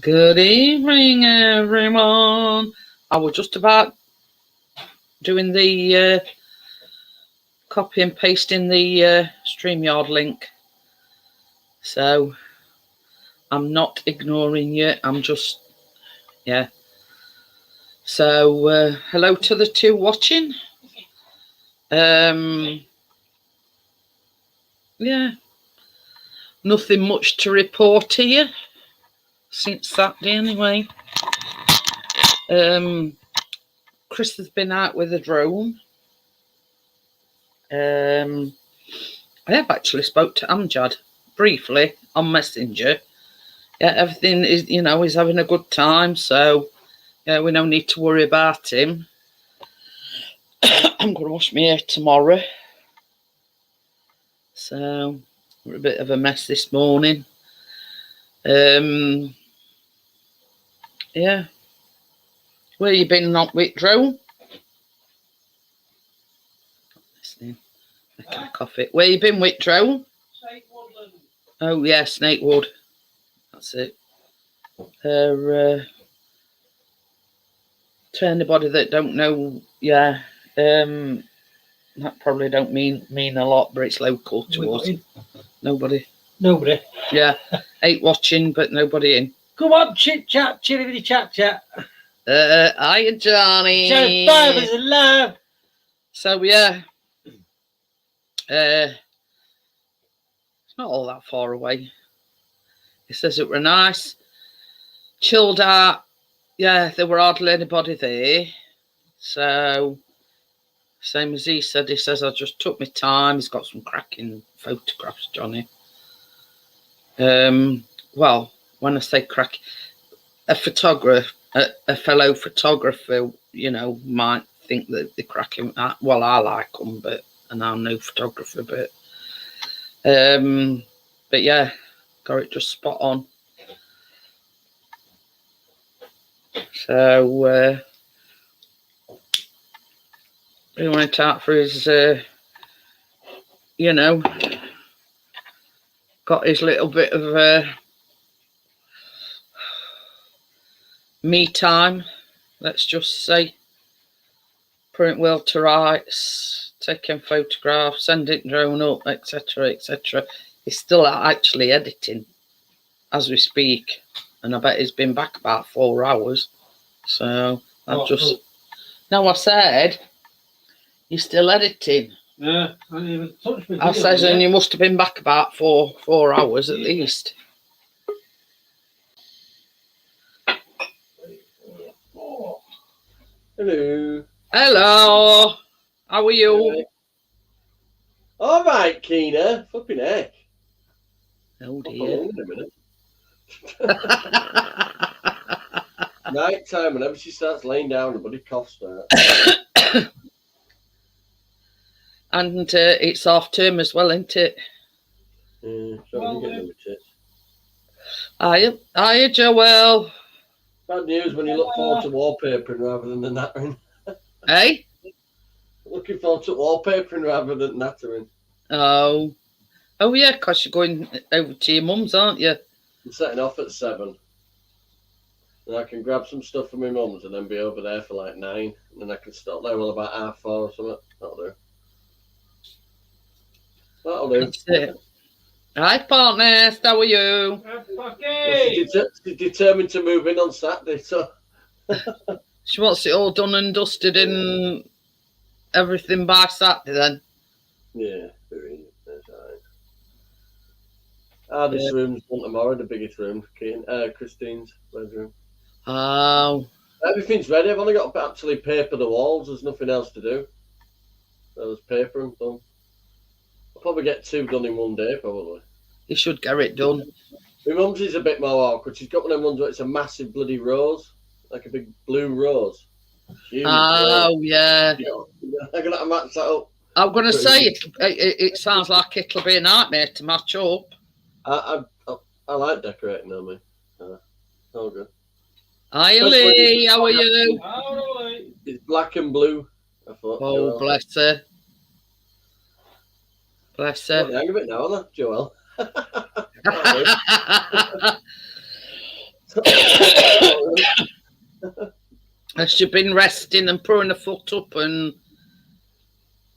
Good evening, everyone. I was just about doing the copy and pasting the StreamYard link. So I'm not ignoring you. I'm just, yeah. So hello to the two watching. Yeah. Nothing much to report here since Saturday anyway. Chris has been out with a drone. I have actually spoke to Amjad briefly on Messenger. Yeah, everything is, he's having a good time. So, yeah, we don't need to worry about him. I'm going to wash my hair tomorrow. So, we're a bit of a mess this morning. Yeah. Where you been, not with drone? Listening. Making a coffee. Where you been with drone? Snakewood. Oh, yeah, Snakewood. That's it. To anybody that don't know, yeah, that probably don't mean a lot, but it's local to us. Nobody. Yeah, 8 watching, but nobody in. Come on, chit chat, chitty chat. Hiya, Johnny. Sheriff Barbers alive. So yeah, it's not all that far away. He says it were nice, chilled out. Yeah, there were hardly anybody there. So, same as he says, I just took my time. He's got some cracking photographs, Johnny. Well, when I say crack, a fellow photographer, might think that they're cracking. Well, I like them, and I'm no photographer, but yeah, got it just spot on. So he went out for his, got his little bit of me time, let's just say. Putting wheel to rights, taking photographs, sending drone up, etc., etc. He's still actually editing as we speak, and I bet he's been back about 4 hours. So No, I said he's still editing. Yeah, I didn't even touch me. I says, and you must have been back about 4 hours at least. Hello. Hello. How are you? All right, Keena. Flipping heck. Oh dear. Night time, whenever she starts laying down, the bloody cough starts. And it's half term as well, isn't it? Yeah, so get Hiya, Joel. Bad news when you look forward to wallpapering rather than the nattering. Hey? Looking forward to wallpapering rather than nattering. Oh yeah, because you're going over to your mum's, aren't you? I'm setting off at 7. And I can grab some stuff from my mum's and then be over there for like 9. And then I can stop there about 4:30 or something. That'll do. That's it. Hi, partner. How are you? She's determined to move in on Saturday, so she wants it all done and dusted and everything by Saturday then. Yeah, that's right. This room's done tomorrow, the biggest room, Christine's bedroom. Oh. Everything's ready. I've only got to actually paper the walls. There's nothing else to do. So there's paper and done. I'll probably get 2 done in one day, probably. You should get it done. My mum's is a bit more awkward. She's got one of them ones where it's a massive bloody rose, like a big blue rose. Huge rose. Yeah. I'm going to match that up. I'm going to say it sounds like it'll be a nightmare to match up. I like decorating, though, me. All good. Hi, Lee. How are you? It's black and blue. I thought. Oh, bless her. Bless her. Hang a bit now, Joel. Has she been resting and putting her foot up and...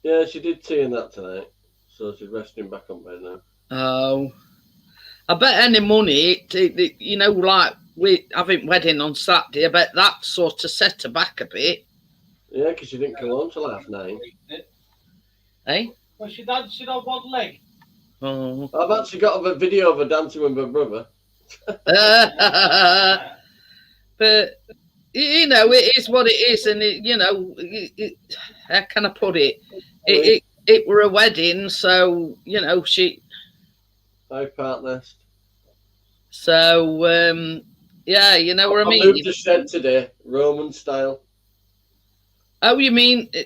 Yeah, she did tea and that tonight. So she's resting back on bed now. Oh. I bet any money, you know, like we having wedding on Saturday, I bet that sort of set her back a bit. Yeah, because she didn't come home till 9:30. Eh? Well, she dancing on one leg. Oh. I've actually got a video of her dancing with my brother. But, you know, it is what it is. And, you know, how can I put it? It were a wedding, so, you know, Hi, part nest. So, yeah, you know what I mean? moved the shed today, Roman style. Oh, you mean, A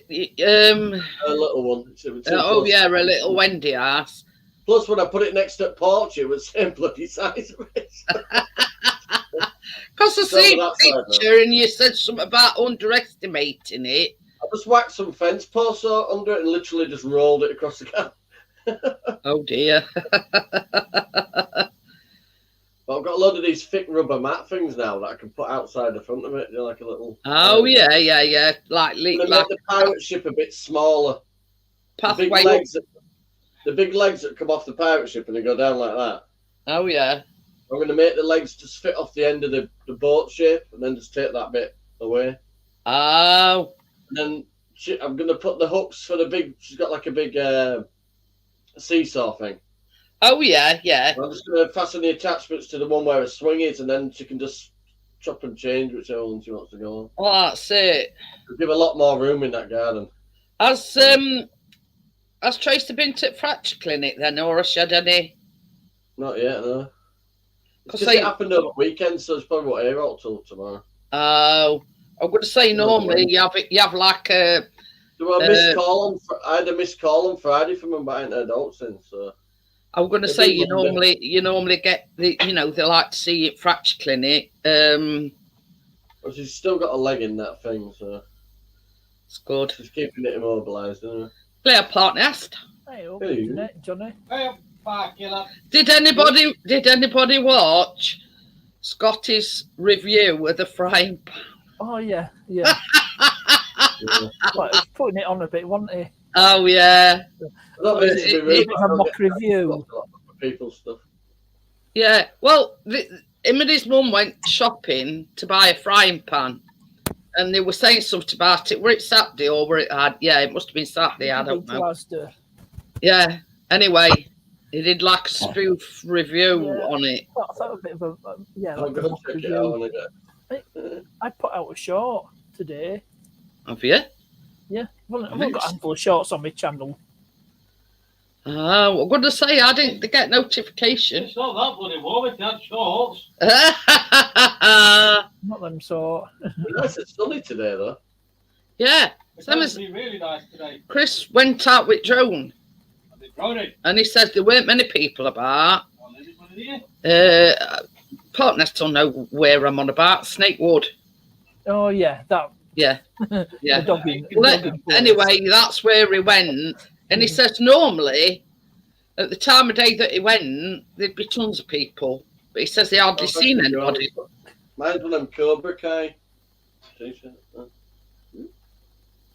little one. oh, yeah, a little Wendy ass. Plus, when I put it next to the porch, it was the same bloody size of it. Because I see a that side, picture and you said something about underestimating it. I just whacked some fence posts under it and literally just rolled it across the gap. Oh, dear. But I've got a load of these thick rubber mat things now that I can put outside the front of it. They're like a little... Oh, yeah. Like They make the pirate ship a bit smaller. pathway. The big legs that come off the pirate ship and they go down like that. Oh, yeah. I'm going to make the legs just fit off the end of the boat shape and then just take that bit away. Oh. And then I'm going to put the hooks for the big... She's got like a big seesaw thing. Oh, yeah. I'm just going to fasten the attachments to the one where a swing is, and then she can just chop and change whichever one she wants to go on. Well, that's it. We'll give a lot more room in that garden. Has Tracy been to the fracture clinic then, or has she had any? Not yet, no. Because It happened over the weekend, so it's probably what air out till tomorrow. Oh, I'm going to say normally you have like a... So I had a missed call on Friday from them buying adults in, so... I'm going to say you normally get the, you know, they like to see you at fracture clinic. Well, she's still got a leg in that thing, so It's good. she's keeping it immobilised, isn't it? Player partner asked. Hey, Hey. Johnny. Hey, fuck you, love. Did anybody watch Scotty's review of the frying pan? Oh yeah. Yeah. Well, he's putting it on a bit, wasn't he? Oh yeah, Not meant to be rude, It but was a I don't mock get review. People's stuff. yeah. Well, him and his mum went shopping to buy a frying pan, and they were saying something about it. Were it Saturday or were it had? Yeah, it must have been Saturday. I don't know. Yeah. Anyway, he did like a spoof review on it. I thought a bit of a I'll like a go mock check it out review. when I get. I put out a short today. Have you? Yeah, well, I've got a handful of shorts on my channel. I'm going to say I didn't get notification. It's not that bloody warm if you had shorts. Not them sort. Nice, it's sunny today though. Yeah, It's Same going as- to be really nice today. Chris went out with drone, I've been droning. and he says there weren't many people about. I'll leave it for the year. Partners don't know where I'm on about. Snakewood. Oh yeah, that. Yeah. The Yeah. dogging. Well, dogging place. anyway, that's where he went. And he says normally, at the time of day that he went, there'd be tons of people. But he says he hardly seen anybody. Mine's one of them Cobra Kai t-shirts.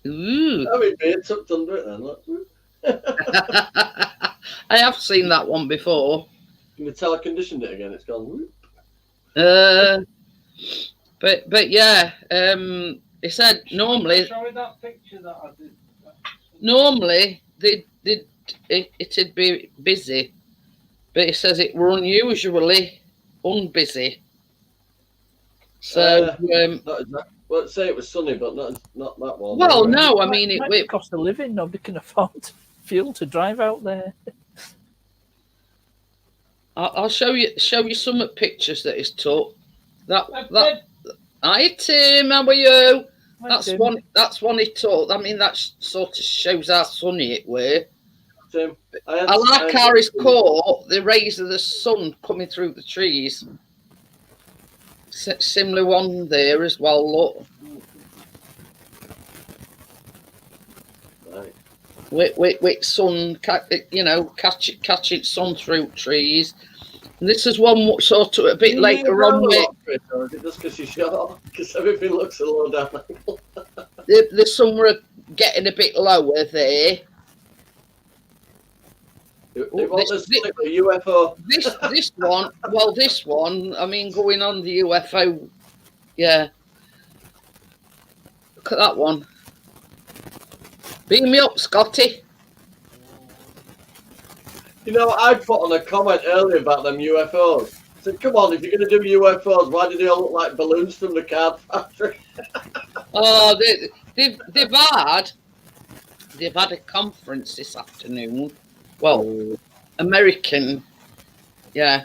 Ooh. I mean, beard tucked under it then. Look. I have seen that one before. Can you tell I conditioned it again? It's gone. Whoop. But yeah, he said normally Showing that picture that I did. it'd be busy, but he says it were unusually unbusy. So Not exactly. Well, say it was sunny, but not that warm. well, no, I mean Might be it. cost of living. Nobody can afford fuel to drive out there. I'll show you some pictures that he's took. That That, hi Tim, how are you? Right, Tim. That's one he took. I mean that sort of shows how sunny it were. Tim, I like how he's caught the rays of the sun coming through the trees. Similar one there as well. Look, Right. with sun, catching sun through trees. And this is one sort of a bit later on. Or is it just because you're short? Because everything looks a low down angle. There's somewhere getting a bit lower there. You want this UFO? This one, well, this one, I mean, going on the UFO, yeah. Look at that one. Beam me up, Scotty. You know, I put on a comment earlier about them UFOs. I said, come on, if you're going to do UFOs, why do they all look like balloons from the card factory? Oh, they've had a conference this afternoon. Well, American, yeah.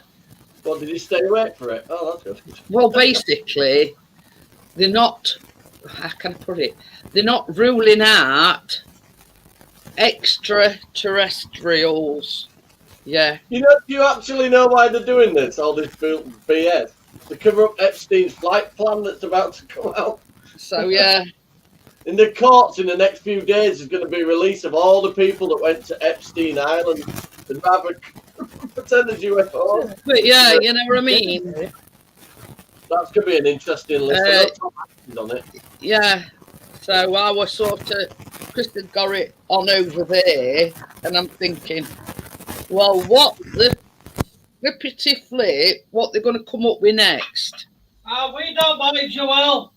Well, did you stay awake for it? Oh, that's good. Well, basically, they're not, how can I put it? They're not ruling out extraterrestrials. Yeah. You know, do you actually know why they're doing this? All this BS to cover up Epstein's flight plan that's about to come out. So yeah. In the courts in the next few days, there's going to be a release of all the people that went to Epstein Island and rather pretend as UFOs. But yeah, you know what I mean. That's going to be an interesting list. On it. Yeah. So I was sort of, Chris had got it on over there, and I'm thinking, well, what the flippity flip, what they're going to come up with next? We don't mind, Joel.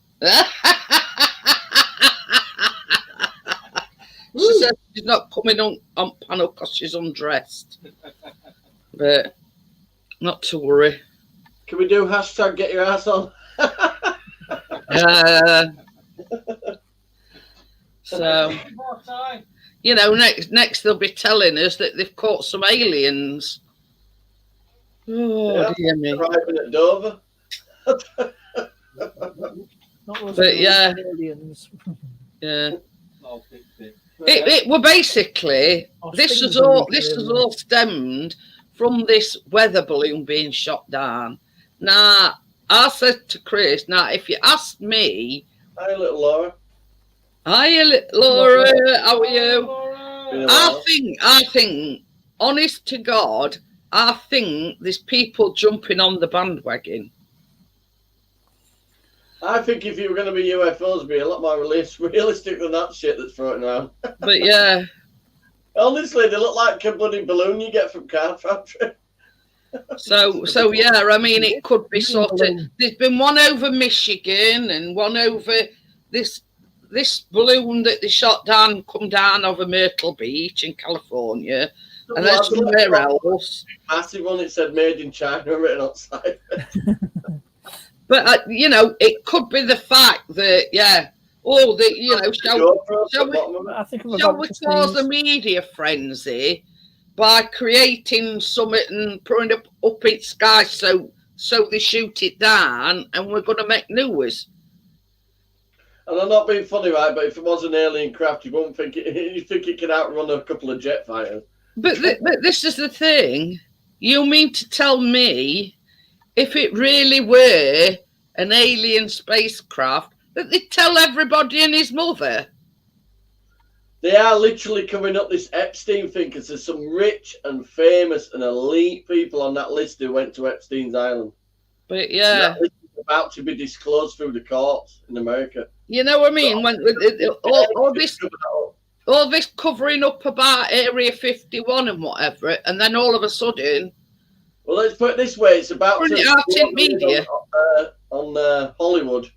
She said she's not coming on panel because she's undressed. But not to worry. Can we do hashtag get your ass on? So, you know, next they'll be telling us that they've caught some aliens. Oh, yeah, dear me. Arriving at Dover. But yeah. Aliens. Yeah. It were basically this is all stemmed from this weather balloon being shot down. Now I said to Chris, now if you asked me, hi little Laura. Hi Laura, how are you? Laura. I think, honest to God, I think there's people jumping on the bandwagon. I think if you were going to be UFOs, it'd be a lot more realistic than that shit that's floating around. But yeah. Honestly, they look like a bloody balloon you get from car factory. So yeah, I mean, it could be sort of. There's been one over Michigan and one over this balloon that they shot down, come down over Myrtle Beach in California, and then somewhere else. Massive one. It said "Made in China" written outside. But you know, it could be the fact that shall we cause a media frenzy by creating something and putting it up its sky so they shoot it down and we're going to make news. And I'm not being funny, right? But if it was an alien craft, you wouldn't think it. You think it can outrun a couple of jet fighters? But this is the thing. You mean to tell me, if it really were an alien spacecraft, that they'd tell everybody and his mother? They are literally covering up this Epstein thing because there's some rich and famous and elite people on that list who went to Epstein's Island. But yeah. And that list is about to be disclosed through the courts in America. You know what I mean? When all this covering up about Area 51 and whatever, and then all of a sudden. Well, let's put it this way: it's about to in media on Hollywood.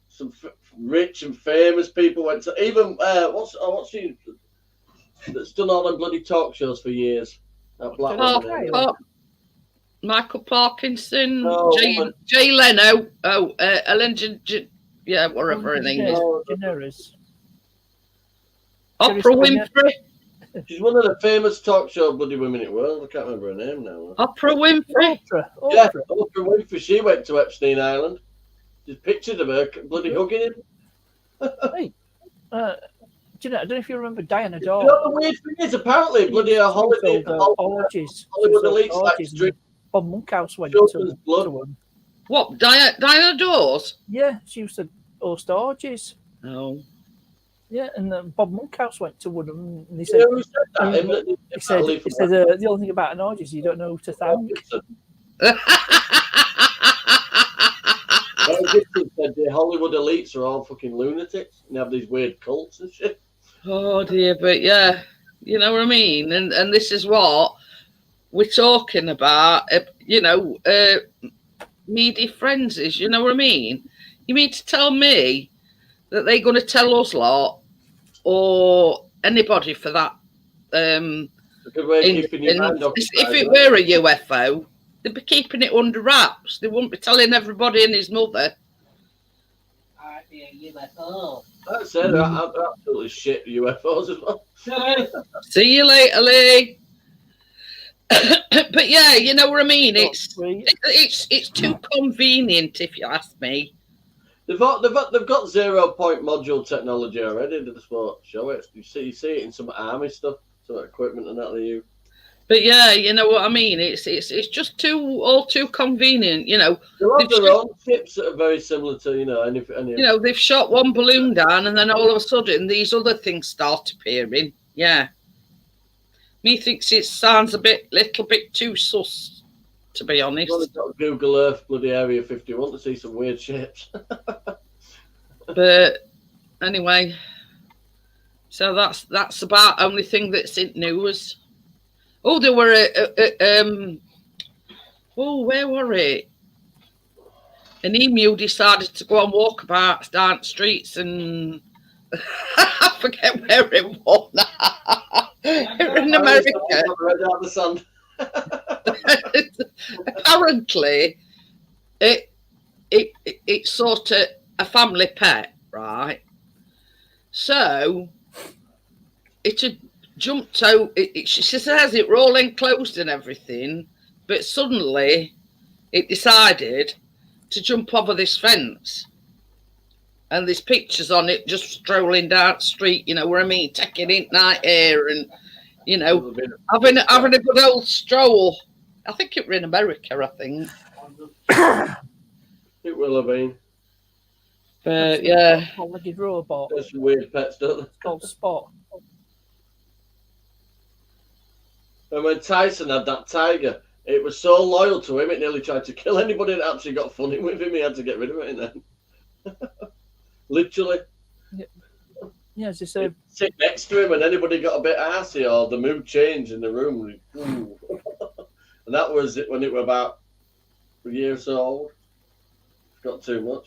Some rich and famous people went to even what's she that's done all them bloody talk shows for years. Michael Parkinson, Jay Leno, Ellen, whatever her name is. Oprah Winfrey. She's one of the famous talk show bloody women in the world. I can't remember her name now. Oprah Winfrey. Yeah, Oprah Winfrey. She went to Epstein Island. There's pictures of her bloody hugging him. Hey, do you know? I don't know if you remember Diana Dore. You know, the weird thing is, apparently, bloody holiday orgies. Hollywood elites like to drink. Bob Monkhouse went to blood. one. What, Diana Dawes? Yeah, she used to host orgies. Oh. Yeah, and Bob Monkhouse went to one of them, and he You said, know who said that? Him that did he said, Natalie he from said the only thing about an orgy is you don't know who to thank. Mel Gibson said the Hollywood elites are all fucking lunatics and have these weird cults and shit. Oh dear, but yeah, you know what I mean? And this is what we're talking about, media frenzies, you know what I mean? You mean to tell me that they're going to tell us lot, or anybody for that, It's a good way of keeping your mind occupied. if it were a UFO, they'd be keeping it under wraps. They wouldn't be telling everybody and his mother. Might be a UFO. That's it. I'm absolutely shit UFOs as well. See you later, Lee. But yeah, you know what I mean. It's too convenient, if you ask me. They've got 0-point module technology already. They just won't show it. You see it in some army stuff, some equipment and that they use. But yeah, you know what I mean. It's just too convenient. You know, They have their own ships that are very similar to any. They've shot one balloon down, and then all of a sudden these other things start appearing. Yeah, me thinks it sounds little bit too sus, to be honest. Well, they've got Google Earth bloody Area 51 to see some weird shapes. But anyway, so that's about only thing that's in news. Oh, there were where were it? An emu decided to go on walkabouts down streets, and I forget where it was. In America. Apparently, it's sort of a family pet, right? So it had jumped out. She says it were all enclosed and everything, but suddenly it decided to jump over this fence. And there's pictures on it just strolling down the street, you know what I mean, taking in night air and, having a good old stroll. I think it were in America, I think. It will have been. But yeah. Four-legged robot. There's some weird pets, don't they? It's called Spot. And when Tyson had that tiger, it was so loyal to him, it nearly tried to kill anybody that actually got funny with him. He had to get rid of it in then. Literally. Yeah, as you say. Sit next to him and anybody got a bit arsey or the mood changed in the room. And that was it when it were about a year or so old. Got too much.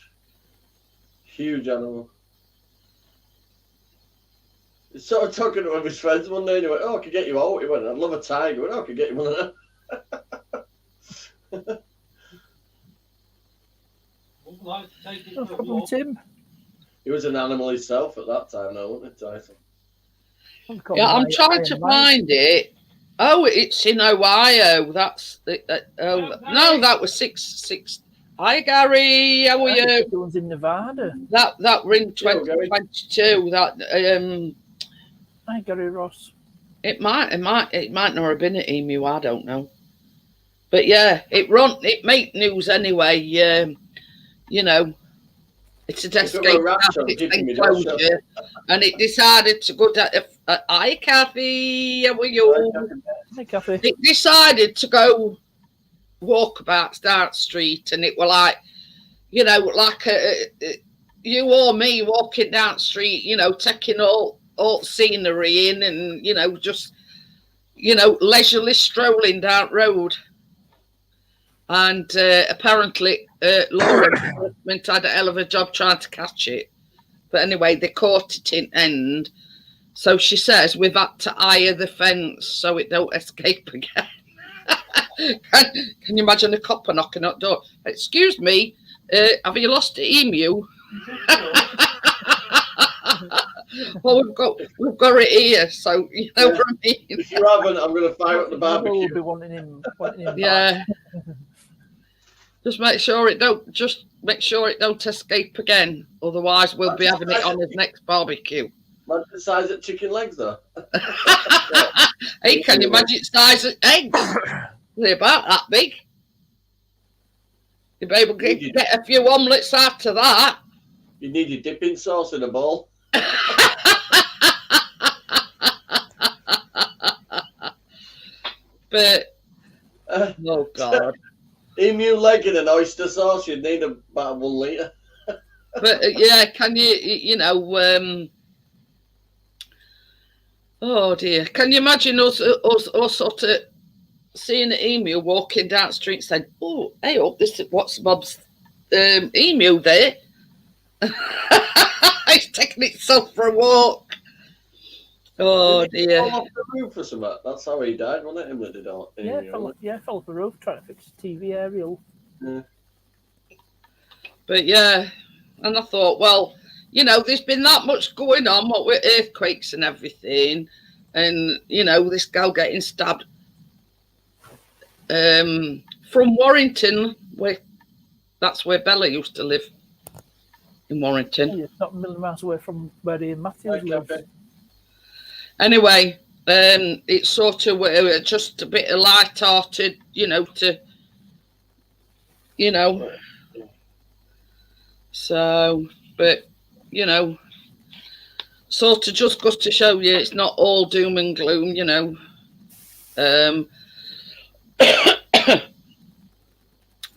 Huge animal. He's sort of talking to one of his friends one day and he went, "Oh, I could get you out." He went, "I'd love a tiger." He went, "Oh, I could get you one of them." No problem, Tim. He was an animal himself at that time, though, wasn't it, Tyson? Yeah, I'm trying to find it. Oh, it's in Ohio. That's no, that was six. Hi, Gary. How are you? The one's in Nevada. That were in 2022. Hi, Gary Ross. It might not have been at Emu. I don't know. But yeah, it made news anyway. It's a enclosure, and it decided to go down. Hi, Kathy. How are you? Hi, Kathy. It decided to go walkabouts down the street, and it were like, like you or me walking down the street, taking all scenery in, and just leisurely strolling down the road. And apparently, law enforcement had a hell of a job trying to catch it. But anyway, they caught it in end. So she says we've had to hire the fence so it don't escape again. Can you imagine a copper knocking at the door? "Excuse me, have you lost the emu?" Well, we've got it here, so you know what I mean. If you haven't, I'm going to fire up the barbecue. We'll be wanting him Yeah. Just make sure it don't escape again. Otherwise, we'll be having it on his next barbecue. Imagine the size of chicken legs, though. Hey, can you imagine the size of eggs? They're about that big. You'll be able to get a few omelets after that. You need your dipping sauce in a bowl. But Uh, oh god. emu leg and an oyster sauce, you'd need about 1 litre. But yeah, can you know? Oh dear, can you imagine us sort of seeing an emu walking down the street saying, "Oh, hey up, this is what's Bob's emu there." He's taking itself for a walk. Oh Did he dear. fall off the roof or something? That's how he died, wasn't it? Him that did all. Yeah, emu, fell, wasn't yeah, fell off the roof trying to fix the TV aerial. But yeah, and I thought, well, you know, there's been that much going on, what with earthquakes and everything, and you know, this gal getting stabbed. From Warrington, that's where Bella used to live, in Warrington. Yeah, it's not a million miles away from where Ian Matthews Okay, lives. okay. Anyway, it's sort of just a bit of light-hearted, you know, so, but, you know, sort of just goes to show you it's not all doom and gloom, you know.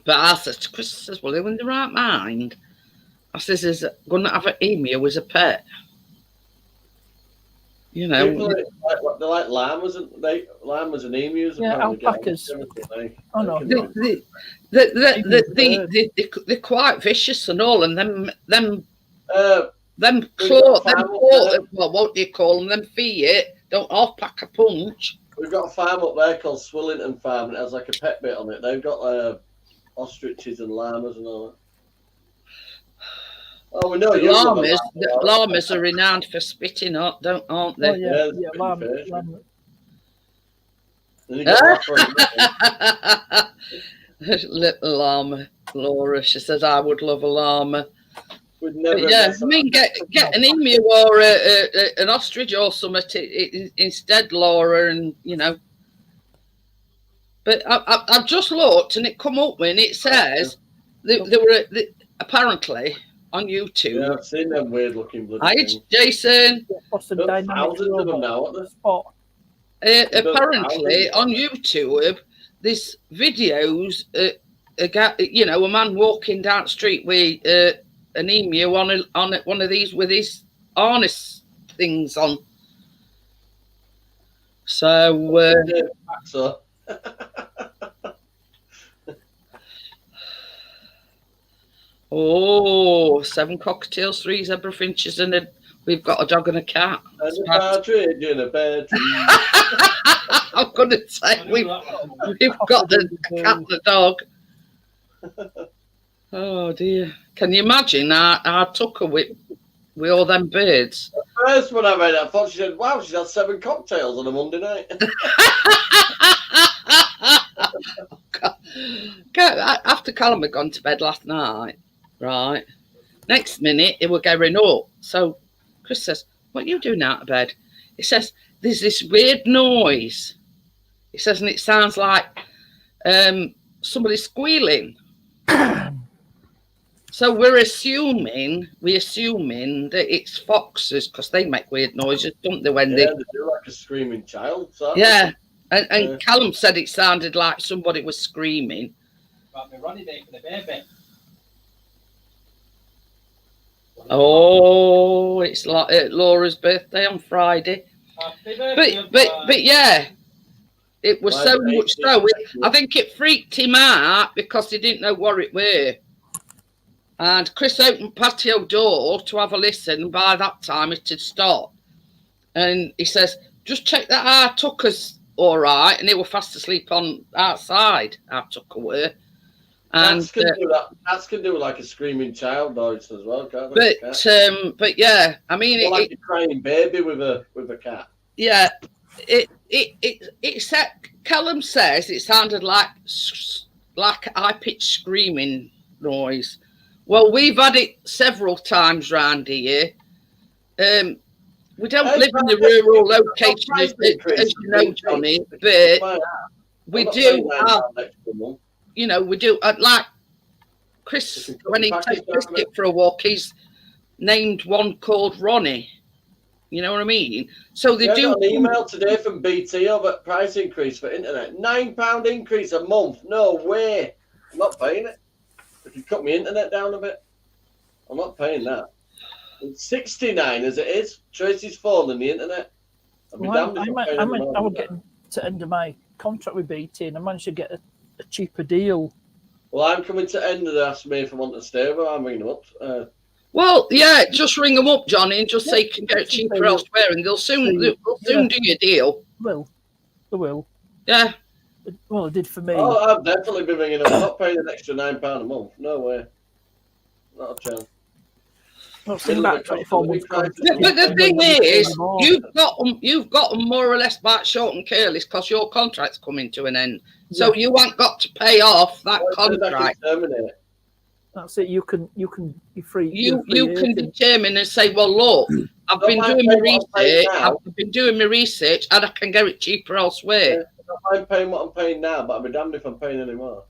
But I said to Chris, says, well, they're in the right mind. I says, is going to have an emu as a pet. You know, People they're like llamas and emus. Yeah, apparently, alpacas. Oh no, they're quite vicious and all, and them claw, them got a paw, farm well, what do you call them? Them feet don't half pack a punch. We've got a farm up there called Swillington Farm, and it has like a pet bit on it. They've got ostriches and llamas and all that. Oh, we know you love a llama. Llamas are renowned for spitting up, aren't they? Oh, yeah, Yeah, yeah, it's lamb, pretty fair. lamb. And you got that Little llama, Laura. She says, "I would love a llama." We'd never. But yeah, mess I mean, get an emu or an ostrich or something instead, Laura, and you know. But I've just looked, and it come up when it says there were apparently on YouTube. Yeah, I've seen them weird looking bloody Hi, things. Jason. Boston There's Dynamics thousands of them now, aren't there? spot. Apparently on YouTube, there's videos. You know, a man walking down the street with an emu on one of these with his harness things on. So. So Oh, 7 cocktails, 3 zebra finches, and we've got a dog and a cat. and a partridge in a pear tree. I'm going to say we've got the cat and the dog. Oh dear! Can you imagine our tucker with all them birds? First when I read it, I thought she said, "Wow, she's had 7 cocktails on a Monday night." After Callum had gone to bed last night, right? Next minute, he were getting up. So Chris says, "What are you doing out of bed?" He says, "There's this weird noise." He says, and it sounds like somebody squealing. So we're assuming that it's foxes because they make weird noises, don't they? When They do like a screaming child. So yeah. And Callum said it sounded like somebody was screaming. Got me Ronnie Day for the baby. Oh, it's like Laura's birthday on Friday. Happy birthday, But yeah, it was Mine so was much 18. so. I think it freaked him out because he didn't know what it were. And Chris opened patio door to have a listen. And by that time, it had stopped. And he says, "Just check that our tucker's all right." And he was fast asleep on outside. Our tucker were. And cats can do that. Cats can do like a screaming child noise as well, can't they? but yeah, I mean, Or like a crying baby with a cat. yeah, it said. Callum says it sounded like high pitched screaming noise. Well, we've had it several times round here. We don't live in the rural location, as you know, Johnny, but we do have, you know, we do, like Chris, when he takes Biscuit for a walk, he's named one called Ronnie. You know what I mean? So they I do. got an email today from BT over price increase for internet. £9 increase a month. No way. I'm not paying it. If you cut my internet down a bit, I'm not paying that. It's 69 as it is. Tracy's phone and the internet. I'll be Well, damned if I'm paying any more I was than that. getting to end of my contract with BT, and I managed to get a cheaper deal. Well, I'm coming to end of the ask me if I want to stay, but I'm ringing them up. Well, yeah, just ring them up, Johnny, and just say you can get it cheaper They will. elsewhere, and they'll soon They- do your deal. They will. Yeah. Well, it did for me. Oh, I'll definitely be ringing them. I'm not paying an extra £9 a month. No way. Not a chance. Well, it's been about 24 months. Yeah, but the thing is, you've got them more or less back short and careless because your contract's coming to an end. So you ain't got to pay off that contract. Terminate. That's it. You can you're free. You you're free can agent. determine and say, well, look, I've been doing my research. I've been doing my research, and I can get it cheaper elsewhere. I'm paying what I'm paying now, but I'll be damned if I'm paying any more.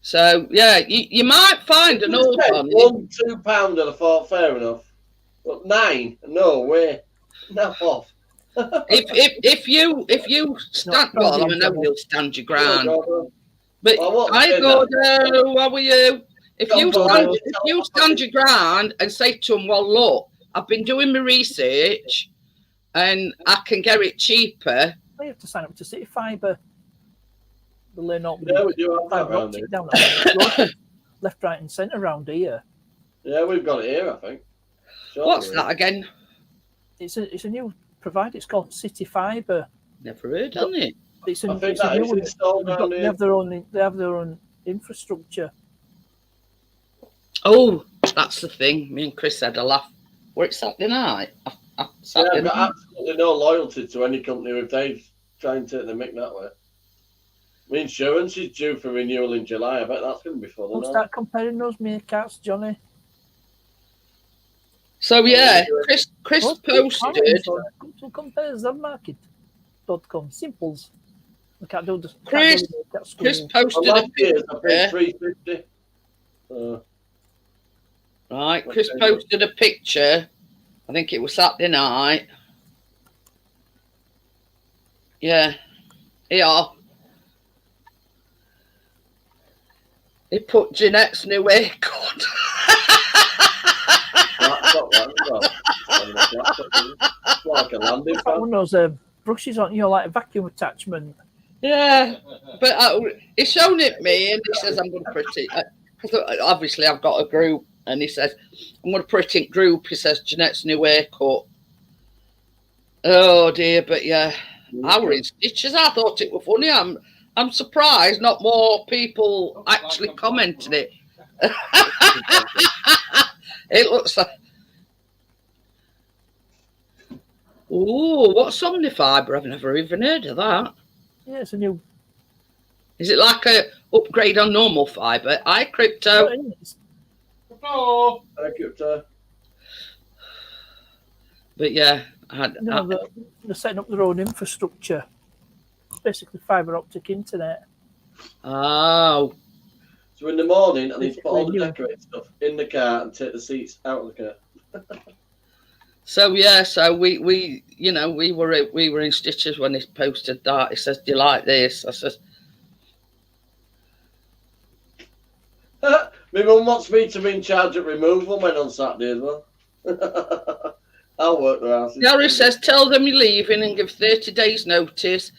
So yeah, you might find an old one. £1, £2, and I thought fair enough. But 9, no way. Enough off. If you stand, well, I know you'll stand your ground. But Well, I go there. How are you? If you stand your ground and say to them, well, look, I've been doing my research, and I can get it cheaper. You have to sign up to City Fibre. The lane up. Yeah, we do have that Fibre around optic here. down at left, right, and centre around here. Yeah, we've got it here, I think. Sure, What's that again? It's a new provider. It's called City Fibre. Never heard on it. It's I a, think it's a that new is one. installed around They here. have their own infrastructure. Oh, that's the thing. Me and Chris had a laugh. Were it Saturday night? Yeah, Saturday I've got night. absolutely no loyalty to any company if they try and take the mick that way. My insurance is due for renewal in July. I bet that's going to be fun. Don't isn't it? start comparing those meerkats, Johnny. So yeah, Chris posted. Compare Zmarket.com. Simples. I can't do this. Chris Well, posted a last year I paid picture. $350. Right, Chris posted a picture. I think it was Saturday night. Yeah, yeah. He put Jeanette's new haircut. It's like a landing One pad. of those brushes on, like a vacuum attachment. Yeah, but he shown it me, and he says I'm going to put it. Obviously, I've got a group, and he says I'm going to put it in group. He says Jeanette's new haircut. Oh dear, but yeah, I were in stitches. I thought it was funny. I'm surprised not more people actually commented it. It looks like. Oh, what's Omnifiber? I've never even heard of that. Yeah, it's a new. Is it like a upgrade on normal fiber? Crypto. Hello. Thank you, But yeah, They're setting up their own infrastructure. It's basically fibre optic internet. oh, So in the morning, I need to put all the Basically, decorated stuff in the car and take the seats out of the car. so yeah, so we were in stitches when he posted that. He says, "Do you like this?" I says, My mum wants me to be in charge of removal men on Saturday as well. I'll work the house. Gary says, "Tell them you're leaving and give 30 days notice."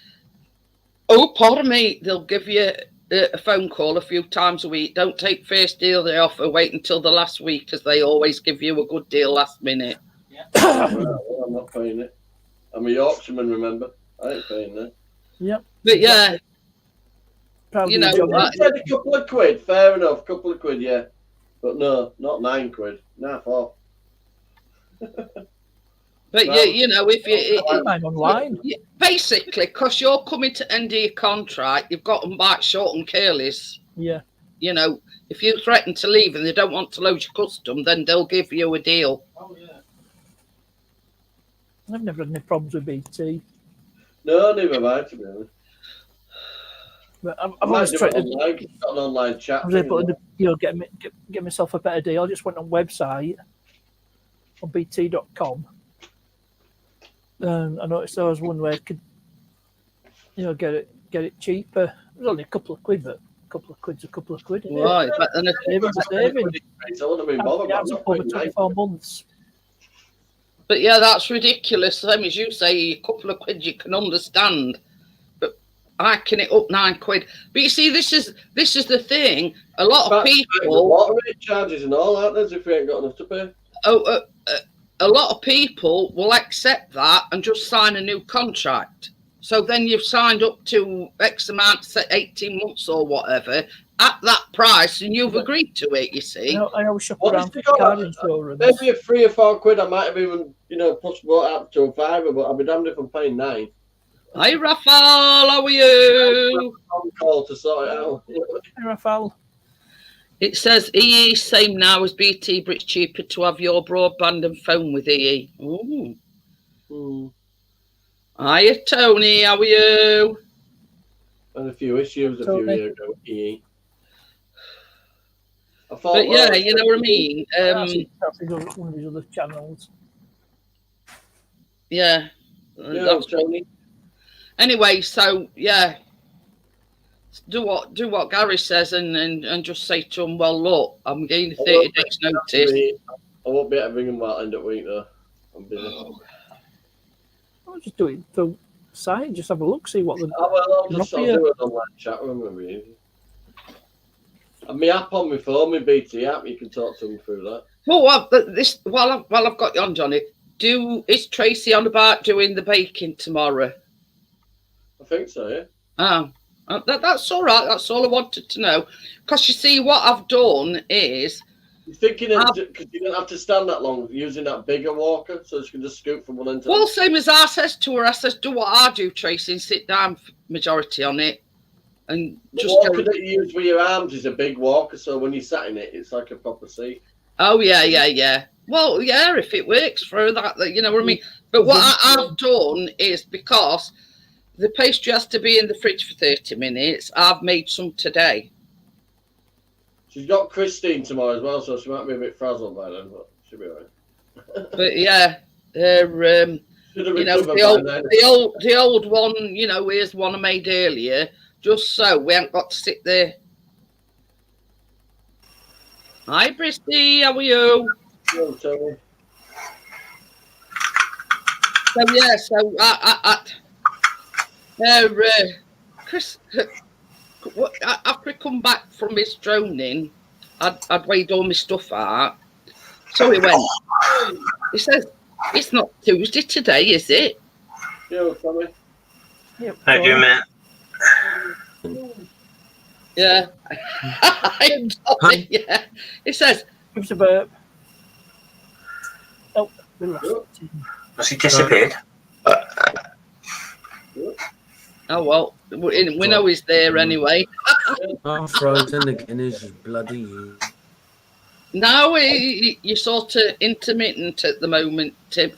Oh, pardon me. They'll give you a phone call a few times a week. Don't take first deal they offer. Wait until the last week, because they always give you a good deal last minute. Well, I'm not paying it. I'm a Yorkshireman, remember? I ain't paying that. Yep. But yeah, Proud You of know, Johnny. I said a couple of quid, fair enough, couple of quid, yeah. But no, not 9 quid. Nah, 4. but Well, if I'm online. basically, because you're coming to end of your contract, you've got them back short and careless. Yeah. You know, if you threaten to leave and they don't want to load your custom, then they'll give you a deal. Oh, yeah. I've never had any problems with BT. No, neither have I, to be honest. But I I've might always do tried it to. online, 'cause it's got an online chat. I was able to, get myself a better deal. I just went on website on BT.com I noticed there was one where you could, get it cheaper. It was only a couple of quid, but a couple of quid's a couple of quid. Isn't it? Right, but then Saving. So I wouldn't have been bothered. That's But over 24 months. But yeah, that's ridiculous. Same as you say, a couple of quid you can understand, but hiking it up 9 quid. But you see, this is the thing. A lot of people, water rate charges and all that. There's if you ain't got enough to pay. a lot of people will accept that and just sign a new contract. So then you've signed up to X amount, say 18 months or whatever, at that price, and you've agreed to it. You see. I always shop What around if for you got car that? insurance. Maybe a 3 or 4 quid. I might have even, pushed it up to a £5, but I'll be damned if I'm paying 9. Hi, Raphael. How are you? On call to sort it out. Hey, Raphael. It says EE same now as BT, but it's cheaper to have your broadband and phone with EE. Ooh. Hiya, Tony. How are you? And a few issues a few Totally. years ago. EE. I thought, But yeah, you know what I mean. That's one of his other channels. Yeah. Yeah, That's- Tony. Anyway, so yeah, do what Gary says and just say to him, well, look, I'm getting 30 days notice. I won't be able to bring them while end of week though. I'm busy. I'll just do it through site. Just have a look, see what the. I'll do an online chat room with me. And my app on my phone, my BT app, you can talk to them through that. Well, while I've got you on, Johnny, is Tracy on about doing the baking tomorrow? I think so, yeah. Oh, that's all right. That's all I wanted to know. Because you see, what I've done is, You're thinking of, because you don't have to stand that long using that bigger walker, so you can just scoot from one end to the well, other. same as I says to her, I says, do what I do, Tracy, and sit down majority on it. And The just walker go, that you use with your arms is a big walker, so when you sat in it, it's like a proper seat. oh, yeah. Well, yeah, if it works for that, you know what I mean? But what I've done is, because the pastry has to be in the fridge for 30 minutes, I've made some today. She's got Christine tomorrow as well, so she might be a bit frazzled by then, but she'll be all right. But yeah, they're, Should have you know, recovered by then. the old one, you know, here's one I made earlier, just so we haven't got to sit there. Hi, Bristy, how are you? Oh, Tony. So yeah, so Chris, after I come back from his droning, I'd weighed all my stuff out. So he went. He says, "It's not Tuesday today, is it?" Yo, Tommy. Yep, How you doing, mate? Yeah. I told him, yeah. He says, Give us a burp. Oh, relax. Has he disappeared? "Oh well, we know he's there anyway." I'm frozen again. It's just bloody you. No, you're sort of intermittent at the moment, Tim.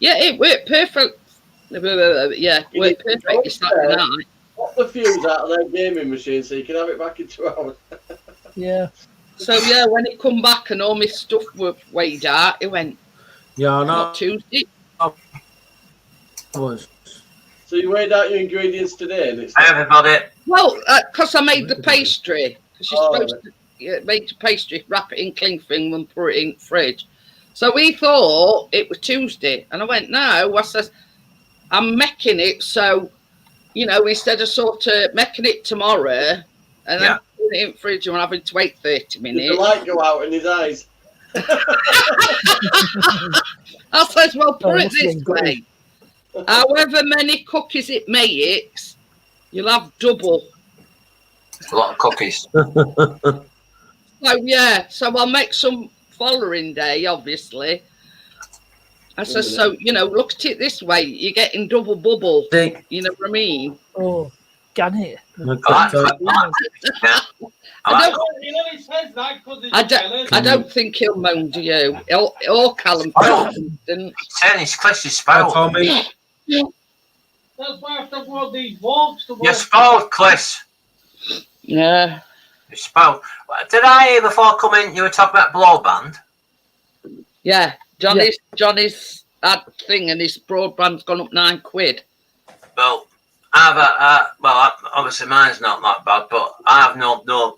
Yeah, it worked perfect. Yeah, worked perfect Saturday night. Pop the fuse out of their gaming machine so you can have it back in 2 hours. Yeah. So yeah, when he come back and all my stuff were weighed out, he went, Yeah, I "Not know. Tuesday." Was. So you weighed out your ingredients today and it's Hi, everybody. Well, because I made the pastry. Because you're Oh, supposed to make the pastry, wrap it in cling film and put it in the fridge. So we thought it was Tuesday. And I went, no. I says, I'm making it. So, you know, instead of sort of making it tomorrow and then putting it in the fridge and having to wait 30 Did minutes. the light go out in his eyes? I says, well, put Oh, it must have this been good. way. However many cookies it makes, you'll have double. A lot of cookies. So yeah, so I'll make some following day, obviously. I says, so, you know, look at it this way, you're getting double bubble. Think. You know what I mean? Oh, can it? I You know he says that because he's I jealous. don't think he'll moan to you. Or Callum. Didn't. saying his Chris is Hi, spoiled. Tommy. That's why I have to go on these walks to You're work. spoiled, Chris. Yeah. You're spoiled. Did I hear before I come in you were talking about blow band? Yeah. Johnny's had thing and his broadband's gone up £9. Well, obviously mine's not that bad, but I have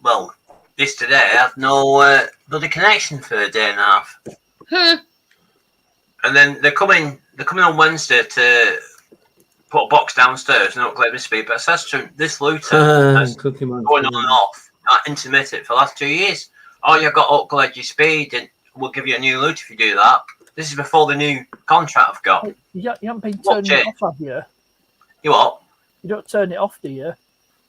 well, this today, I have no bloody connection for a day and a half. Huh. And then they're coming on Wednesday to put a box downstairs and upgrade my speed. But I says to him, this router has Cookie going Monster. on and off, intermittent for the last 2 years. Oh, you've got to upgrade your speed and we'll give you a new router if you do that. This is before the new contract I've got. You haven't been What turning it change? off, have you? You what? You don't turn it off, do you?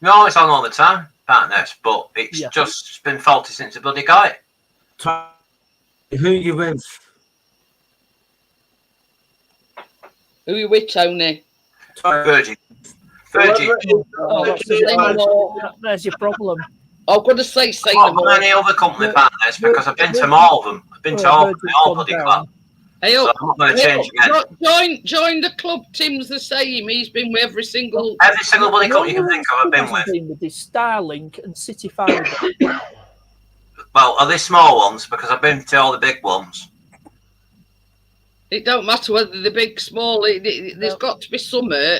No, it's on all the time, partners, but it's Yeah. just been faulty since I bloody got it. Who you with? Who are you with, Tony? Virgin. Oh, Virgin. say no more. There's your problem. I'm going to say I've no got more. many other company partners because I've been to all of them. I've been to all Virgin's all gone bloody down. club. Hey, So up. I'm not going to Hey, change again. up. Join the club. Tim's the same. He's been with every single. Every single bloody company you can think of I've been with. With this Starlink and City Fibre. Well, are they small ones? Because I've been to all the big ones. It don't matter whether they're big, small. There's got to be something.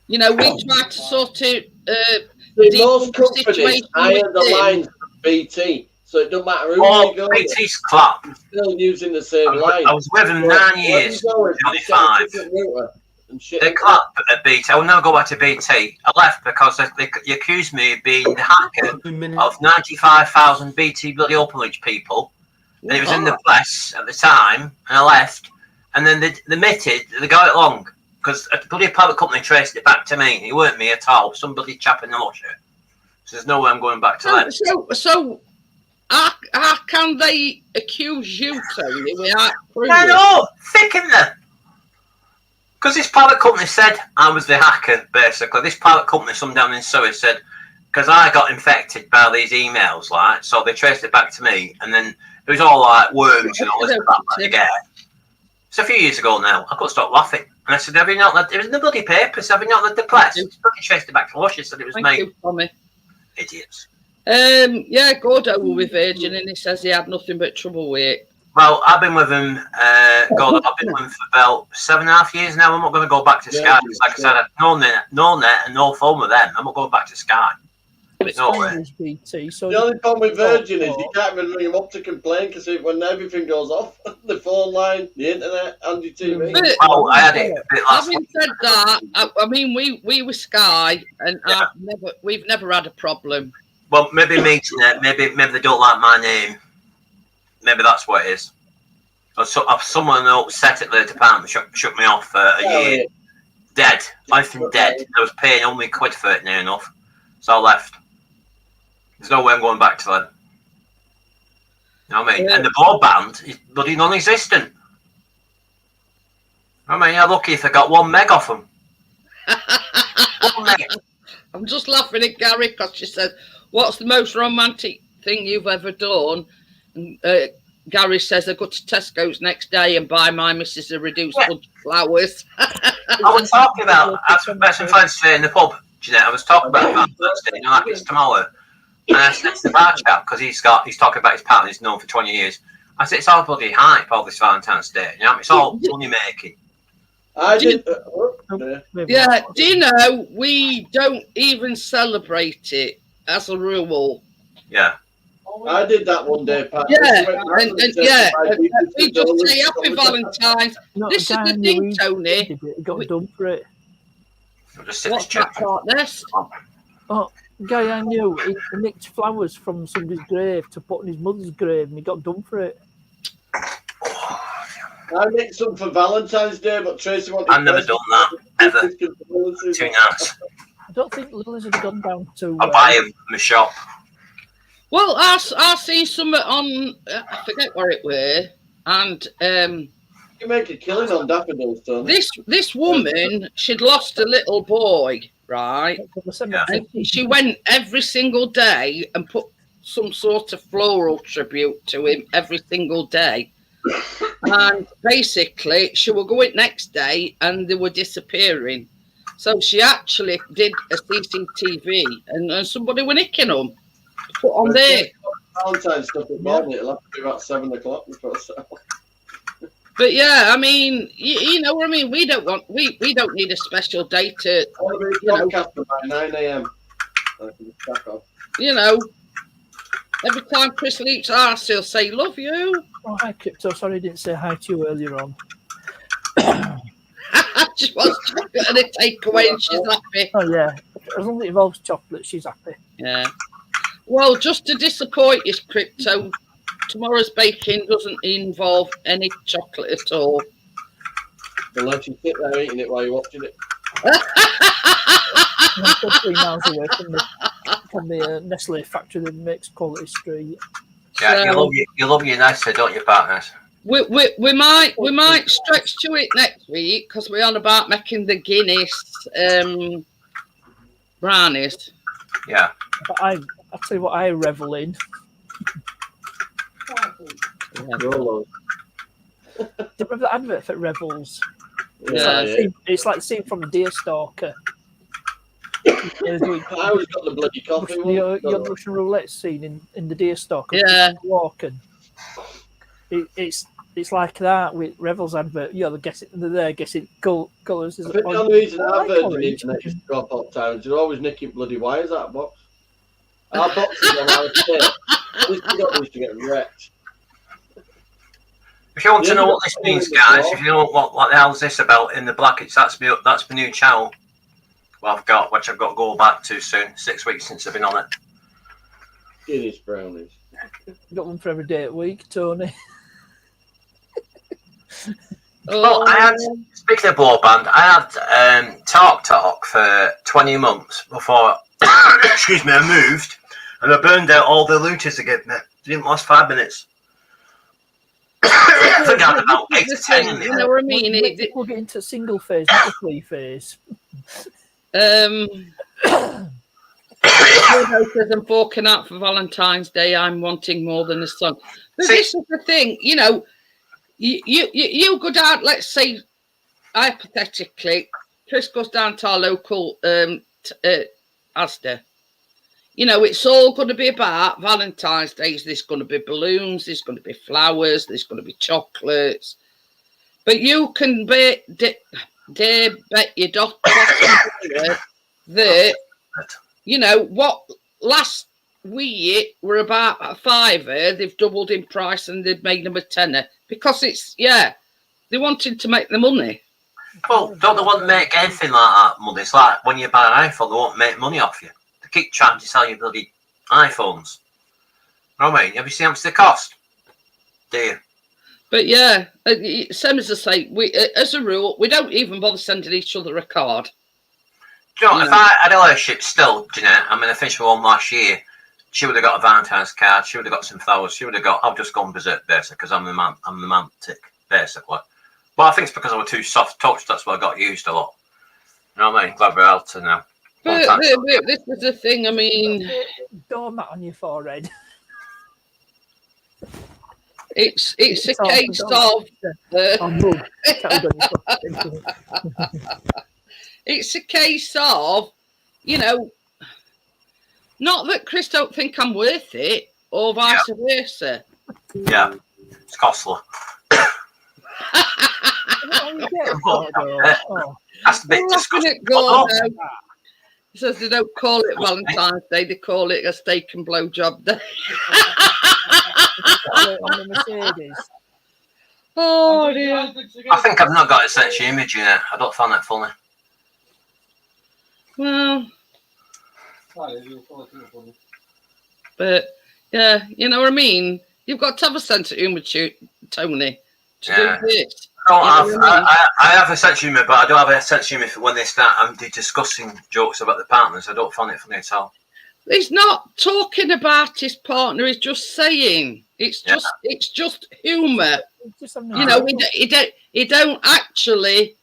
You know, we try to sort of. See, most companies situation hire with the them. lines from BT, so it don't matter who Oh, you go with, BT's crap. you're still using the same line. I was with them 9 years. Only 5. They're crap at BT. I will never go back to BT. I left because they accused me of being the hacker of 95,000 BT bloody OpenReach people. And it was in the press at the time, and I left. And then they admitted they got it wrong because a bloody private company traced it back to me. It weren't me at all. Somebody chap in the Russia. So there's no way I'm going back to them. So how can they accuse you, Tony, without proving? I know, thicken them. Because this private company said I was the hacker, basically. This private company, some down in Surrey, said, because I got infected by these emails, like, so they traced it back to me, and then it was all like worms and all this crap that you get. It's a few years ago now. I couldn't stop laughing. And I said, have you not read, it was in the bloody papers, have you not read the press? It's fucking traced it back to Russia, said it was Thank me. you, Tommy. Idiots. Yeah, Gordo were with Virgin, and he says he had nothing but trouble with it. Well, I've been with them, God, I've been with them for about 7.5 years now. I'm not going to go back to Sky. Because like I said, I've no net and no phone with them. I'm not going back to Sky. It's No always BT. So The only problem with Virgin is you can't even ring them up to complain because when everything goes off, the phone line, the internet, and your TV. But Oh, I had it a bit last having week. said that, I mean, we were Sky, and Yeah. we've never had a problem. Well, maybe meeting it. Maybe they don't like my name. Maybe that's what it is. Or someone upset at the department shut me off for a year. Dead. I've been dead. I was paying only £1 for it near enough. So I left. There's no way I'm going back to them. You know what I mean? Yeah. And the broadband is bloody non-existent. I mean, you're lucky if I got 1 meg off them. 1 meg. I'm just laughing at Gary because she said, "What's the most romantic thing you've ever done?" And, Gary says, "I go to Tesco's next day and buy my missus a reduced bunch of flowers." I was talking about, I had some friends today in the pub, Jeanette. I was talking about Valentine's Day, you know, like it's tomorrow. And I said to the bar chap, because he's talking about his partner he's known for 20 years. I said, it's all bloody hype, all this Valentine's Day. You know, it's all money making. I did. Yeah, do you know we don't even celebrate it as a rule? Yeah. I did that one day, Pat. Yeah, We went and we just say Happy Valentine's. Not This a is guy the in thing, Leeds Tony. did it, he got done for it. I'll just sit What's this that partners? Guy I knew, he nicked flowers from somebody's grave to put on his mother's grave, and he got done for it. I nicked some for Valentine's Day, but Tracy wanted. I've never done that, ever. Too nice. I don't think Lily's had gone down to. I buy them from a shop. Well, I seen some on I forget where it were, and You make a killing on daffodils, Tony. this woman, she'd lost a little boy, right? Yeah. And she went every single day and put some sort of floral tribute to him every single day. And basically, she would go it next day and they were disappearing. So she actually did a CCTV and somebody were nicking them. Put on there. Valentine's stuff at morning, it'll have to be about 7 o'clock before I start. But yeah, I mean, you know what I mean. We don't need a special day to, I want to be a podcaster by 9 a.m. I can just crack on. you know. Every time Chris leaps arse, he'll say, "Love you." Oh, hi, Crypto. Sorry I didn't say hi to you earlier on. She wants chocolate and a takeaway, and she's happy. Oh, yeah. As long as it involves chocolate, she's happy. Yeah. Well, just to disappoint you, Crypto, tomorrow's baking doesn't involve any chocolate at all. Unless you sit there eating it while you're watching it. I'm 3 miles away from the Nestle factory that makes Quality Street. Yeah, you love your Nestle, don't you, partners? We might stretch to it next week because we're on about making the Guinness brownies. Yeah. But I'll tell you what I revel in. Rolos. Do you remember the advert for Revels? Yeah. It's like the scene from Deerstalker. I always got the bloody coffee one. Your Russian roulette scene in the Deerstalker. Yeah. Walking. It's like that with Revels advert. They're there guessing colours. I think the only reason I've heard the internet is drop up towns. You're always nicking bloody wires out of box. Our boxes on our estate. This used to get wrecked. If you want to know what this means, guys, if you know what the hell's this about in the brackets, that's my new channel. Well, which I've got to go back to soon. 6 weeks since I've been on it. Guinness brownies. Got one for every day of the week, Tony. Well, I had, speaking of broadband, I had Talk for 20 months before, excuse me, I moved, and I burned out all the looters they gave me. It didn't last 5 minutes. I think I had about 8 to 10 in there. You know what I mean? We'll get into single phase, not a 3 phase. I'm forking out for Valentine's Day. I'm wanting more than a son. But this is the thing, you know. You go down. Let's say, hypothetically, Chris goes down to our local Asda. You know, it's all going to be about Valentine's Day. There's going to be balloons. There's going to be flowers. There's going to be chocolates. But you can bet your dot that, you know, what last week were about a £5. They've doubled in price and they've made them a £10 because they wanted to make the money. Well, don't they want to make anything like that money? It's like when you buy an iPhone, they won't make money off you. They keep trying to sell you bloody iPhones. You know what I mean? Have you seen how much they cost? Do you? But yeah, same as I say, we as a rule, we don't even bother sending each other a card. Do you know, if I had a relationship still, Jeanette, I mean, I finished with one last year, she would have got a Valentine's card, she would have got some flowers, she would have got, I've just gone berserk, basically, because I'm the romantic, basically. But I think it's because I was too soft touched, that's why I got used a lot. You know what I mean? Glad we're out to now. But this is the thing, I mean... Doormat on your forehead. It's a case of... It's a case of, you know, not that Chris don't think I'm worth it, or vice versa. Yeah, it's costly. That's a bit disgusting. He says they don't call it Valentine's Day, they call it a steak and blowjob day. On the Mercedes. Oh dear. I think I've not got a sense of image in it. I don't find that funny. Well, but yeah, you know what I mean? You've got to have a sense of humour, Tony, to do this. I have a sense of humour, but I don't have a sense of humour when they start discussing jokes about the partners. I don't find it funny at all. He's not talking about his partner. He's just saying it's just humour. You know, he don't actually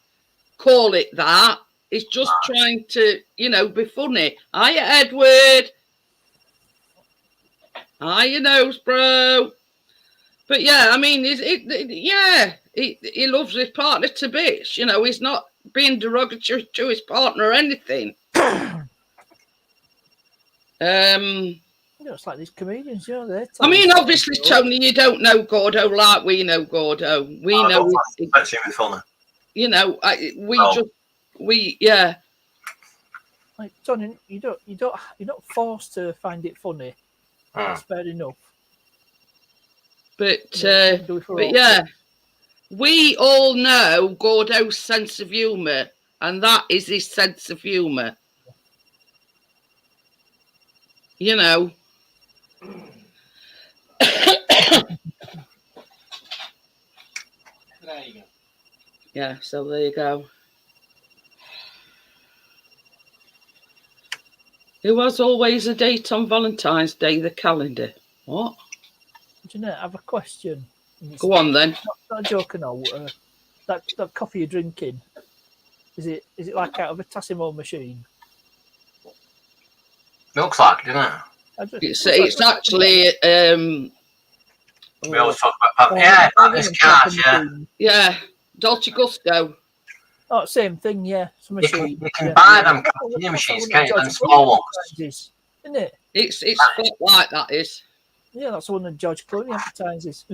call it that. He's just trying to, you know, be funny. Hiya, Edward. Hiya, nose, bro. But yeah, I mean, he loves his partner to bits. You know, he's not being derogatory to his partner or anything. it's like these comedians, they're. I mean, obviously, Tony, you don't know Gordo like we know Gordo. We know, That's even funny. you know, yeah. Like Tony, you're not forced to find it funny. That's fair enough. But yeah, we all know Gordo's sense of humour, and that is his sense of humour. You know. There you go. Yeah, so there you go. There was always a date on Valentine's Day, the calendar. What? Jeanette, I have a question. Go on then. Not a joke and all. That coffee you're drinking, is it like out of a Tassimo machine? Looks like it, doesn't it? It's actually We always talk about this cars, yeah, Dolce Gusto. Oh, same thing, yeah. Some You machine. can buy them cappuccino machines, can't you? Them small ones. Isn't it? It's flat like that is. Yeah, that's the one that George Clooney advertises.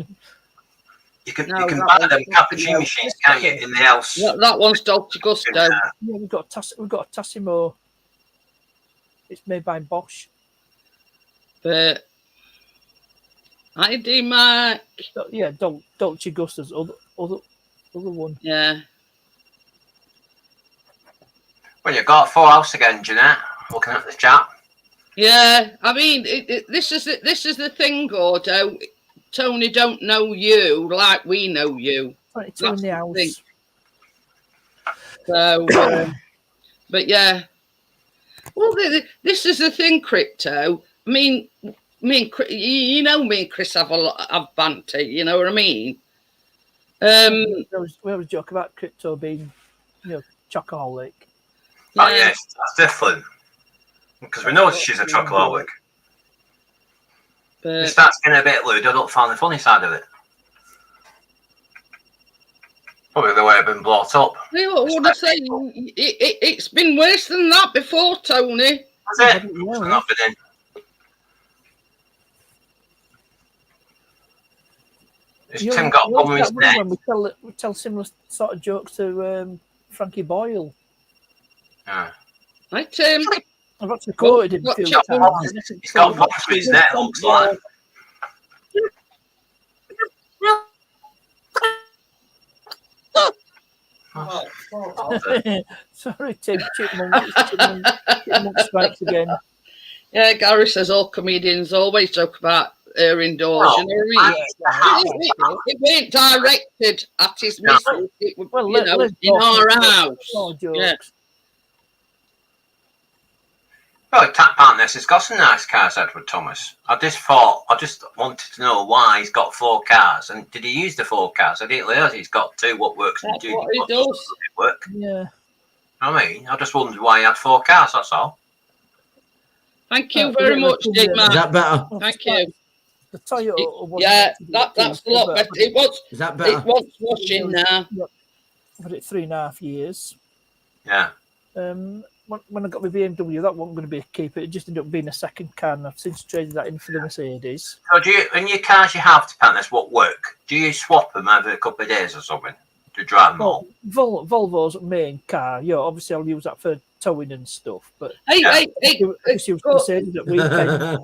You can buy them cappuccino machines, can't you, in the house? That one's Dolce Gusto. Yeah, we've got a Tassimo. It's made by Bosch. But I do, Mark. Yeah, Dolce Gusto's other one. Yeah. Well, you got full house again, Jeanette. Looking at the chat. Yeah, I mean, this is the thing, Gordo. Tony don't know you like we know you. 22 in the house. Thing. So, but yeah. Well, this is the thing, Crypto. I mean, you know, me and Chris have banter. You know what I mean? We always joke about Crypto being, chocoholic. Yeah. Oh yes, that's different. Because we know she's a chocoholic. But It starts getting a bit lewd. I don't find the funny side of it. Probably the way I've been brought up. what I say, it's been worse than that before, Tony. That's it. Not been in. Has Tim got a problem with his neck? When we tell similar sort of jokes to Frankie Boyle. Yeah. Hi, Tim. I've actually quoted him. He's got problems with his neck, looks like. Sorry, Tim. Chipmunk strikes again. Yeah, Gary says all comedians always joke about her indoors. You know what I mean? It weren't directed at his missus. It was, in our house. Yeah. Well, Tap Partners has got some nice cars, Edward Thomas. I just wanted to know why he's got 4 cars, and did he use the 4 cars? I didn't realise he's got 2. What works and That's do what he what does. doesn't work. Yeah. I mean, I just wondered why he had 4 cars. That's all. Thank you very much, Dig Is Man. that better? Thank you. The Toyota was That's a lot better. It Is that better? wants washing now. I've had it 3.5 years. Yeah. When I got my BMW, that wasn't going to be a keeper. It just ended up being a second car, and I've since traded that in for the Mercedes. So do you, in your cars you have to Partners, what work? Do you swap them every couple of days or something to drive them all? Volvo's main car, obviously I'll use that for towing and stuff. But Hey, just use Mercedes at weekend.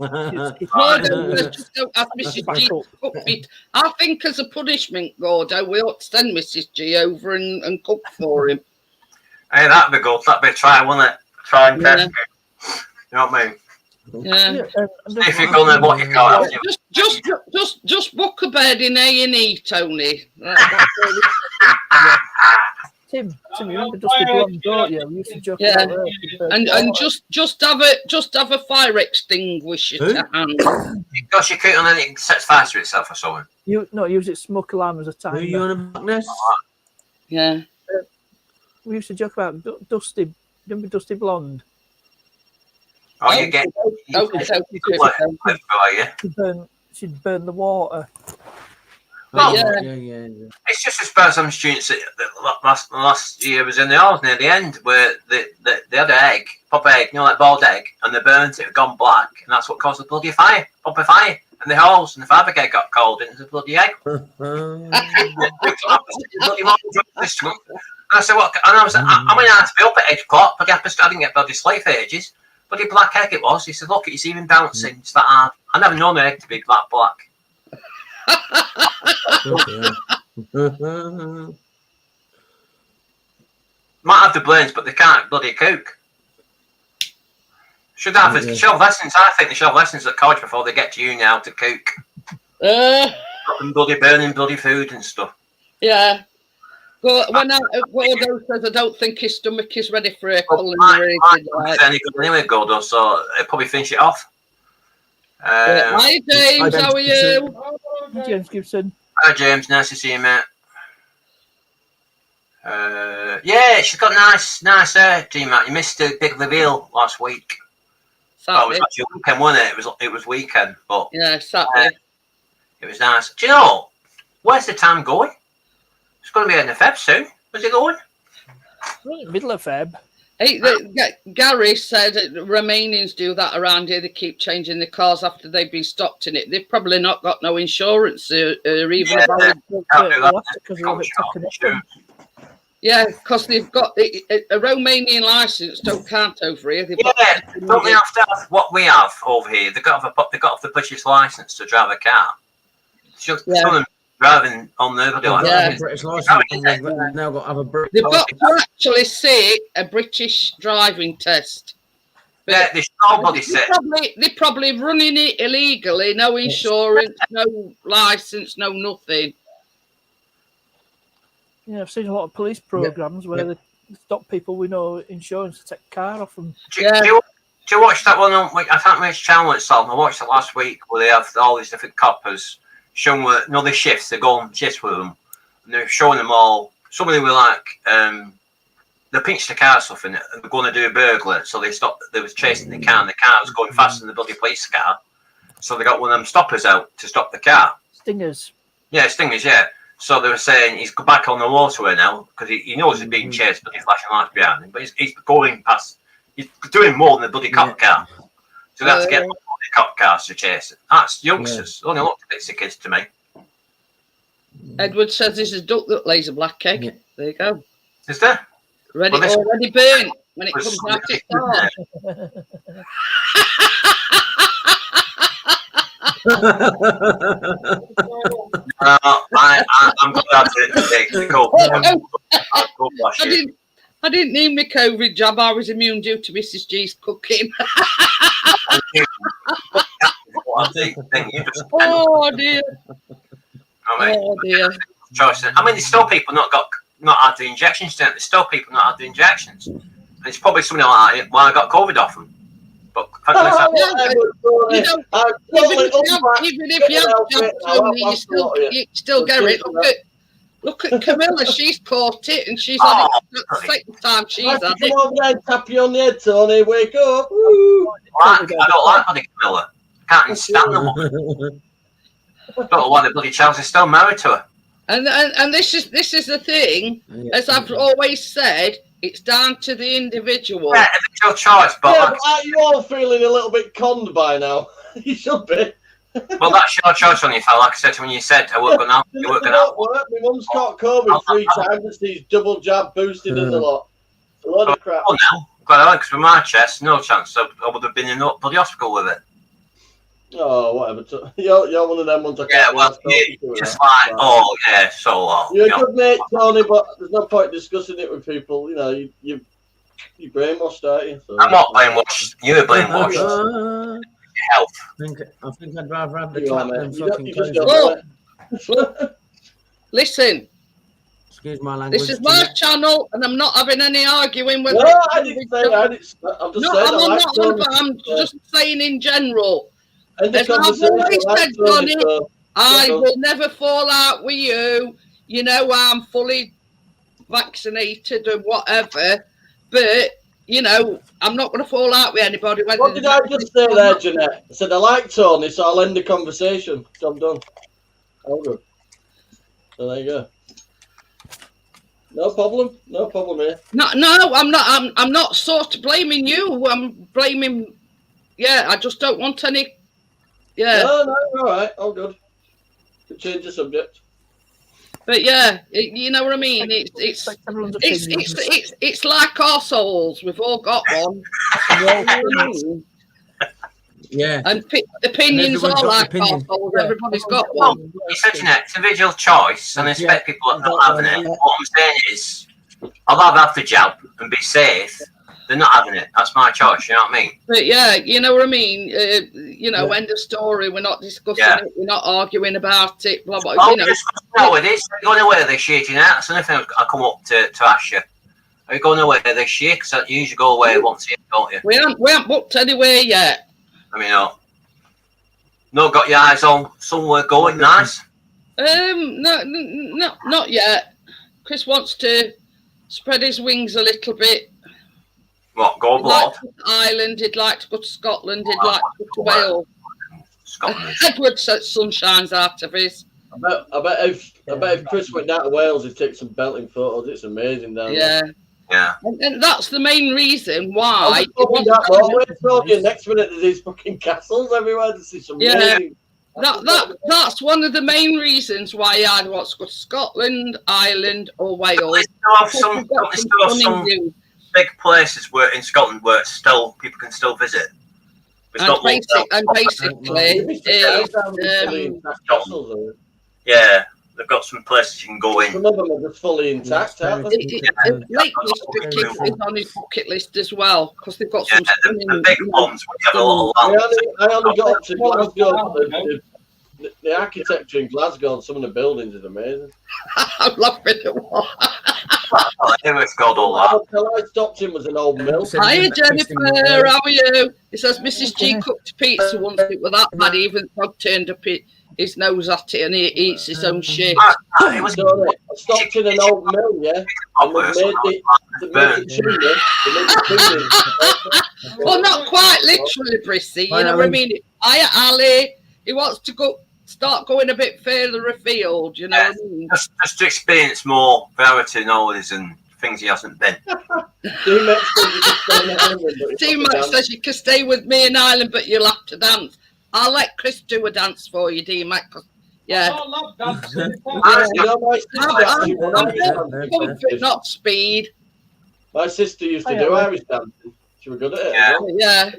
Gordo, just don't have Mrs. G to cook it. I think as a punishment, Gordo, we ought to send Mrs. G over and cook for him. Hey, that'd be good. That'd be a try, wouldn't it? Try and test it. You know what I mean? Yeah. If you're gonna what you call it. Just book a bed in A&E, Tony. Tim, you remember Dusty Blonde, don't you? We used to joke about her. And just have a fire extinguisher to hand. Because you can't on anything sets fire to itself or something. Use it smoke alarm as a timer. Who are you on about this? Yeah. We used to joke about Dusty. Remember Dusty Blonde? Oh, you get. Okay. She'd burn the water. Well, yeah. It's just as bad as some students that last year was in the arms near the end where they had an egg, proper egg, like boiled egg, and they burnt it, gone black, and that's what caused the bloody fire, proper fire. And the holes and the fire brigade got called into the bloody egg. And I said, what? And I was like, I mean, I had to be up at 8 o'clock, but I didn't get bloody sleep for ages. Bloody black egg it was. He said, look, it's even bouncing. It's that hard. I never known an egg to be that black. Might have the brains, but they can't bloody cook. Should have show lessons. I think they should have lessons at college before they get to uni how to cook. And bloody burning bloody food and stuff. Yeah. But when Gordo says I don't think his stomach is ready for a culinary. Anyway, Gordo, so he'll probably finish it off. Hi James, how are you? James Gibson. Hi James, nice to see you, mate. Yeah, she's got nice hair, G-Mac. You missed the big reveal last week. Saturday. Oh, it was actually weekend, wasn't it? It was weekend, but yeah, Saturday. It was nice. Do you know where's the time going? It's going to be in the Feb soon. Where's it going? Right, middle of Feb. Hey, Gary said Romanians do that around here. They keep changing the cars after they've been stopped in it. They've probably not got no insurance or even a valid. Yeah, because they've got a Romanian license. Don't count over here. Don't they have to have what we have over here? They got the British license to drive a car. Some of them driving on nobody like that. British license. They've now got to have a British. They've got to actually sit a British driving test. Yeah, there's nobody sit. They're probably running it illegally. No insurance, no license, no nothing. Yeah, I've seen a lot of police programs where they stop people with no insurance to take car off them. Do you watch that one on? I can't remember which channel it's on. I watched it last week where they have all these different coppers showing where the shifts. They go on shifts with them, and they're showing them all. Some of them were like, they pinched the car or something, and they're going to do a burglar. So they stopped. They was chasing the car, and the car was going faster than the bloody police car. So they got one of them stoppers out to stop the car. Stingers. Yeah, stingers. Yeah. So they were saying he's back on the motorway now because he knows he's being chased, but he's flashing lights behind him. But he's going past. He's doing more than the bloody cop car. So they have to get the cop cars to chase it. That's youngsters. Only looked a bit sick kids to me. Edward says this is duck that lays a black egg. Yeah. There you go. Is there? Already burnt when it comes out its door. I'm glad to take the COVID. I didn't need my COVID jab. I was immune due to Mrs. G's cooking. Oh dear. Oh dear. I mean, there's still people not had the injections. There's still people not had the injections. And it's probably something like that why I got COVID off them. But even if you have you still get it. Look at Camilla, she's caught it and she's had it the second time she's had it. Come over there and tap you on the head, Tony. Wake up. I don't like bloody Camilla. I can't even stand the woman. I don't know why the bloody Chelsea's still married to her. And this is the thing, as I've always said, it's down to the individual. Yeah, it's your choice, but aren't you all feeling a little bit conned by now? You should be. Well, that's your choice on you, fella. Like I said when you said I weren't going out. You weren't going out. My mum's got COVID 3 times and she's double jab boosted and a lot. A lot of crap. Well, now, because with my chest, no chance. I would have been in the bloody hospital with it. Oh, whatever. You're one of them ones I can't. Yeah, well, just like, oh, yeah, so long. You're a good mate, Tony, but there's no point discussing it with people. You know, you brainwashed, aren't you? So, I'm not brainwashed. You're brainwashed. Health. I think I'd rather have the clap than fucking close. Listen. Excuse my language. This is my channel, and I'm not having any arguing with. No, I didn't say that. I'm just saying in general. As I've always said, Johnny, I will never fall out with you. You know, I'm fully vaccinated and whatever, but you know, I'm not going to fall out with anybody. What did I just say there, Jeanette? I said I like Tony, so I'll end the conversation. I'm done. Oh, good. So there you go. No problem. No problem here. No, I'm not. I'm not sort of blaming you. I'm blaming. Yeah, I just don't want any. Yeah. No, all right, all good. Could change the subject. But yeah, you know what I mean. It's like our souls. We've all got one. Yeah. And opinions And are like opinion. our souls. Yeah. Everybody's got one. It's such an individual choice, and I expect people are not having it. What I'm saying is, I'll have the jab and be safe. They're not having it. That's my choice. You know what I mean? But yeah, you know what I mean. End of story. We're not discussing it. We're not arguing about it. Blah blah. Oh, with this. Are you going away this year, Jeanette? That's anything I come up to ask you. Are you going away this year? Because you usually go away once a year, don't you? We haven't booked anywhere yet. I mean, no, got your eyes on somewhere going nice. No, not yet. Chris wants to spread his wings a little bit. What, go He'd like abroad? to go to Ireland, he'd like to go to Scotland, he'd like to go to Wales. Scotland. Edward sun shines out of his. I bet if Chris went down to Wales, he'd take some belting photos. It's amazing down there. Yeah. And that's the main reason why. Next minute, there's these fucking castles everywhere. This is amazing. That's one of the main reasons why he either wants to go to Scotland, Ireland, or Wales. There's still some big places where in Scotland where people can still visit. Basically, yeah, they've got some places you can go in. Some of them are just fully intact. Lake District is on his bucket list as well because they've got some. The big ones where you have a little land. I only got up to Glasgow. The architecture in Glasgow and some of the buildings is amazing. I'm laughing at what. It's got all that. I stopped him was an old mill. Hiya, Jennifer. How are you? It says Mrs. G cooked pizza once. It was that bad. Even Todd turned up his nose at it and he eats his own shit. I stopped in an old mill, yeah. And they made the Well, not quite literally, Brissy. You know what I mean? Hiya, Ali. He wants to start going a bit further afield. You know what I mean? Just to experience more variety knowledge and things he hasn't been. D-Max says you can stay with me in Ireland, but you'll have to dance. I'll let Chris do a dance for you, D-Max. Yeah. I love dancing. Comfort, not speed. My sister used to do Irish dancing. She was good at it. Yeah.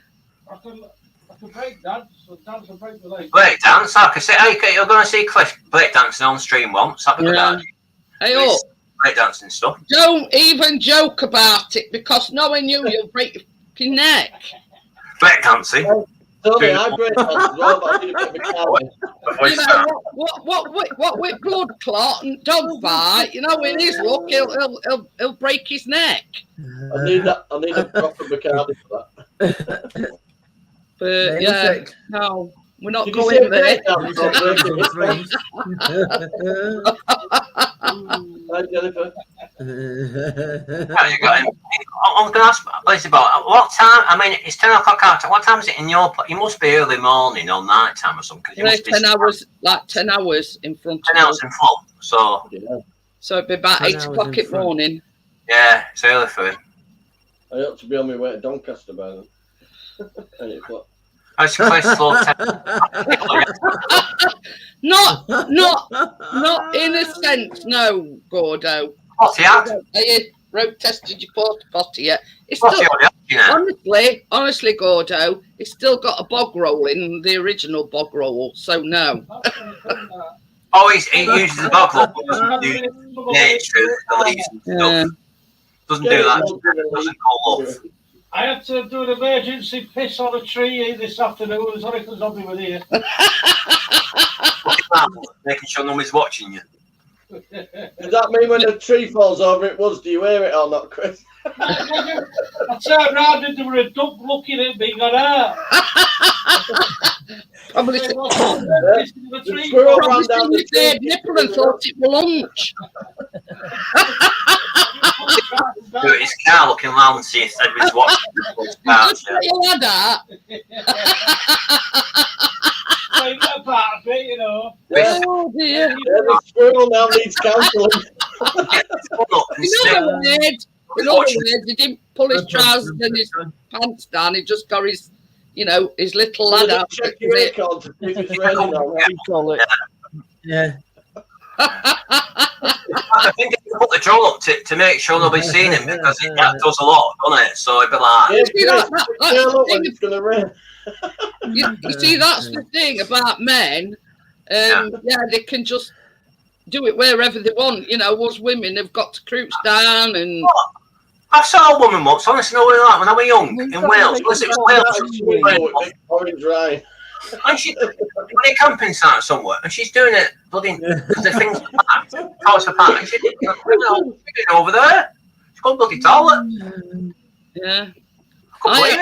I can break dance. Dance and break the leg. Break dance. I can see. You're going to see Cliff break dancing on stream once. That'd be good idea. Hey, break dancing stuff. Don't even joke about it because knowing you'll break your fucking neck. Break dancing. Tony, I break dance as well, but I need a bit of a calorie. You know what with blood clot and dog bite? You know, in his look, he'll break his neck. I need a proper Bacardi for that. But yeah, no, we're not going there. Hi, Jennifer. I'm going to ask Lizzie about what time. I mean, it's 10 o'clock out. What time is it in your place? You must be early morning or night time or something. You must 10 hours, like 10 hours in front of 10 hours in front. So it'd be about 8 o'clock in the morning. Yeah, it's early for him. I ought to be on my way to Doncaster by then. 8 o'clock. How's your place slow? Not in a sense, no, Gordo. What's he at? You road tested your porta potty yet? It's still, honestly, Gordo, it's still got a bog roll in the original bog roll, so no. Oh, he uses the bog roll, but doesn't do nature, the leaves and stuff. Doesn't do that. Doesn't go off. I had to do an emergency piss on a tree this afternoon. It's only because Zombie was here. Making sure nobody's watching you. Does that mean when a tree falls over it was? Do you hear it or not, Chris? I turned around and there were a duck looking at me going, Probably the squirrel ran down the tree. Nipple and thought it was lunch. His car looking around and see if Edward's watching. take it apart a bit, you know. Yeah. Oh dear. The squirrel now needs counselling. In other words, he didn't pull his trousers and his pants down. He just got his, his little lad out. Check your aircon to see if it's raining on What do you call it? Yeah. I think he put the drone up to make sure nobody's seen him because that does a lot, doesn't it? So it'd be like, it's going to rain. You see, that's the thing about men. They can just do it wherever they want. Us women have got to crouch down and. I saw a woman once, honestly, when I was young in Wales. It was Orange Rye. And she's on a camping site somewhere, and she's doing it bloody because the things are packed, house are packed. And she's doing over there. She's got a bloody toilet. Yeah. We're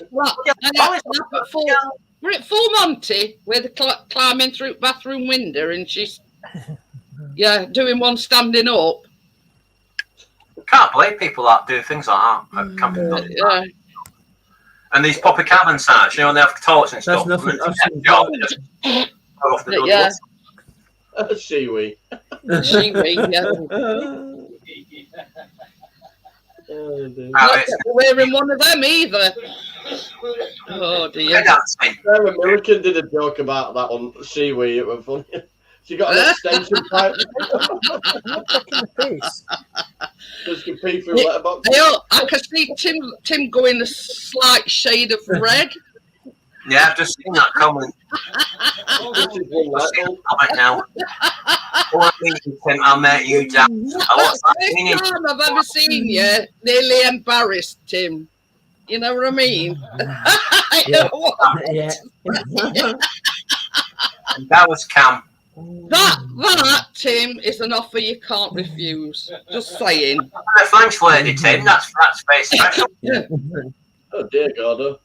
at Full Monty, where they're climbing through bathroom window, and she's doing one standing up. Can't believe people that do things like that at camping. Yeah. And these proper cabin sites, they have toilets and stuff. That's nothing. Shiwi. Not wearing one of them either. Oh dear. Sarah Millican did a joke about that on Shiwi. It was funny. She got an extension pipe. Just can pee through letterbox. I can see Tim going a slight shade of red. Yeah, I've just seen that comment. Now. I'll make you down. First time I've ever seen you nearly embarrassed, Tim. You know what I mean? Yeah. That was Cam. That, Tim, is an offer you can't refuse. Just saying. A French lady, Tim. That's very special. Oh dear God.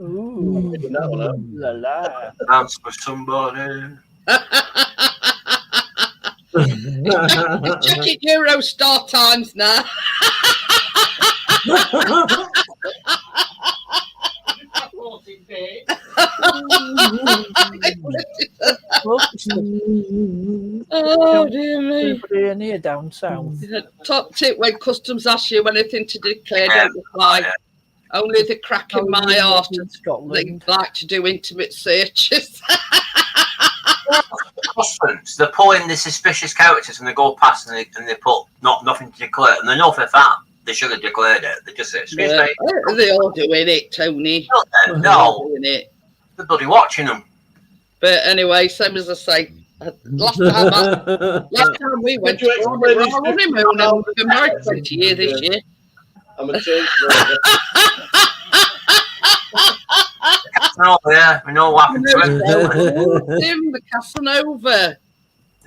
Ooh. That one out. La la. Dance for somebody. Check it Eurostar times now. Oh dear me. Anybody in here down south? Top tip when customs ask you anything to declare, don't reply. Only the crack in my arse in Scotland. they like to do intimate searches. Customs, they're pulling the suspicious characters and they go past and they put nothing to declare. And they know for a fact they should have declared it. They just say, excuse me. They're all doing it, Tony. No, Doing it. they're bloody watching them. But anyway, same as I say, last time we went to our honeymoon, and we've been married 20 years this year. I'm a change. Oh yeah, we know what happened to it. Tim, the Casanova.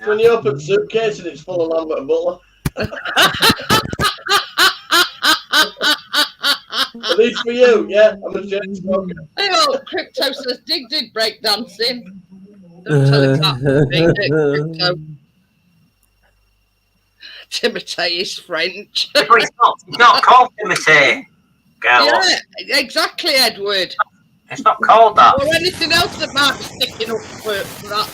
When you open a suitcase and it's full of Lambert and Butler. Are these for you? Yeah, I'm a chain smoker. Hey, old Crypto says Dig did break dancing. Don't tell him that. Crypto. Timothy is French. But it's not called Timothy. Girls. Yeah, exactly, Edward. It's not called that. Or anything else that might be sticking up for that,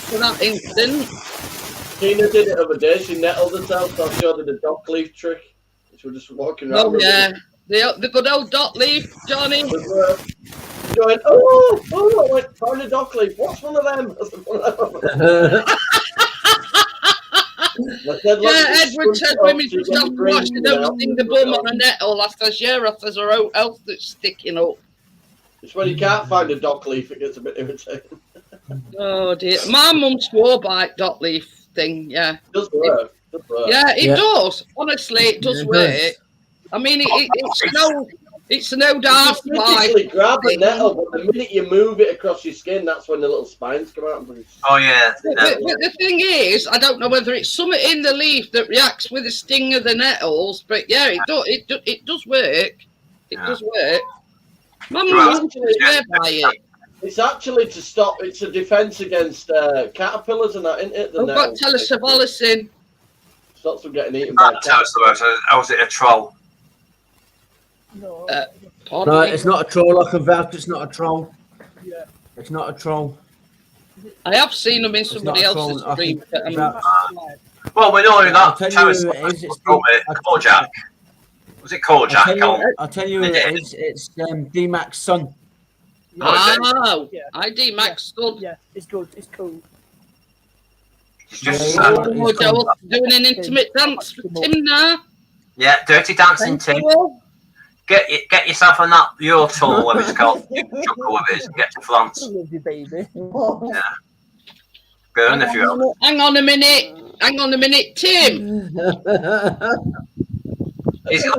for that incident. Tina did it the other day. She nettled herself, so I showed her the dock leaf trick. She was just walking around. Oh, yeah. The good old dot leaf, Johnny. Going, I went, find a dock leaf. What's one of them? Edward said women just have to watch they don't sting the bum on a nettle. I says, yeah, I says, or else that's sticking up. It's when you can't find a dock leaf, it gets a bit irritating. Oh, dear. My mum swore by dot leaf thing, yeah. It does work. Yeah, it does. Honestly, it does work. I mean, it's no dark physically grab the nettle, but the minute you move it across your skin, that's when the little spines come out. Oh yeah. But the thing is, I don't know whether it's something in the leaf that reacts with the sting of the nettles, but yeah, it does work. It does work. My mum swear by it. It's actually to stop. It's a defense against caterpillars and that, isn't it? I've got telesavolicin. Stops them getting eaten by cats. How was it a troll? No. Pardon No, me. it's not a troll. I can vouch it's not a troll. Yeah. It's not a troll. I have seen them in It's somebody not a else's troll. I stream. can but, vouch. Well, we know who I'll that tell you terrorist who it is. It's Kojak. Was it Kojak? I'll tell you who it is. It's D-Mac's son. Oh, Yeah. ID Max son. Yeah, it's good. It's cool. It's just Yeah, Oh, he's Joel, doing an intimate dance for Tim now. yeah, dirty dancing, Thank Tim. you. Get yourself on that your tour, whatever it's called. Chuckle with it and get to I France. love you, baby. Go on if you will. Hang on a minute. Hang on a minute, Tim. Look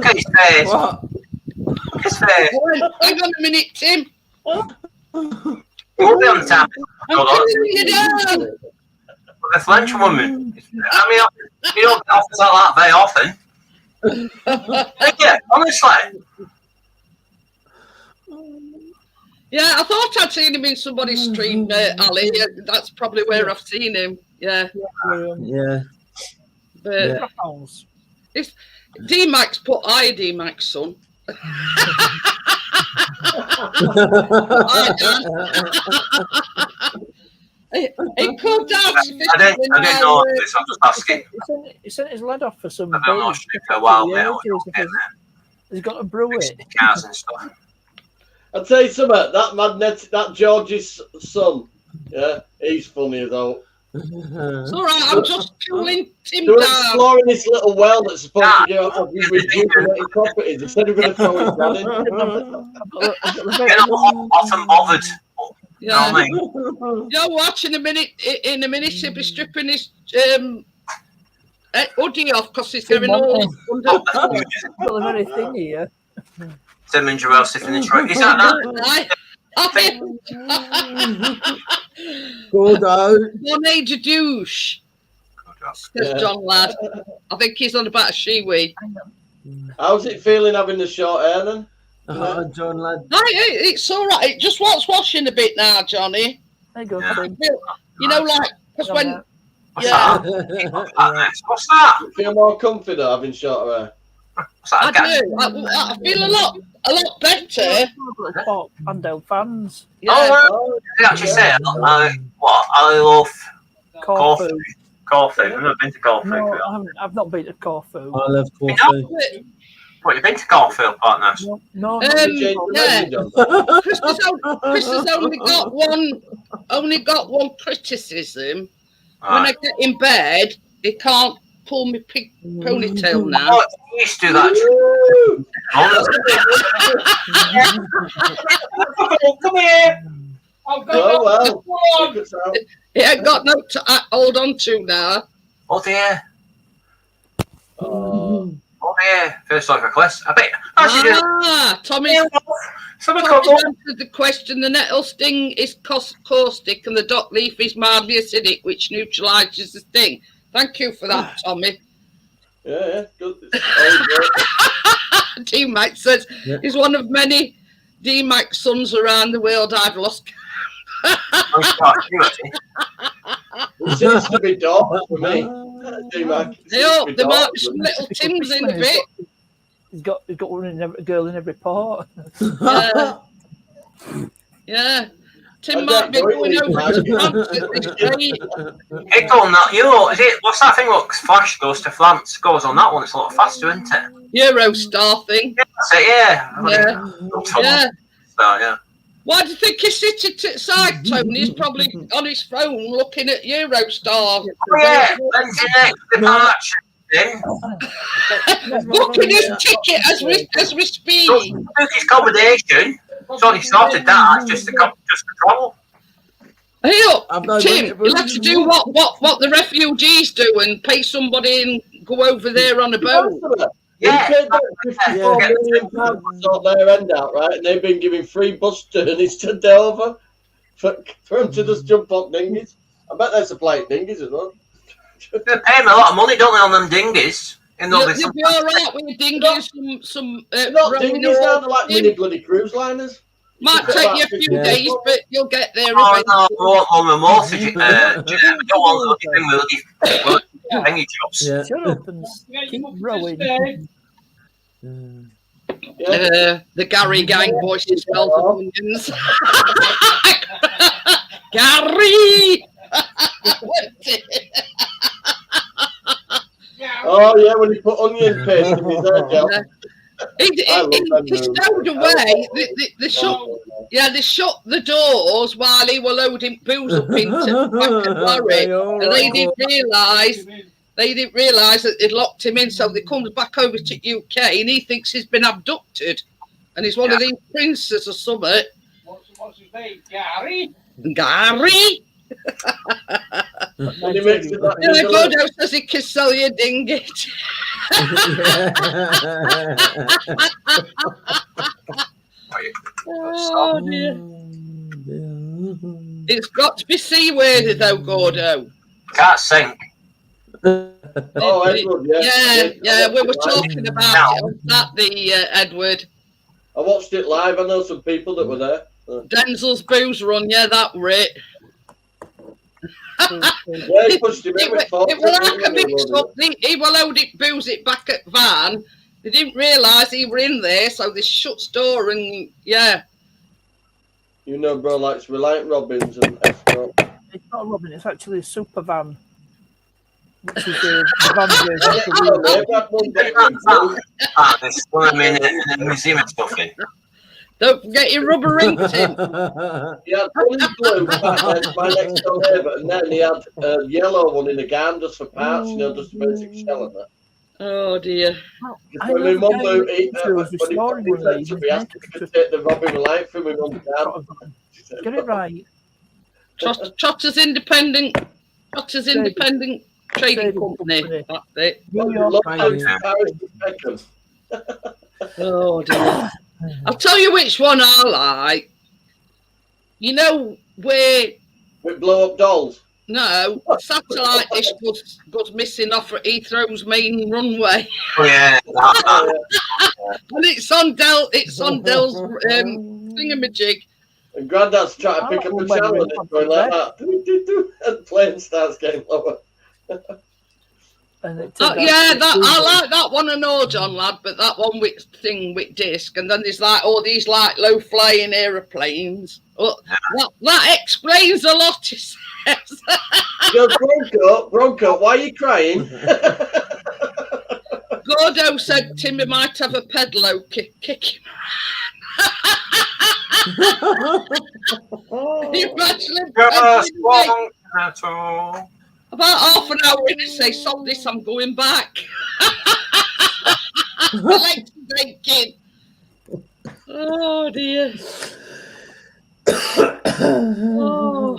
at his face. What? Look at his face. Hang on a minute, Tim. We'll be on time. I'm Hold on. putting you down. The French woman. I mean, you don't get offers like that very often. Yeah, honestly. Yeah, I thought I'd seen him in somebody's stream, Ali. Yeah, that's probably where I've seen him. Yeah, Yeah. but Yeah. House. D-Max put ID Max son. It could have. I didn't know this. I'm just asking. He sent his lad off for some. I've been beer. watching it for a while Yeah, now. he's got to brew it. Fixing cars and stuff. I'll tell you something. That George's son, yeah, he's funny as all. It's all right. I'm just cooling Tim They're down. exploring this little well that's supposed to go off his rejuvenating properties. Instead of going to throw his dad in. Get off and bothered. You know Yeah. what I mean? You're watching in a minute. He'll be stripping his hoodie off because he's getting all under. Got the very thing here. Tim and Joel sitting in the truck. Is that that? Good out. One age a douche. Says John Ladd. I think he's on about a shiwi. How's it feeling having the short hair then? John lad. It's all right. It just wants washing a bit now, Johnny. There you go. Yeah. Tim. You know, like because when What's yeah, that? What's that? You feel more comfy though having short hair? What's that? I do. I feel a lot better. Pop Andale fans. Yeah. Oh, did I actually say what? I love Corfu. Corfu. I've never been to Corfu. No, I've not been to Corfu. I love You coffee. know, what, you've been to Corfu, partners? No, You changed the Yeah. message on that. Chris has only got one criticism. When I Right. get in bed, he can't pull my ponytail now. Oh, you used to do that. Come here. I've got Oh well. Come on. Look at that. He ain't got no to hold on to now. Oh dear. Oh. Oh dear. Feels like a quest. I bet. Actually, Tommy someone Tommy called. answered the question. The nettle sting is caustic and the dock leaf is mildly acidic, which neutralises the sting. Thank you for that, Tommy. Yeah, good. It's all good. D-Max says Yeah. he's one of many D-Max sons around the world I've lost. It seems to be dark for me. D-Mac. It They seems to hope be there dark might be for some me. little Tims in a bit. He's got one in every girl in every part. Yeah. Yeah. Tim I might be don't going know, over to Mike. France at this rate. It's on that Euro. Is it? What's that thing? Look, Flash goes to France. Goes on that one. It's a lot faster, isn't it? Eurostar thing. That's it. Yeah. Yeah. Yeah. So, yeah. Why do you think he's sitting to the side, Tony? He's probably on his phone looking at Eurostar. Oh yeah. When's your next departure? Then Booking his ticket as we speak. took his accommodation. It's already sorted that. It's just the travel. Hey up, I've not Tim, done it, you'll have to do what the refugees do and pay somebody and go over there on a boat. Yeah. They paid that £54 million to sort their end out, right? And they've been giving free bus journeys to Dover for them to just jump on dinghies. I bet they're supplying dinghies as well. They pay them a lot of money, don't they, on them dinghies? You'll be all right with your dinghies. Some They're not rowing dinghies now, or- they're like mini bloody cruise liners. Might take you a few Yeah. days, but you'll get there Oh eventually. no, I want one with more. Jim. I don't want the thingy jobs. Yeah. Shut up and Yeah, you keep want to rowing. stay? The Gary gang voices smells of onions. Gary! Oh yeah, when he put onion paste in his hair gel. He stowed away. They shut the doors while he were loading booze up into the back of the lorry, and they didn't realise that they'd locked him in. So they comes back over to UK, and he thinks he's been abducted, and he's one of these princes or something. What's his name? Gary? Gary? When he makes it that Yeah, Gordo says he can sell you a dinghy. Oh dear. It's got to be seaworthy though, Gordo. Can't sink. Oh, Edward, Yeah, we were talking about it on Saturday, Edward. I watched it live. I know some people that were there. Denzel's booze run, yeah, that were it. Yeah, he pushed him in with It was like a mix up. He will load it, booze it back at van. They didn't realise he were in there, so they shut door and yeah. You know, bro, likes Reliant Robbins and Escort. It's not a Robin, it's actually a super van. Which is the van version. There's one in the museum and stuff in. Don't forget your rubber rings in. He had one in blue back then, my next door neighbour, and then he had a yellow one in a can just for parts, you know, just a basic shell and that. Oh dear. When my mum moved, he asked if he could take the Robbie Reliant from my mum's can. Get it right. Trotter's Independent Trading Company. That's it. Oh dear. I'll tell you which one I like. You know where with blow up dolls. No, satellite dish goes missing off at Heathrow's main runway. Oh yeah. And it's on Dell's thingamajig. And Grandad's trying to pick up the channel and it's going like that. And the plane starts getting lower. I like that one and all, John lad, but that one with disc, and then there's like all these like low flying aeroplanes. Well, that explains a lot, he says. Yo, Bronco, why are you crying? Gordo said Timmy might have a pedalo kick him around. Can you imagine him? About half an hour in, say, "Stop this, I'm going back." My legs are aching. Oh dear. Oh.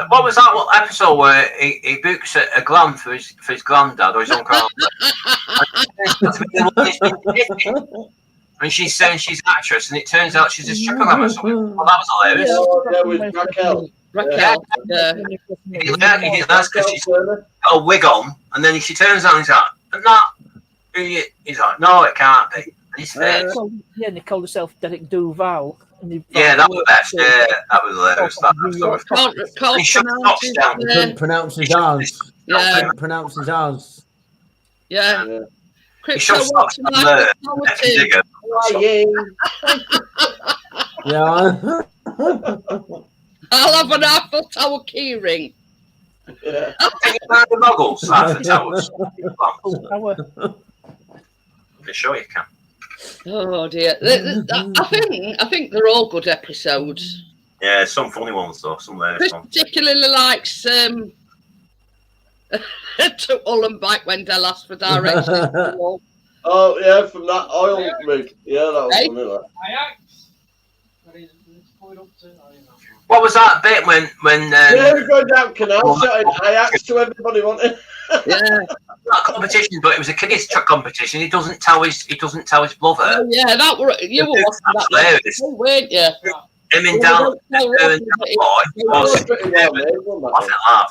What was that episode where he books a glam for his granddad or his uncle? And she's saying she's an actress, and it turns out she's a stripper glam or something. Well, that was hilarious. Yeah, with Raquel. Yeah. He didn't ask her, she's got a wig on, and then she turns out and he's like, he's like, no, it can't be. And he's face. Yeah, they called herself Derek Duval. Yeah, that was best. Yeah, that was hilarious. Couldn't pronounce his R's. Yeah. Couldn't pronounce his R's. Yeah. He shows up Yeah. I'll have an Eiffel Tower key ring. Yeah. The muggles, Eiffel Towers. I'm sure you can. Oh dear. I think they're all good episodes. Yeah, some funny ones though, some hilarious ones. Particularly likes to Ullen back when Dell asked for directions. Oh yeah, from that oil rig. Yeah, that was funny. That. What was that bit when yeah, we're going down canal shouting Ajax to everybody, wasn't it? Yeah. Not a competition, but it was a kids truck competition. He doesn't tell his brother. Oh, yeah, that were you were watching that, weren't you? Him and Dan. I thought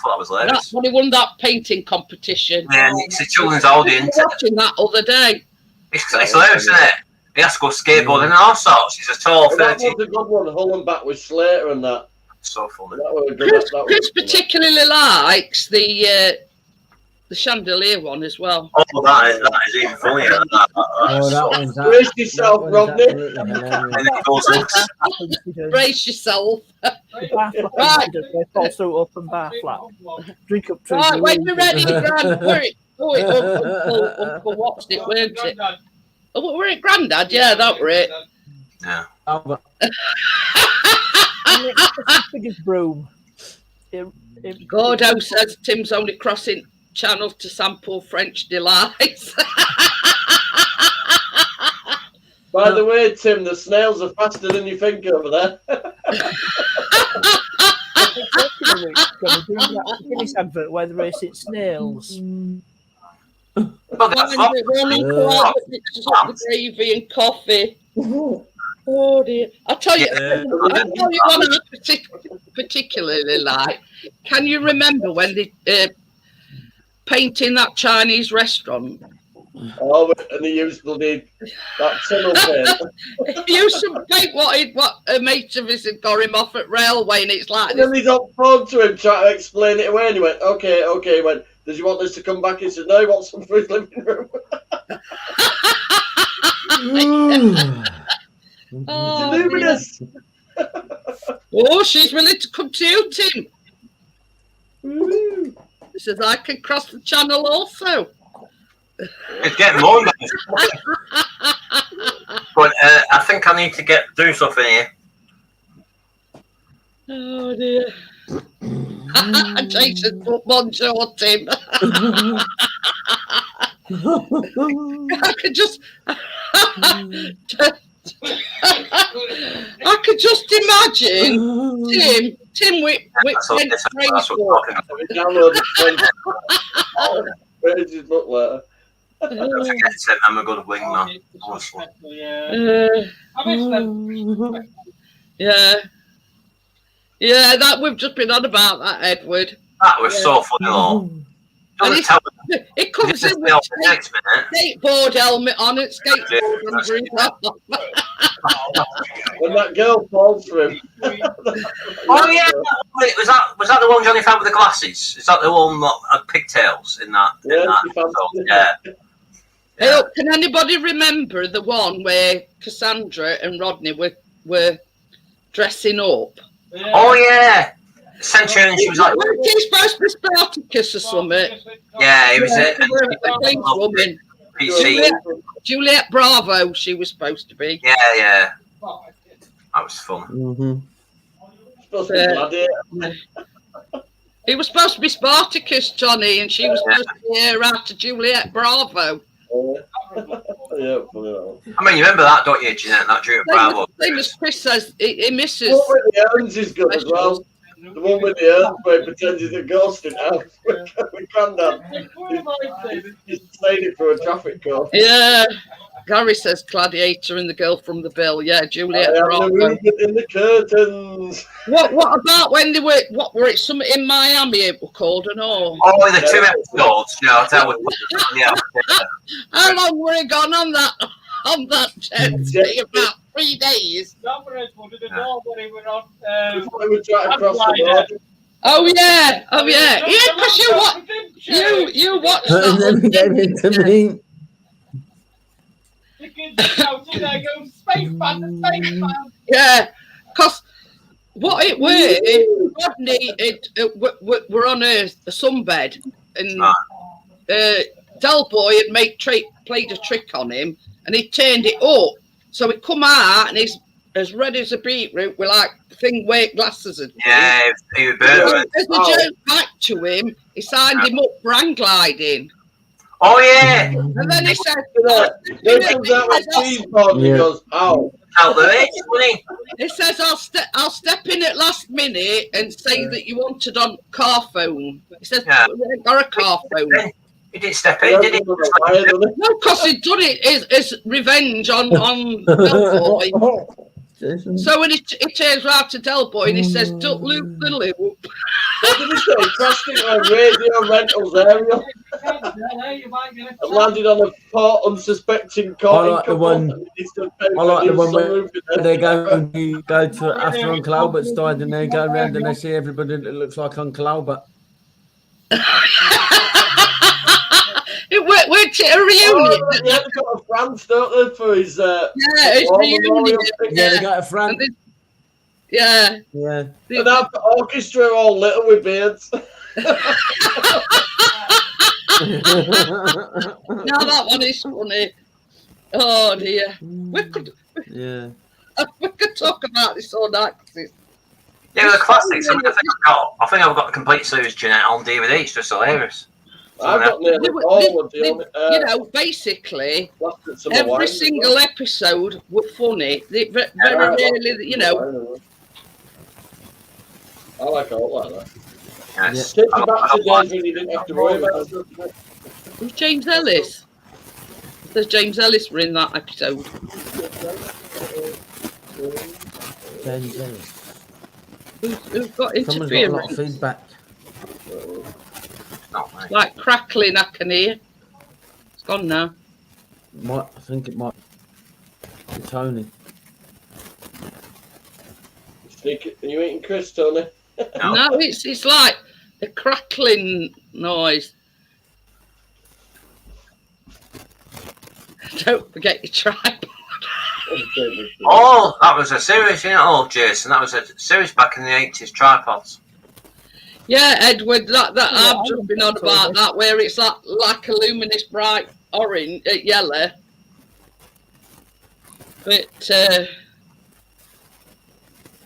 that was hilarious. That's when he won that painting competition. Yeah, it's a children's audience. I was watching that other day. It's hilarious, isn't it? He has to go skateboarding and all sorts. He's a tall 30. That was a good one. Hullen back with Slater and that. So funny. That was good. Chris particularly likes the the chandelier one as well. Oh, that is even funnier than that. Oh, that one's that. Brace yourself, Rodney. And then it goes up. Brace yourself. Bar flap Right. incident where fall through open bar flap. Drink up through Right, the when room. you're ready, Gran. Uncle watched it, weren't it? Oh, were it Grandad? Yeah, that were it. Yeah. Albert. And it's biggest broom. Gordo says Tim's only crossing channel to sample French delights. By the way, Tim, the snails are faster than you think over there. Guinness advert where they're racing snails. Well, that's One mixes up the gravy and coffee. Oh dear! I'll tell you. I'll tell you one I particularly like. Can you remember when they painting that Chinese restaurant? Oh, and he used bloody that tunnel paint. He used to paint what a mate of his had got him off at railway, and it's like And then he's on phone to him trying to explain it away, and he went, okay. He went, does he want this to come back? He said, no, he wants some for his living room. oh, It's luminous. oh, she's willing to come to you, Tim. He says, I can cross the channel also. It's getting more. But I think I need to do something here. Oh dear. Jason, bonjour, Tim. I could just imagine Tim with French That's phrase what book. we're talking about. We downloaded French. Where did it look like? Don't forget to say I'm a good wingman. Honestly. I miss them. Yeah, that we've just been on about that, Edward. That was so funny, though. And Doesn't tell me. it comes Just in the with next minute. skateboard helmet on it, skateboard under his arm. When that girl falls for him. Oh yeah, wait, was that the one Johnny found with the glasses? Is that the one that had pigtails in that? Yeah, in that she found episode? it. Yeah. Hey, look, can anybody remember the one where Cassandra and Rodney were dressing up? Oh yeah, Centurion. She was like, Weren't he supposed to be Spartacus or something? yeah, he was A clean woman. PC. Juliet Bravo, she was supposed to be. Yeah. That was fun. Mm-hmm. Supposed to be Gladiator. He was supposed to be Spartacus, Johnny, and she was supposed to be her after Juliet Bravo. Yeah, funny that one. I mean, you remember that, don't you, Jeanette? That Juliet Bravo. Same as Chris says, he misses. The one with the urns is good as well. The one with the urns where he pretends he's a ghost in house with Grandad. He's saying it for a traffic call. Yeah. Gary says Gladiator and the girl from the bill. Yeah, Juliet The Bravo. movement in the curtains. What about when they were, what were it, something in Miami it were called and all? Oh, the 2 episodes. Yeah, that was. Yeah. How long were it gone on that jet ski? About 3 days. Before he would try to cross the road. Oh yeah, because you watched And then he that gave it to me. The kids are shouting, they go, Spaceman, Spaceman. Yeah, because what it were, Rodney were on a sunbed, and Del Boy had played a trick on him, and he turned it up, so he come out and he's as red as a beetroot with like thing weight glasses. Yeah, he was burning. As a joke back to him, he signed him up for hang gliding. Oh yeah, And then he said, Then comes out with cheeseburger and he goes, ow. out the way, funny. he says, I'll step in at last minute and say that you wanted on car phone. He says, Yeah. we ain't got a car phone. He didn't step in, did he? No, because he'd done it as revenge on Del Boy. So when he turns round to Del Boy and he says, "Don't loop the loop." What did he say? Crashed into a radio rentals area and landed on a poor unsuspecting car. I like the one where they go to after Uncle Albert's died and they go around and they see everybody that looks like Uncle Albert. Weren't it a reunion? Oh, yeah, they've got a France, don't they, for his His reunion. Yeah, they got a front. Yeah. Yeah. and have the orchestra all little with beards. Now that one is funny. Oh dear. We could talk about this all night. Yeah, the classics. I think I've got the complete series, Jeanette, on DVD. It's just hilarious. I've got nearly all of the basically, every single episode were funny. They very rarely, I like all like that. Yes. Take you back to days when you didn't have to worry about it. Who's James Ellis? There's James Ellis were in that episode. James Ellis. Who's got Someone's got a lot of interference? feedback. Like crackling, I can hear. It's gone now. I think it might be Tony. Are you eating Chris, Tony? No, it's like a crackling noise. Don't forget your tripod. Oh, that was a series, Jason. That was a series back in the 80s, Tripods. Yeah, Edward, that I've just been on about that, where it's like a luminous bright orange, yellow. But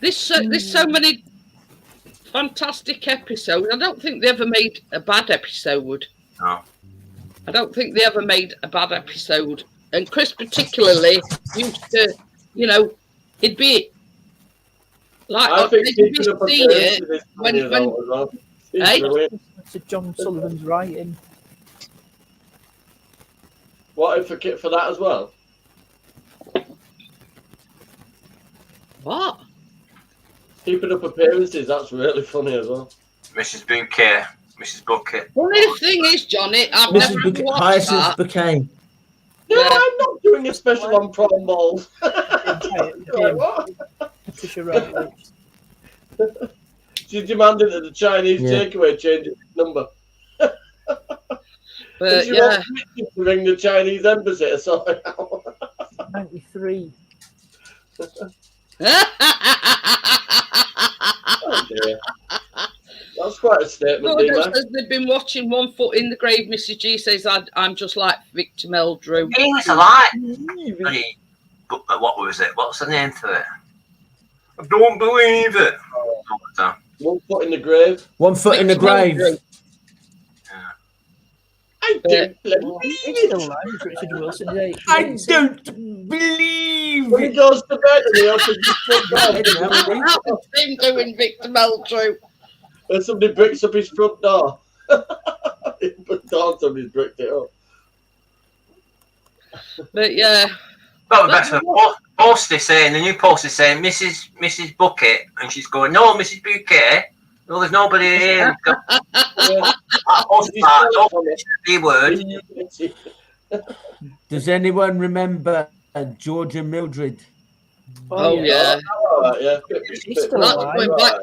there's so many fantastic episodes. I don't think they ever made a bad episode. No. I don't think they ever made a bad episode. And Chris particularly used to, it'd be like I think you'd see it when to John Sullivan's writing. What advocate for that as well? What? Keeping up appearances, that's really funny as well. Mrs. Bouquet. Mrs. Bucket. Well, the thing is, Johnny, I've never watched Hyacinth that. Bouquet. No, I'm not doing a special on prom balls. Patricia Routledge. She demanded that the Chinese takeaway change its number. But she wants to ring the Chinese embassy to sort it out. 93. Oh dear. That's quite a statement, says they've been watching One Foot in the Grave. Mrs. G says, I'm just like Victor Meldrew. He was alive. What was it? What's the name for it? I don't believe it. One Foot in the Grave. One Foot in the Grave. I don't believe Richard Wilson. I don't believe when he goes to bed and he opens his front door. That's him doing Victor Meldrew. And somebody bricks up his front door. But somebody's bricked it up. But yeah. Well, the post is saying, the new post is saying Mrs. Bucket, and she's going, no, Mrs. Bouquet. No, there's nobody here. Word. Does anyone remember Georgia Mildred? Oh yeah. Yeah.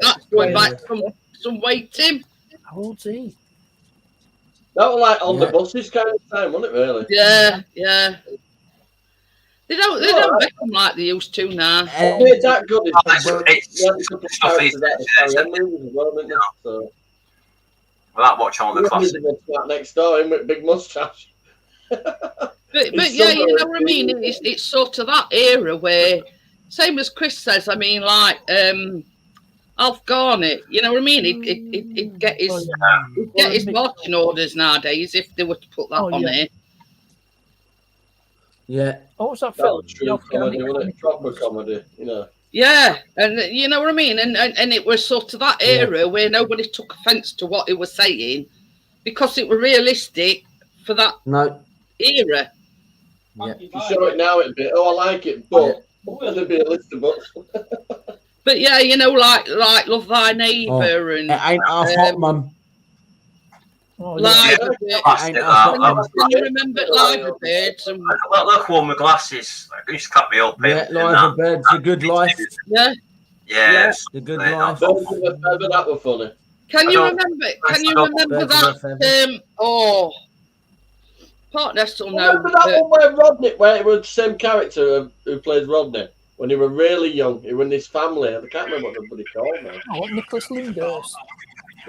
That's going back some way, Tim. How old's he? That was like on the buses kind of time, wasn't it? Really? Yeah. They don't become like they used to now. It's that good. Without watching all the classics. Next door, him with big moustache. But yeah, you know what I mean. It's sort of that era where, same as Chris says. I mean, like Alf Garnett. You know what I mean? He'd get his marching orders nowadays if they were to put that on there. Yeah. What was that film? Proper comedy, you know. Yeah, and you know what I mean, and it was sort of that era where nobody took offence to what he was saying because it was realistic for that era. Yeah. You show it now, it'd be, I like it, but there'd be a list of books. But yeah, you know, like Love Thy Neighbour and it ain't half hot, Mum. Live a Bit. Can you remember Live a Bit? Look, one with glasses. I used to cut me up. Yeah, Live a Bird's The Good Life. Yeah. Yes. The Good Life. That was funny. Can you remember? Can you remember that? Partners will know. Remember that one where Rodney, where it was the same character who plays Rodney when he was really young. He was in his family. I can't remember what the bloody called now. Oh, Nicholas Lyndhurst.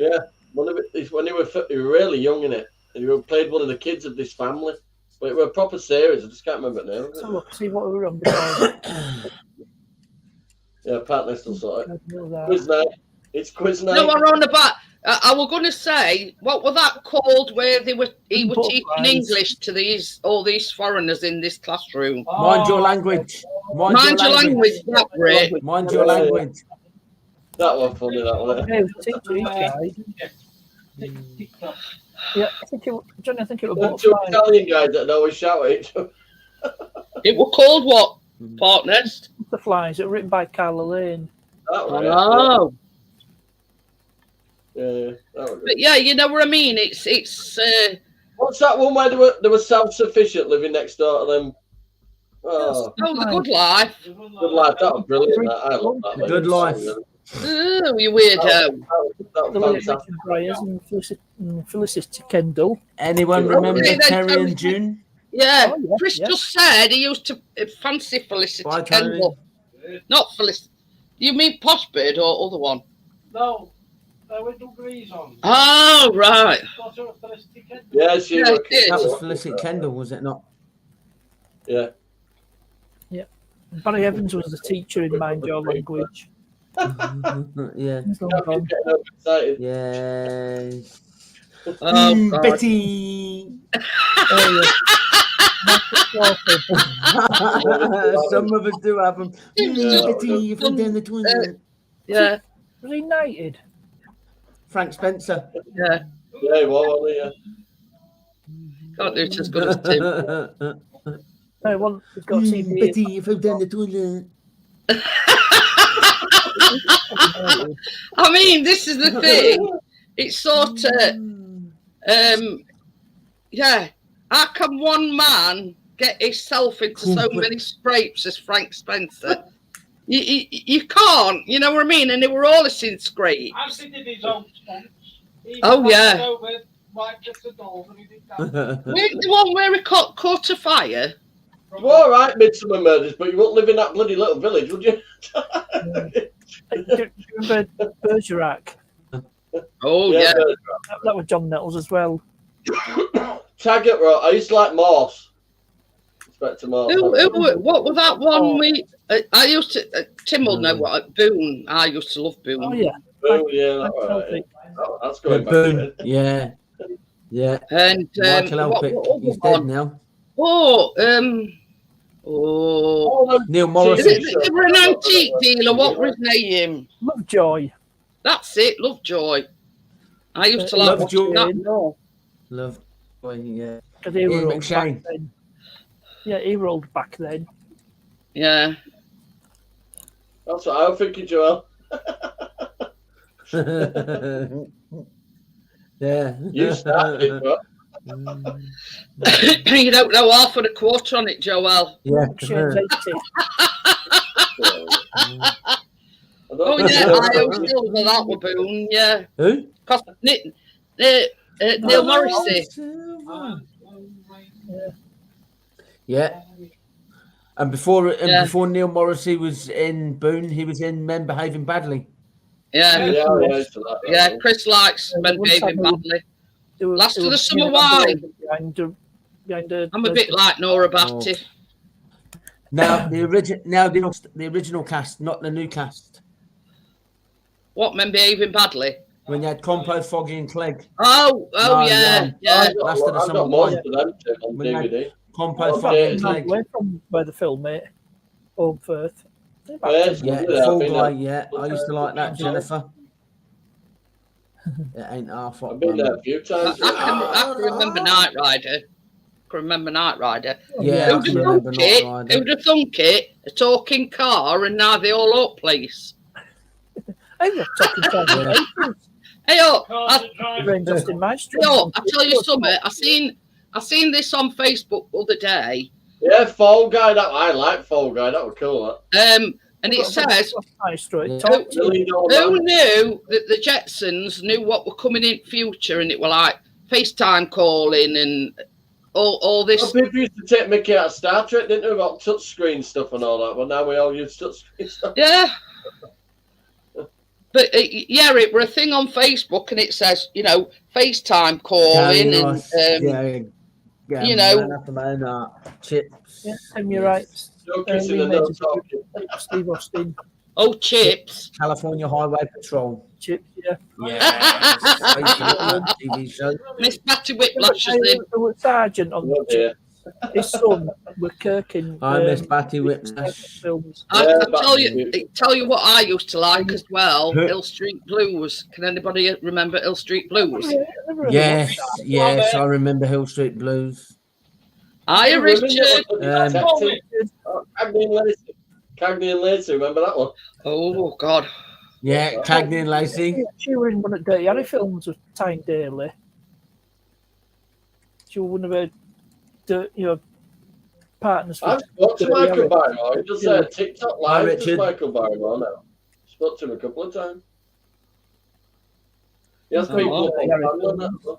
Yeah, when he was really young in it, and he played one of the kids of this family. But it was a proper series. I just can't remember it now. So look, see what we were on before. Yeah, Partners will sort it. Quiz night. It's quiz night. No, we're on about. I was going to say, what was that called? Where he was teaching English to all these foreigners in this classroom. Mind your language. Mind your language. That great. Mind your language. That was funny. That one. Yeah, teacher, he died. Yeah, I think it was Two Italian guys that always shout at each other. It was called what? Partners. Butterflies. It was written by Carla Lane. Oh. Yeah, but yeah, you know what I mean. It's. What's that one where they were self-sufficient, living next door to them? Oh, The Good Life. Good Life. That was brilliant. I love that. Good Life. Oh, you weirdo. That was fantastic. Bryers and Felicity Kendall. Anyone remember Terry and June? Yeah, Chris just said he used to fancy Felicity Kendall. Not Felicity. You mean Poshbird or other one? No. With degrees on. Oh, right. Yeah, she was. That was Felicity Kendall, was it not? Yeah. Yeah. Barry Evans was the teacher in Mind Your Language. Yeah. Yes. Oh, God. Betty. Some of us do have them. Betty, from down the toilet. Yeah. Was he knighted? Frank Spencer. Yeah. Yeah, well, yeah. Can't do it as good as Tim. No, one has got TV. Betty, you fell down the toilet. I mean, this is the thing. It's sort of, yeah. How can one man get himself into so many scrapes as Frank Spencer? You can't, you know what I mean? And they were all in scrapes. As he did his own stunts. Oh, yeah. He The one where he caught a fire. You're all right, Midsummer Murders, but you won't live in that bloody little village, would you? Do you remember Bergerac? Oh, yeah. That was John Nettles as well. Taggart, right? I used to like Morse. Inspector Morse. What was that one I used to, Tim will know what, Boone. I used to love Boone. Oh, yeah. Boone, yeah, that's going back. Boone, yeah. Yeah. And Michael Elphick, he's dead now. Neil Morrissey. They were an antique dealer. What was his name? Lovejoy. That's it, Lovejoy. I used to like watching that. Lovejoy, yeah. Because he Ian rolled McShane. back then. Yeah, he rolled back then. Yeah. That's what I was thinking, Joel. Yeah. You started, bro. You don't know half and a quarter on it, Joel. Yeah. Oh, yeah, I was still with that with Boone, yeah. Who? Because Neil Morrissey. Yeah. And before Neil Morrissey was in Boone, he was in Men Behaving Badly. Yeah, Chris likes Men Behaving Badly. Last of the Summer Wine. I'm a bit like Nora Batty. Now the original cast, not the new cast. What, Men Behaving Badly? When you had Compo, Foggy, and Clegg. Oh, yeah. Last of the Summer Wine. Compo, Foggy, and Clegg. Away from where the film, mate. Home Firth. Yeah, Full Guy, yeah. I used to like that, Jennifer. It ain't half what. I've been there a few times. I can remember Knight Rider. Yeah, Who'd have thunk it? A talking car, and now they all up, please. I'm not talking car. Hey, just in my street. I tell you something. I seen this on Facebook the other day. Yeah, Fall Guy. I like Fall Guy. That was cool. And it says, nice straight Yeah. top. Really don't who know. knew that the Jetsons knew what were coming in future, and it were like FaceTime calling and all this. Well, people used to take Mickey out of Star Trek, didn't they, about touchscreen stuff and all that, but now we all use touchscreen stuff. Yeah. But yeah, it were a thing on Facebook, and it says, you know, FaceTime calling and you know, chips. Yeah, and you're right. No kissing and no talking. Steve Austin, oh, chips. California Highway Patrol. Chips, yeah. Yeah. TV show. Miss Patty Whiplash is in. There was Sergeant on Oh, the dear. His son were Kirkin. I miss Patty Whiplash. Films. I Yeah, can tell you what I used to like as well. Who? Hill Street Blues. Can anybody remember Hill Street Blues? Yes, yes, I remember Hill Street Blues. Hi, Richard. Cagney and Lacey, remember that one? Oh God. Yeah, Cagney and Lacey. She were in one of Dirty Harry films with Tyne Daly. She was one of her, partners. I've spoke to Michael Barrymore. He does a TikTok live with Richard. Michael Barrymore now. Spoke to him a couple of times. He has Oh, people yeah, on that.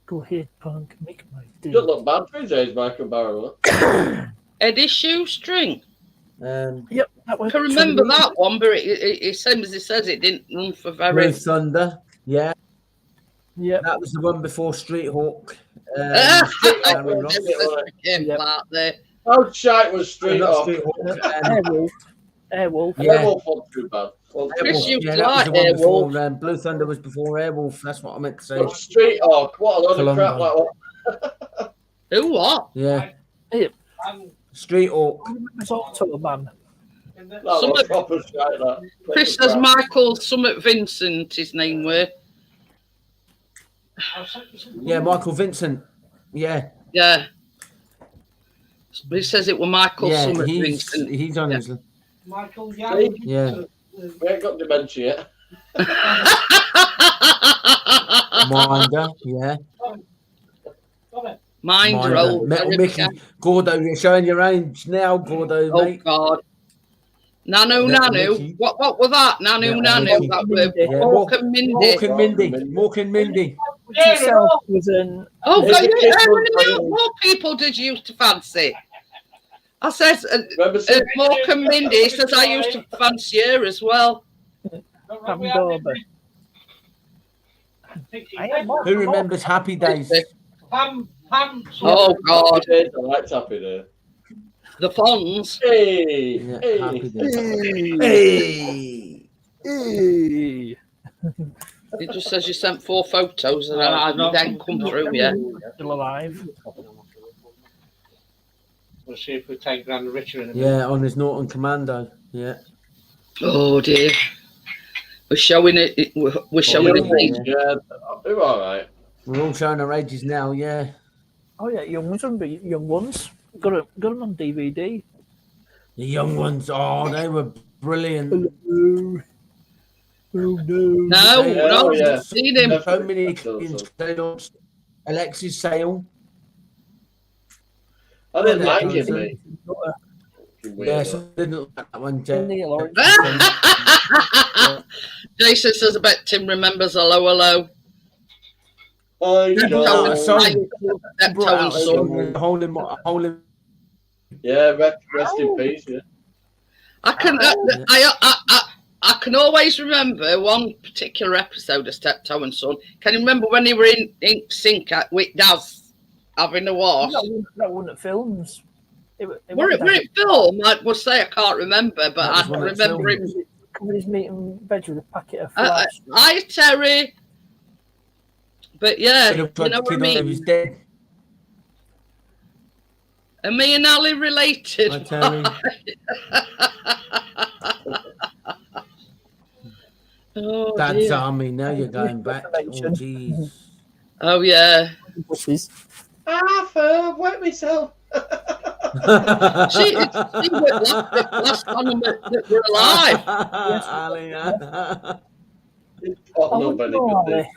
Go ahead, punk, make my day. Doesn't look bad for his age, Michael Barrymore. Eddie Shoestring. Yep, that I was can remember that one, but it same as it says, it didn't run for very. Blue Thunder. Yeah, Yeah, that was the one before Street Hawk. Hawk was Yep. Part there. How shite was Street Not Hawk? Street Hawk. Airwolf. Airwolf. Yeah. Airwolf wasn't too bad. Chris used Yeah, to that was like the one before. Airwolf. Blue Thunder was before Airwolf. That's what I meant to say. But Street Hawk, what a load of crap Columbo. that was. Who what? Yeah, I'm Street Hawk. It's Auto Man. in the, That was Some- proper shite, that. Chris says Michael Summit Vincent, his name were. I'll send you some- Yeah, Michael Vincent. Yeah, Yeah. But he says it were Michael yeah, Summit he's Vincent. on his. Michael See? Young. Yeah, We ain't got dementia yet. Minder. Yeah, Minder, Minder. old Metal America. Mickey. Gordo, you're showing your age now, Gordo, Oh mate. God. Nanu Metal Nanu. Mickey. What were that? Nanu Metal Nanu. Mickey. That were Yeah, Mork and Mindy. Mork and Mindy. Mork and Mindy. Which itself was an. Oh, It's God, a how kid many from- more people did you used to fancy? I says, Remember Mork and Mindy says I used to fancy her as well. Pam Dorber. Who remembers Happy Days? Pam. Oh God, Happy Days, I liked Happy Days. the Fonz. Hey, Yeah, hey. Happy Days. Hey. Hey. It just says you sent 4 photos and I then come through. Yeah. Still alive. We'll see if we take Grand Richard in a minute. Yeah, on his Norton Commando. Yeah. Oh dear. We're showing it. We're showing it. Yeah, they're all right. We're all showing our ages now, yeah. Oh yeah, young ones, remember young ones. Got them on DVD. The young ones, oh, they were brilliant. Oh no. No, Yeah, no, oh, yeah. seen him. So many they launched Alexis Sale. I didn't Yeah, like it, yeah. mate. Yeah, so I didn't like that one, Jay. Neil Orange. Jason says, I bet Tim remembers Hello Hello. I He brought know. out a song. He Steptoe brought out and a Son. song, Hole in Yeah, rest in peace, yeah. I can always remember one particular episode of Steptoe and Son. Can you remember when they were in sync with Daz having a wash? That wasn't at films. Were it film? I would say I can't remember, but That I was one at remember film. him. Somebody's meeting bed with a packet of flash. Hi, Terry. But yeah, you know what I He mean? was dead. Are me and Ali related? I tell you. Oh, Dad's dear. Army, now you're going back. Oh, jeez. Oh, yeah. Buses. Arthur, wet myself. She was last one that were alive. Ali, Oh, no, Benny, good day.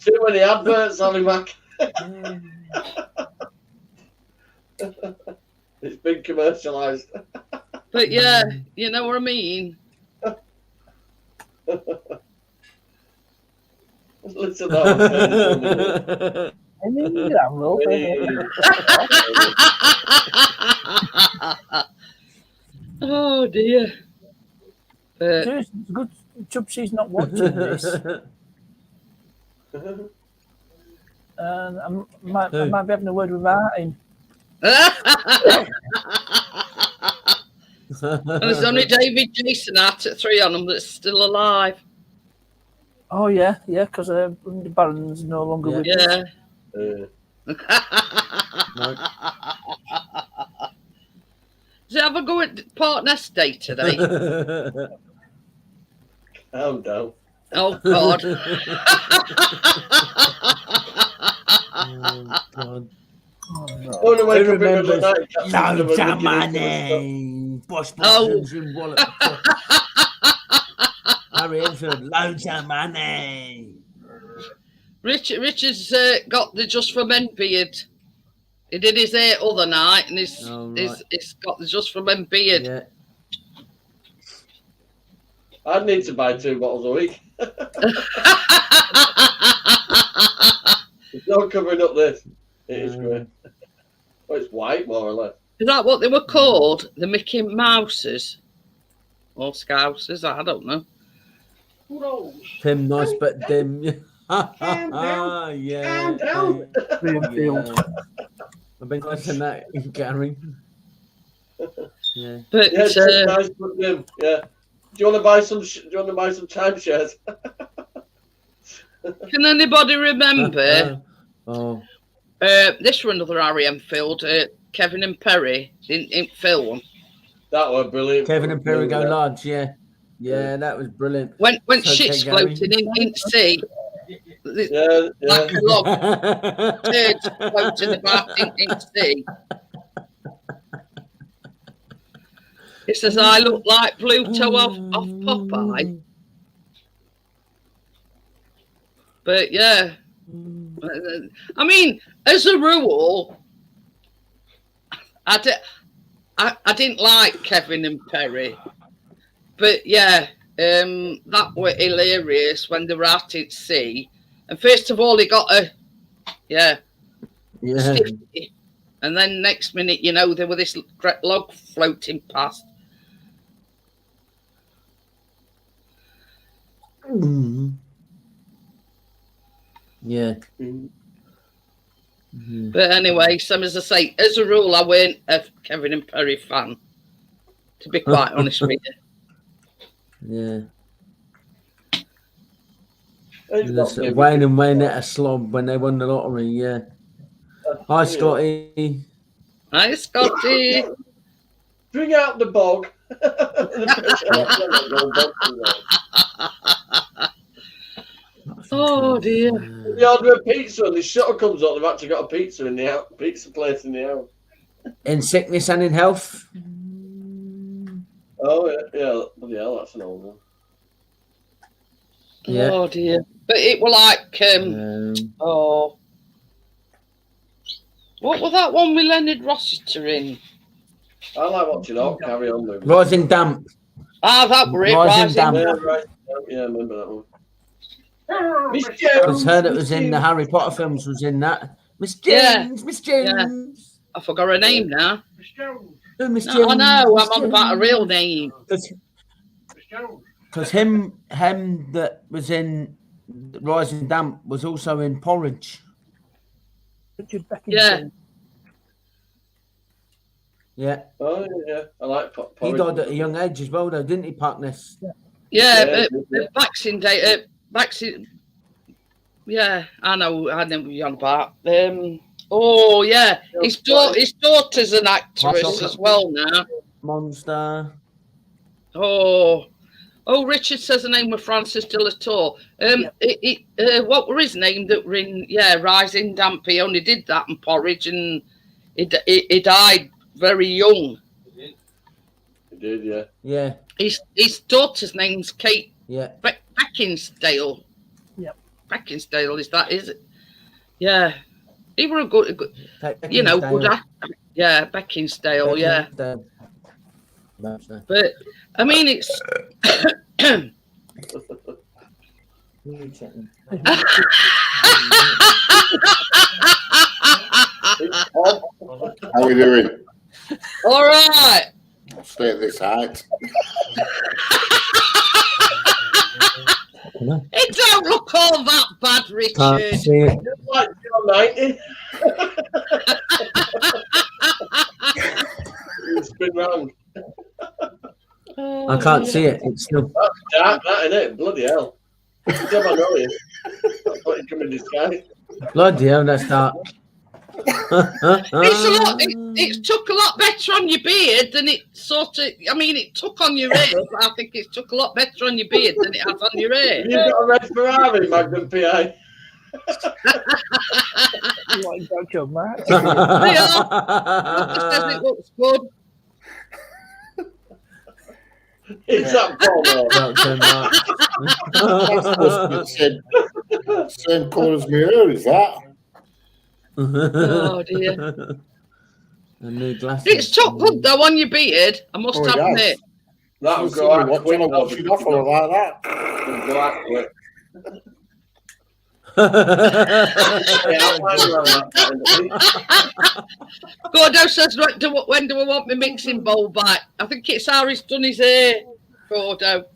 Too many adverts, Ollie Mac. It's been commercialised. But yeah, you know what I mean. Listen to I mean, yeah, well, Oh dear. But it's good. Chubsy's not watching this, and I might be having a word with Martin. and there's only David Jason out at 3 on them that's still alive. Oh yeah, because the Baron's no longer with us. Yeah. No. Does it have a go at Port Nest Day today? Calm down. Oh God. Oh, God. Oh, no, wake Who up in the middle of the remembers night, catch some loads of of the money? Boss Oh. Simpson wallet. Harry Enfield, loads of money. Richard's got the Just for Men beard. He did his hair other night, and he's got the Just for Men beard. Yeah. I'd need to buy 2 bottles a week. It's not covering up this. It is great. Well, it's white, more or less. Is that what they were called? The Mickey Mouses? Or Scousers? I don't know. Who knows? Tim Nice, but dim. Calm down. Yeah. Calm down. Yeah. I've been listening to that, Gary. Yeah. But Yeah, it's nice, but dim. Yeah. Do you want to buy some? Do you want to buy some timeshares? can anybody remember? Oh. This was another Harry Enfield. Kevin and Perry in film. That was brilliant. Kevin and Perry go large, yeah. Yeah, that was brilliant. When Okay, shit's Gary. floating in sea. Yeah, Like a log, turds floating about in sea. It says, I look like Pluto off Popeye. But yeah, I mean, as a rule, I didn't like Kevin and Perry. But yeah, that were hilarious when they were out at sea. And first of all, he got a, stiffy. And then next minute, you know, there was this log floating past. Yeah. But anyway, some as I say, as a rule, I weren't a Kevin and Perry fan, to be quite honest with you. Yeah. yeah. Wayne and Waynette slob when they won the lottery, yeah. Hi, Scotty. Hi, Scotty. Bring out the bog. Oh dear. You order a pizza and the shutter comes up. They've actually got a pizza in the house, pizza place in the house. In sickness and in health. Oh yeah, that's an old one. Yeah. Oh dear. But it were like oh, what was that one with Leonard Rossiter in? I like watching all Carry On movies. Rising Damp. Ah, that were it. Rising Damp. Yeah, right. Yeah, I remember that one. Miss I Jones. heard it was in the Harry Potter films. Was in that. Miss Jones. Miss Jones. I forgot her name now. Miss Jones. Oh, Miss No, Jones. I know. Miss I'm on about a real name. Miss Jones. Because him that was in Rising Damp was also in Porridge. Richard Beckinsale. Yeah. Yeah. Oh yeah, I like He porridge. died at a young age as well, though, didn't he, Parkness? Yeah, but Vaccine Day. Vaccine. Yeah, I know what you're on about. Oh yeah, his daughter's an actress as well now. Monster. Oh, Richard says the name was Francis de la Tour. What were his name that were in? Yeah, Rising Damp. He only did that in Porridge, and he died very young. He did, yeah. Yeah. His daughter's name's Kate Yeah. Beckinsale. Yep. Beckinsale is it? Yeah. He were a good, you know, good actor. Yeah, Beckinsdale, yeah. But I mean, it's How are we doing? all right. I'll stay at this height. It don't look all that bad, Can't Richard. see it. Like you're 90. You spin round. I can't see it. It's still. That's dark, that, isn't it? Bloody hell. You never know you. That's what you come in disguise. Bloody hell, that's dark. It's took a lot better on your beard than it sort of. I mean, it took on your hair, but I think it's took a lot better on your beard than it has on your hair. Have you got a red Ferrari, Magnum PI? Like Groucho Marx. Says it looks good. Is that Bono? That's supposed to be the same colour as my hair, is that? Oh dear. A new glasses. It's took good though on your beard. I must Oh, it admit. has. That'll I've go seen out me quick. watching a washing off or like that. It'll go out quick. Gordo says, when do I want my mixing bowl back? I think it's how he's done his hair, Gordo.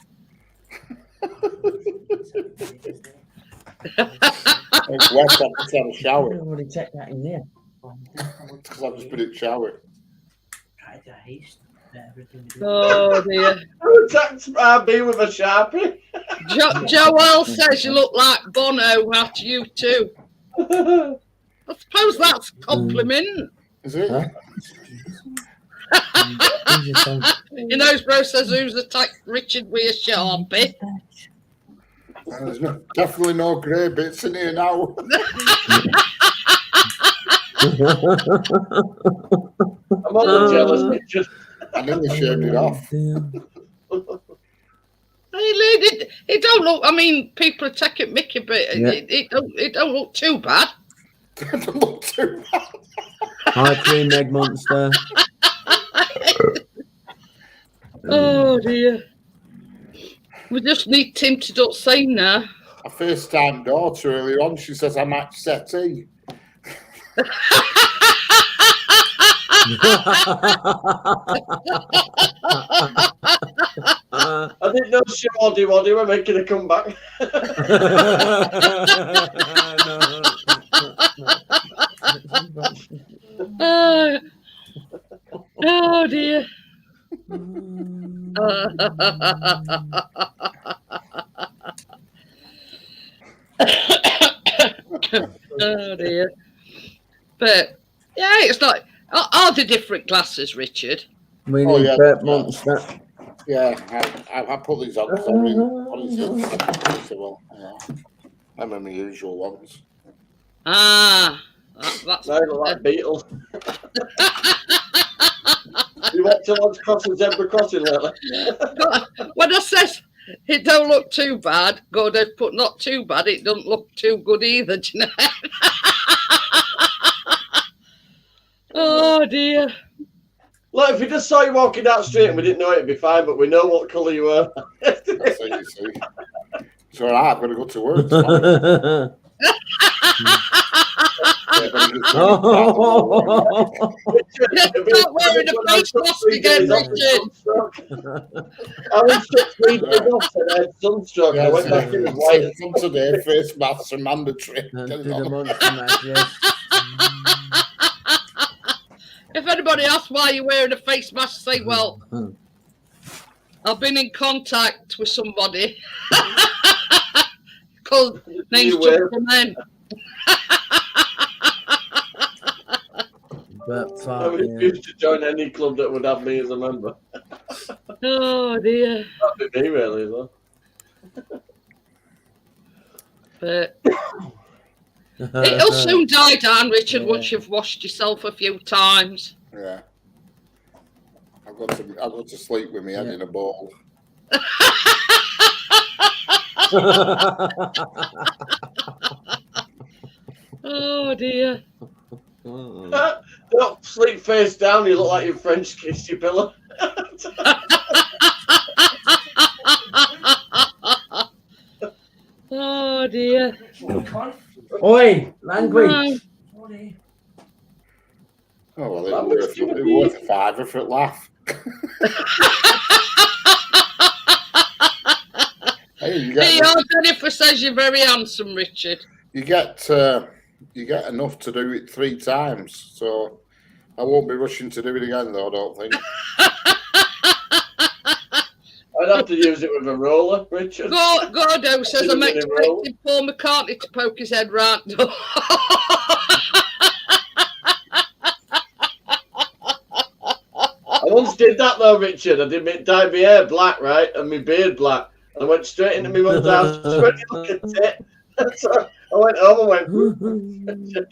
It's wet, I've just had a shower. already checked that in there. Because I've just been in the shower. Oh dear. Who attacks RB with a Sharpie? Joel says you look like Bono after you too. I suppose that's a compliment. Is it? Huh? You know, bro says who's attacked Richard with a Sharpie. There's definitely no grey bits in here now. I'm a little jealous, Richard. I nearly shaved it off. It don't look. I mean, people are taking Mickey, but it don't look too bad. It doesn't look too bad. Hi, Cream Egg Monster. Oh dear. We just need Tim to do same now. I FaceTimed daughter earlier on. She says I match settee. I didn't know Shawdy Waddy were making a comeback. Oh dear. Oh dear. But yeah, it's not. Are the different glasses, Richard? We Oh, need yeah. Bert Monster. Yeah, I put these on because I'm in. What is it? Well, yeah. I'm in my usual ones. Ah, that's. They look like Beatles. You watch a lot of crossing zebra crossing lately? When I says it don't look too bad, Gordon put not too bad. It doesn't look too good either. Do you know? Oh dear. Look, if we just saw you walking down the street and we didn't know it'd be fine, but we know what colour you were. That's it, you see. It's all right. I've got to go to work tomorrow. Stop wearing a face mask again, Richard. I was 6 weeks off and I had sunstroke. I went back in and white. From today, face masks are mandatory. Do the Monster Mash, yes. If anybody asks why you're wearing a face mask, say, well, I've been in contact with somebody. Called names Jungle Men. But I refuse to join any club that would have me as a member. Oh dear. That'd be me, really, as well. But it'll soon die down, Richard, once you've washed yourself a few times. Yeah. I've got to sleep with my head in a bowl. Oh dear. Don't sleep face down. You look like you French kissed your pillow. Oh dear. Oi, language. Oh, well, it's worth a fiver for a laugh. Hey, Jennifer says you're very handsome, Richard. you get enough to do it 3 times, so I won't be rushing to do it again, though. I don't think. I'd have to use it with a roller, Richard. Gordo says I'm expecting Paul McCartney to poke his head round. I once did that though, Richard. I dyed my hair black, right, and my beard black. And I went straight into my mum's house. She went, look at it. So I went home and went.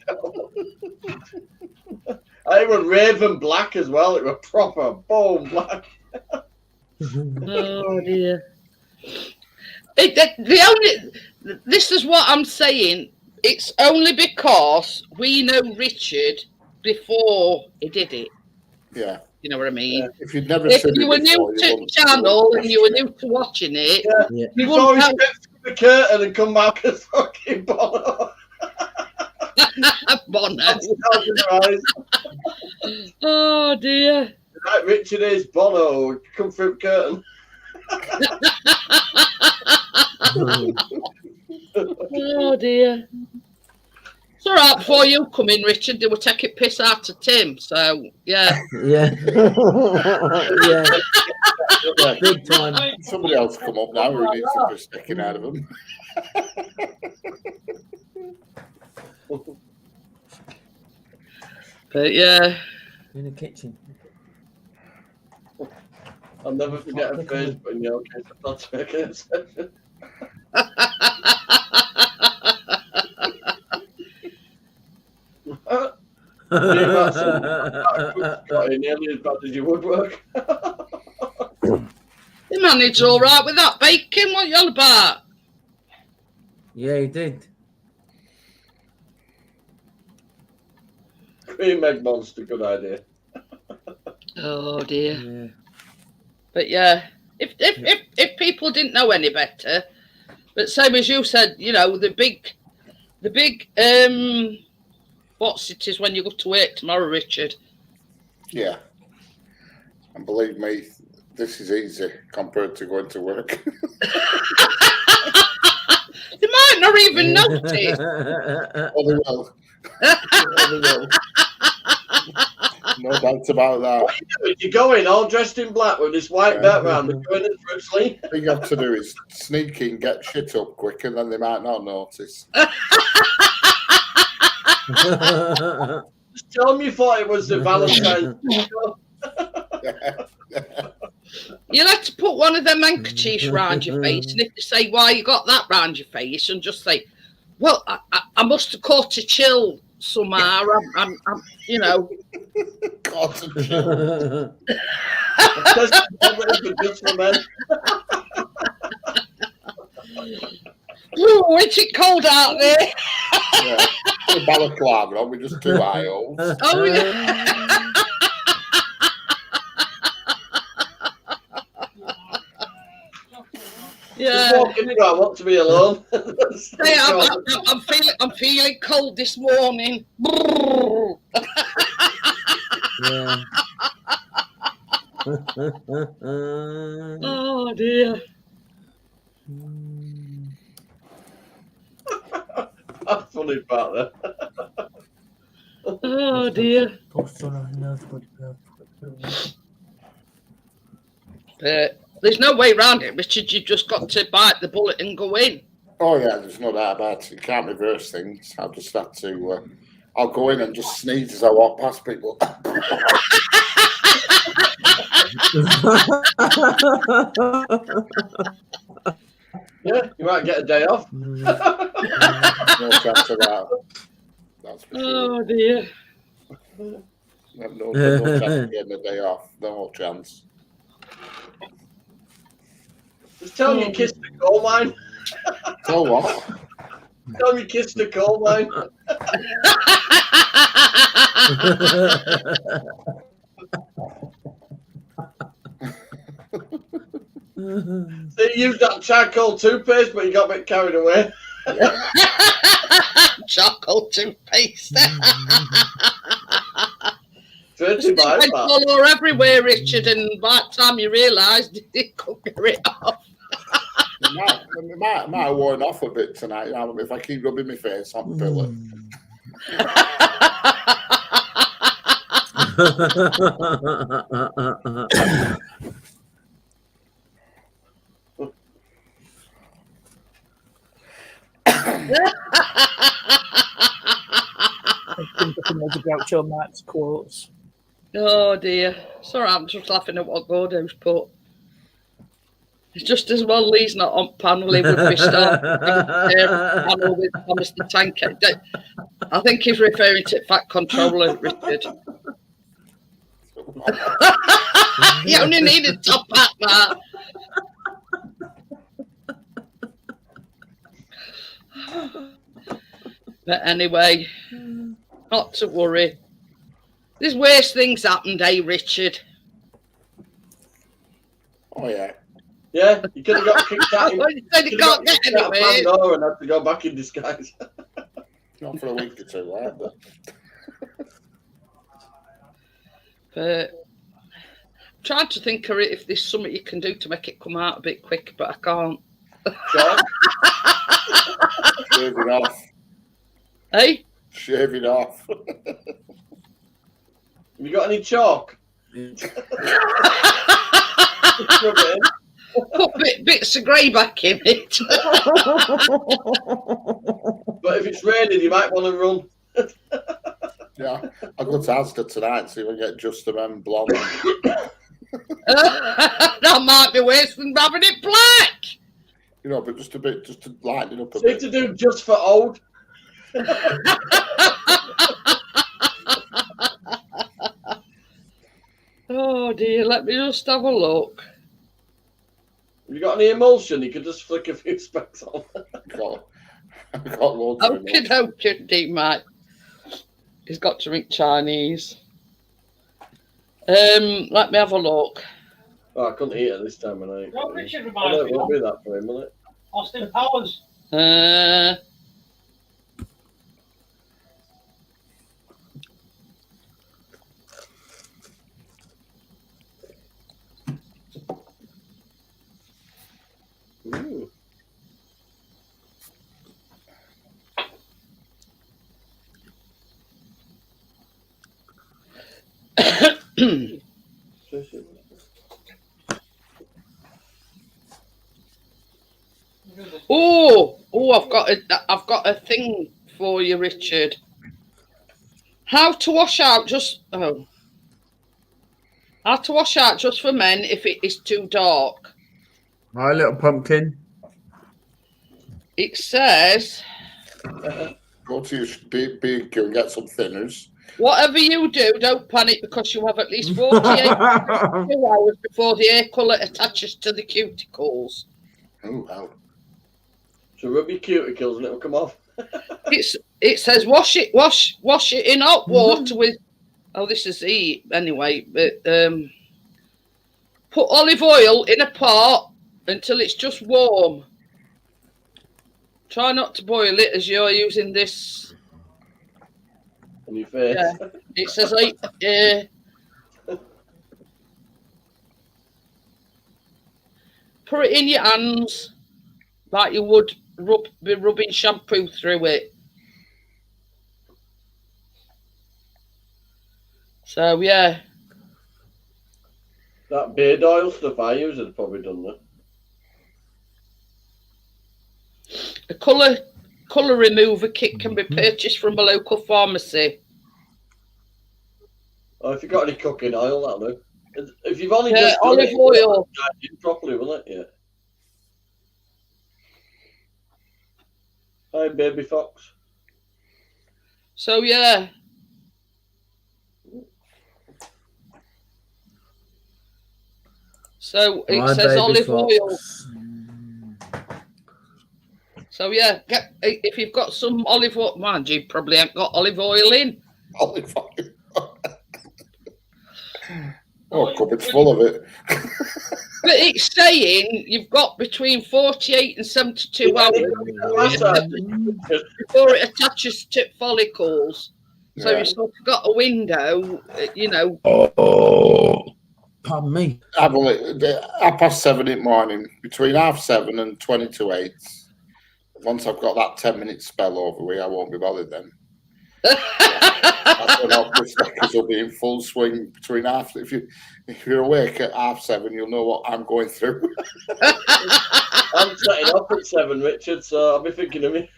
I was raven black as well. It was proper bone black. Oh dear. This is what I'm saying. It's only because we know Richard before he did it. Yeah. You know what I mean? Yeah. If you'd never if seen you it were before, new to the channel and you were new to watching it, yeah. you always wouldn't step through the curtain and come back as fucking Bono. Bono. Oh dear. Right, Richard is Bono. Come through the curtain. Oh dear. It's all right. Before you come in, Richard, they were taking piss out of Tim. So yeah. Yeah. Yeah. Yeah. Big time. Somebody else come up now who needs some piss sticking out of them. But yeah. In the kitchen. I'll never forget a face, but in your case, I'm not taking it. Nearly as bad as your woodwork. He managed all right with that bacon. What you on about? Yeah, he did. Cream egg monster, good idea. Oh dear. Yeah. But yeah, if people didn't know any better, but same as you said, you know, the big what's it is when you go to work tomorrow, Richard? Yeah. And believe me, this is easy compared to going to work. They might not even notice. Oh, they will. Oh, they will. No doubt about that. What are you doing? You're going all dressed in black with this white background and going in for a sleep. The thing you have to do is sneak in, get shit up quick, and then they might not notice. Just tell them you thought it was the Valentine's show. You'll have to put one of them handkerchiefs round your face, and if they say why you got that round your face, and just say, "Well, I must have caught a chill somehow." I'm you know. Caught a chill. Just for men. Ooh, it's it cold out there. Yeah. A balaclava on with just 2 eye holes. Oh yeah. Yeah. Just walk in and go, I want to be alone. Hey, I'm feeling cold this morning. Yeah. Oh dear. That's funny part there. Oh dear. There's no way around it, Richard. You've just got to bite the bullet and go in. Oh yeah, there's no doubt about it. You can't reverse things. I'll just have to. I'll go in and just sneeze as I walk past people. Yeah, you might get a day off. No chance of that. That's for sure. Oh dear. No chance of getting a day off. No chance. Just tell them you kissed the coal mine. So what? Tell me kissed a coal mine. They used that charcoal toothpaste, but you got a bit carried away. Charcoal toothpaste. Dirty by that. All everywhere, Richard, and by the time you realised you couldn't get it off. It might have worn off a bit tonight. If I keep rubbing my face on the pillow. I think I can maybe Groucho Marx quotes. Oh dear. Sorry, I'm just laughing at what Gordo's put. It's just as well Lee's not on panel. He would be starting panel with Thomas the Tank. I think he's referring to Fat Controller, Richard. You only need a top hat, Matt. But anyway, not to worry. There's worse things happened, eh, Richard? Oh, yeah. Yeah, you could have got kicked out. You said you can't get anywhere. Pandora and had to go back in disguise. Not for a week or two, right? But I'm trying to think of it if there's something you can do to make it come out a bit quick, but I can't. shave it off. Hey? Shave it off. Have you got any chalk? Put bits of grey back in it. But if it's raining, you might want to run. Yeah, I'll go to Asda tonight and see if I can get just the men blonde. That might be worse than having it black. You know, but just a bit, just to lighten it up a Need bit. to do just for old. Oh dear, let me just have a look. Have you got any emulsion? You could just flick a few specks on. I've got loads of Okay, okay, mate. He's got to drink Chinese. Let me have a look. Oh, I couldn't eat it this time of night. What Richard I reminds know me it won't of? be that for him, will it? Austin Powers. Ooh. Oh, I've got a thing for you, Richard. How to wash out how to wash out just for men if it is too dark. My little pumpkin. It says, Go to your BQ and get some thinners. whatever you do, don't panic because you have at least 48 hours before the hair colour attaches to the cuticles. Oh, wow. So rub your cuticles and it'll come off. It says wash it in hot water with. Oh, this is anyway. But put olive oil in a pot until it's just warm. Try not to boil it as you're using this. On your face. Yeah. It says put it in your hands like you would be rubbing shampoo through it. So yeah. That beard oil stuff I use has probably done that. A colour remover kit can be purchased from a local pharmacy. Oh, if you've got any cooking oil, that'll do. If you've only just done olive it, oil. it properly, will it? Yeah. Hi, baby fox. So yeah. So it My says baby olive fox. oil. So So yeah, if you've got some olive oil, mind you, probably ain't got olive oil in. Olive oil. Oh, cupboard's full of it. But it's saying you've got between 48 and 72 hours before it attaches to follicles. So Yeah. you've sort of got a window, you know. Pardon me. Have a look. 7:30 in the morning, between 7:30 and 20 to 8. Once I've got that 10-minute spell over with, I won't be bothered then. That's when the stackers will be in full swing between half. If you're awake at 7:30, you'll know what I'm going through. I'm setting up at 7, Richard, so I'll be thinking of me.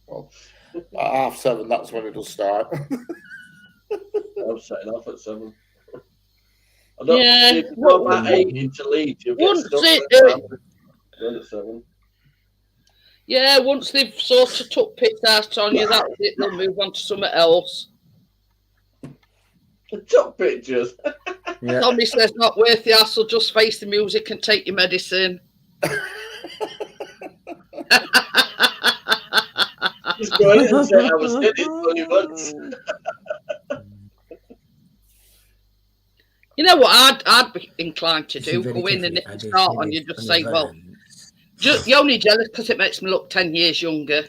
Well, at 7:30, that's when it'll start. I'm setting off at 7. I don't Yeah, if you go about 8 to lead, you'll get once stuck it, at 7. yeah, once they've sort of took piss out on you, that's it. They'll move on to something else. Took pictures. Yeah. Tommy says not worth the hassle. Just face the music and take your medicine. Just go in and say I was in it 20 months. You know what I'd be inclined to do? Very Go in and if carefully. you start on you, just say, well, you're only jealous because it makes me look 10 years younger.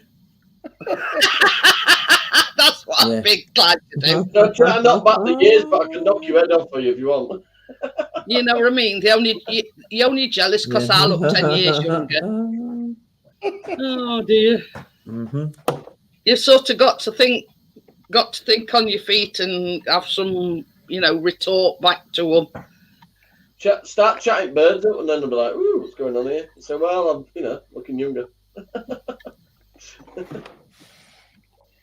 That's what I'd be inclined to do. No, try to knock back the years, but I can knock your head off for you if you want. You know what I mean? You're only jealous because I look 10 years younger. Oh dear. You've sort of got to think on your feet and have some, retort back to them. Start chatting birds up, and then they'll be like, "Ooh, what's going on here?" So, well, I'm, looking younger.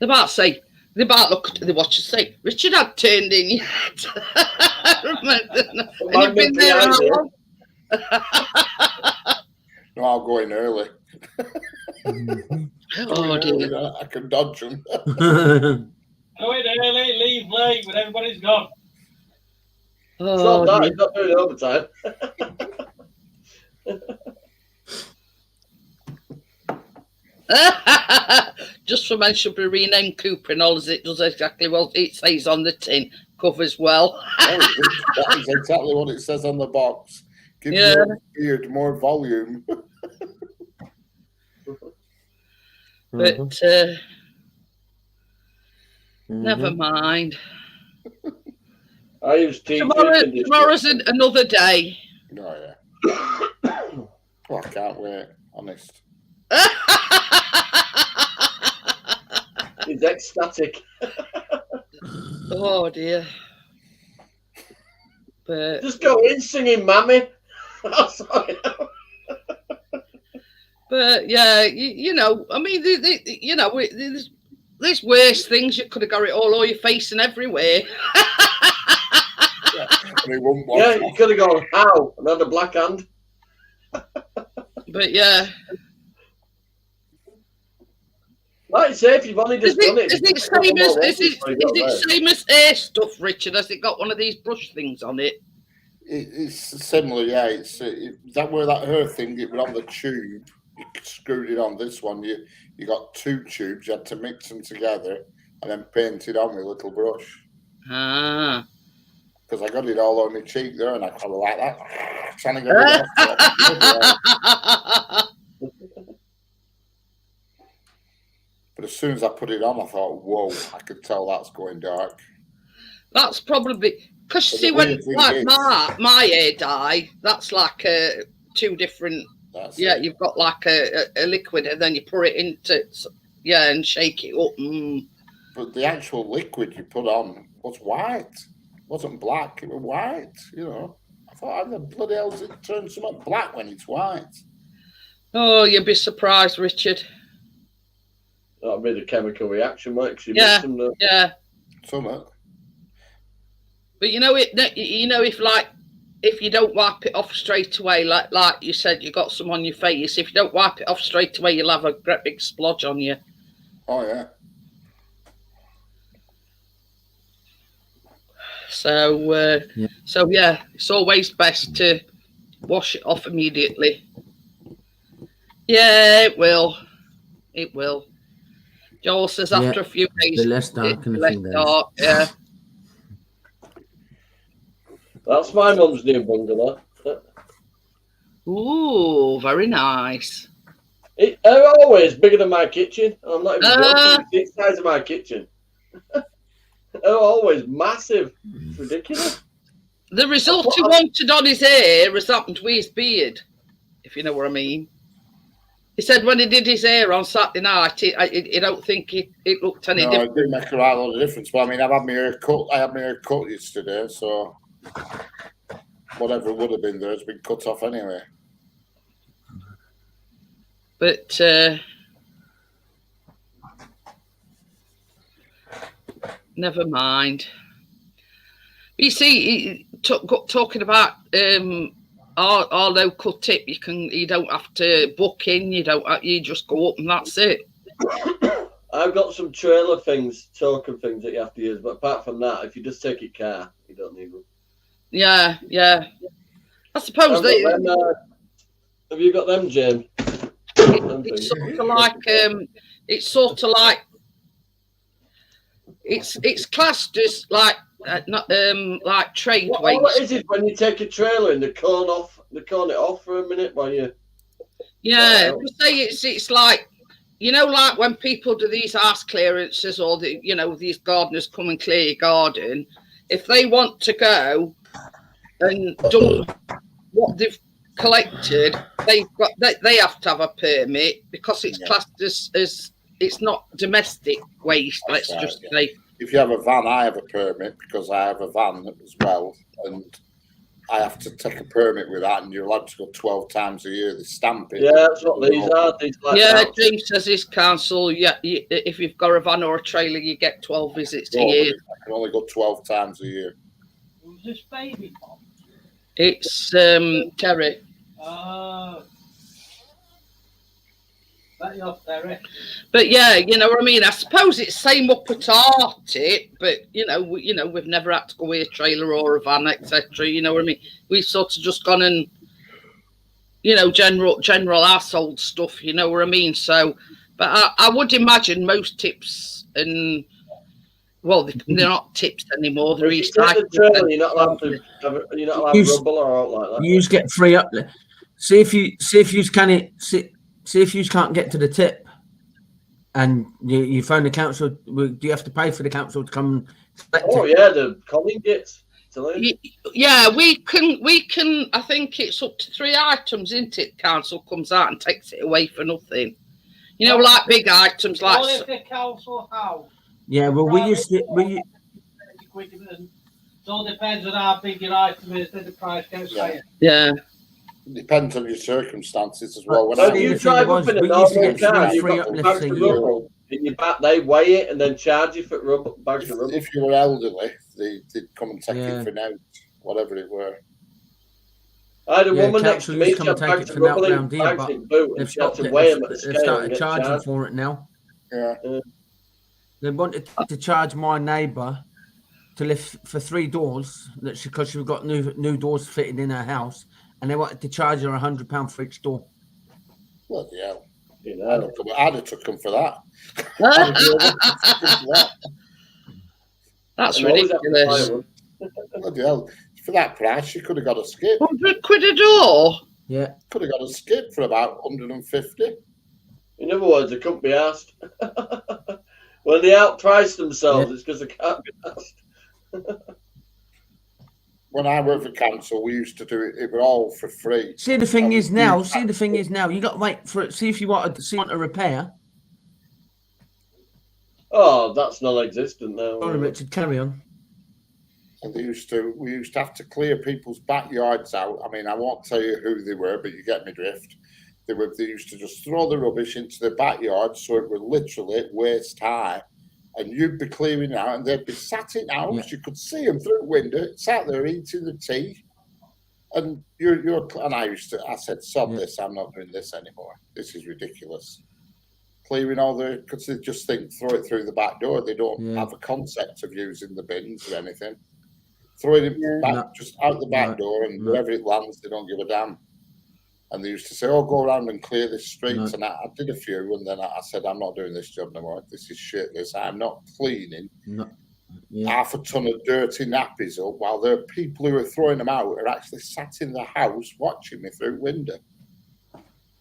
They might look at the watch and say, "Richard had turned in yet." And you've been there how long? No, I'll go in early. Oh dear. I can dodge them. Go in early, leave late when everybody's gone. It's not that. dear. It's not doing overtime. Just for men should be renamed Cooper and all, as it does exactly what it says on the tin. Covers well. That is exactly what it says on the box. Give your beard more volume. But never mind. I use tea. Tomorrow's another day. Oh, yeah. Well, I can't wait, honest. He's ecstatic. Oh dear. But Just go in singing "Mammy." Oh, sorry. But yeah, I mean, there's worse things. You could have got it all your face and everywhere. Yeah, you could have gone how and had a black hand. But yeah, Like I say, if you've only just done it, is it same as hair stuff, Richard? Has it got one of these brush things on it? It's similar, yeah. It's that where that hair thing, it was on the tube. You screwed it on. This one, you got 2 tubes. You had to mix them together and then paint it on with a little brush. Ah. Because I got it all on my cheek there, and I kind of like that. Trying to get it off. But as soon as I put it on, I thought, "Whoa!" I could tell that's going dark. That's probably because you see when like my hair dye, that's like 2 different. You've got like a liquid, and then you pour it into and shake it up. But the actual liquid you put on was white. It wasn't black. It was white. I thought, how the bloody hell does it turn something black when it's white? Oh, you'd be surprised, Richard. That'll be the chemical reaction, Mike. Yeah. Something. But if you don't wipe it off straight away, like you said, you got some on your face. If you don't wipe it off straight away, you'll have a great big splodge on you. Oh yeah. So it's always best to wash it off immediately. Yeah, it will. It will. Joel says Yeah, after a few days, the less dark in a less few days. dark. Yeah. That's my mum's new bungalow. Ooh, very nice. They're always bigger than my kitchen. I'm not even joking. It's the size of my kitchen. They're always massive. It's ridiculous. The result he wanted on his hair has happened to his beard, if you know what I mean. He said when he did his hair on Saturday night, he don't think it looked any different. It didn't make a right lot of difference. But I mean, I've had my hair cut. I had my hair cut yesterday, so whatever would have been there has been cut off anyway. But never mind. You see, talking about our local tip, you don't have to book in. You just go up and that's it. I've got some trailer things, token things that you have to use, but apart from that, if you just take your car, you don't need them. Yeah. I suppose they. Have you got them, James? It's sort of like it's classed as like like trade waste. All it is when you take a trailer and they cone it off for a minute while you. Yeah, we say it's like, you know, like when people do these house clearances or these gardeners come and clear your garden, if they want to go and do what they've collected, they have to have a permit because it's classed as it's not domestic waste. Let's just say. If you have a van, I have a permit because I have a van as well, and I have to take a permit with that, and you're allowed to go 12 times a year. They stamp it. Yeah, that's what these are. James says his council. Yeah, if you've got a van or a trailer, you get 12 visits a year. I can only go 12 times a year. Who's this baby, Bob? It's Terry. But yeah, you know what I mean. I suppose it's same up at our tip, but we've never had to go with a trailer or a van, etc. You know what I mean. We've sort of just gone and general household stuff. You know what I mean. So, but I would imagine most tips and they're not tips anymore. They're recycled. You're not allowed to have rubble or out like that. You get free up there. See if you can't get to the tip, and you phone the council. Do you have to pay for the council to come? The calling gets. Yeah, we can. I think it's up to 3 items, isn't it? Council comes out and takes it away for nothing. Like big items like. What if the council house? Yeah, well, we used to. It all depends on how big your item is, then the price goes higher. Yeah. It depends on your circumstances as well. When you drive up in a normal car, you've got bags of rubble in your back. They weigh it and then charge you for bags of rubble. If you were elderly, they'd come and take it for now, whatever it were. I had a woman next to me. She had take bags it of for now rubble in round here, but and boot, and she had to weigh them at the scale. They've started charging for it now. Yeah. They wanted to charge my neighbour to lift for 3 doors because she's got new doors fitted in her house, and they wanted to charge her £100 for each door. Bloody hell! I'd have took them for that. That's ridiculous. Bloody hell! For that price, you could have got a skip. £100 a door. Yeah, could have got a skip for about 150. In other words, they couldn't be asked. When they outprice themselves, it's because they can't be asked. When I worked for council, we used to do it. It was all for free. See, the thing is now. You got to wait for it. See if you want a repair. Oh, that's non-existent now. Sorry, Richard. Carry on. And we used to have to clear people's backyards out. I mean, I won't tell you who they were, but you get me drift. They used to just throw the rubbish into the backyard, so it was literally waist high. And you'd be clearing out, and they'd be sat in house. Yeah. You could see them through the window, sat there eating the tea. And I said, sod this, I'm not doing this anymore. This is ridiculous. Clearing all because they just think throw it through the back door. They don't have a concept of using the bins or anything. Throwing it back, just out the back door, and wherever it lands, they don't give a damn. And they used to say, "Oh, go around and clear the streets." No. And I did a few, and then I said, "I'm not doing this job no more. This is shit. This I'm not cleaning No. Yeah. half a ton of dirty nappies up while the people who are throwing them out are actually sat in the house watching me through the window.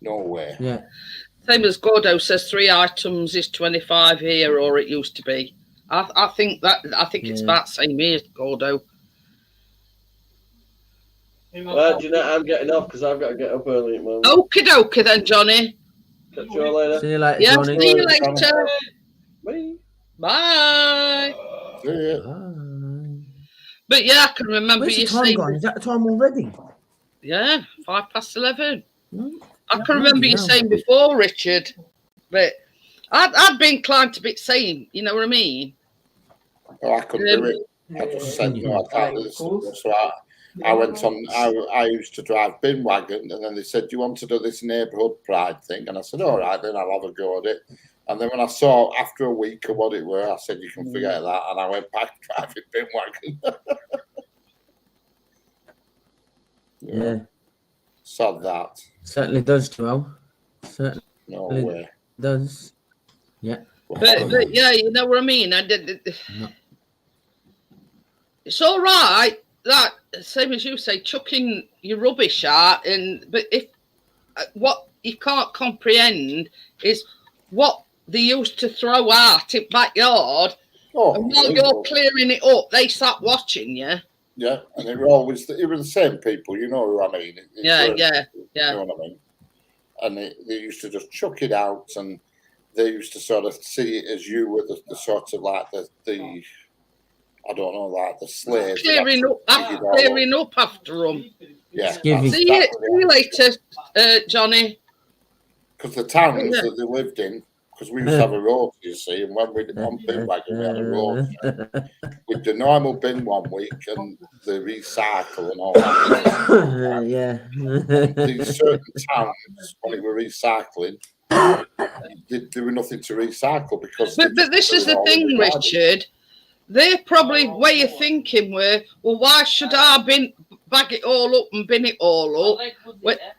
No way." Yeah. Same as Gordo says, 3 items is 25 here, or it used to be. I think it's Yeah. about the same here, Gordo. Well, do you know I'm getting off because I've got to get up early at the moment. Okie dokie then, Johnny. Catch you all later. See you later, Yeah, Johnny. see you later. Bye. Bye. Yeah. Bye. But yeah, I can remember Where's the you time saying, gone? Is that the time already? yeah, 11:05. Hmm? I can remember you hell. saying before, Richard, but I'd be inclined to be saying, you know what I mean? Oh, I couldn't do it. I just said, no, I can't do this. So I went on, I used to drive bin wagon, and then they said, "Do you want to do this neighbourhood pride thing?" And I said, "All right, then I'll have a go at it." And then when I saw after a week of what it were, I said, "You can forget that." And I went back driving bin wagon. Yeah. Sod that. Certainly does, Joel. Certainly No way. does. Yeah. But yeah, you know what I mean? No. It's all right, that, same as you say, chucking your rubbish out, but if what you can't comprehend is what they used to throw out in backyard, and while you're clearing it up, they sat watching you. Yeah, and it were the same people, you know who I mean. Yeah. You know what I mean? And they used to just chuck it out, and they used to sort of see it as you were the sort of like the I don't know, like the slaves. Clearing up after them. Yeah. See you later, Johnny. Because the towns that they lived in, because we used to have a road, you see, and when we on bin wagon, we had a road with the normal bin one week and the recycle and all that. Yeah. These certain towns, when they were recycling, there were nothing to recycle because. But this is the thing, Richard. Their probably way of thinking were, well, why should I bag it all up and bin it all up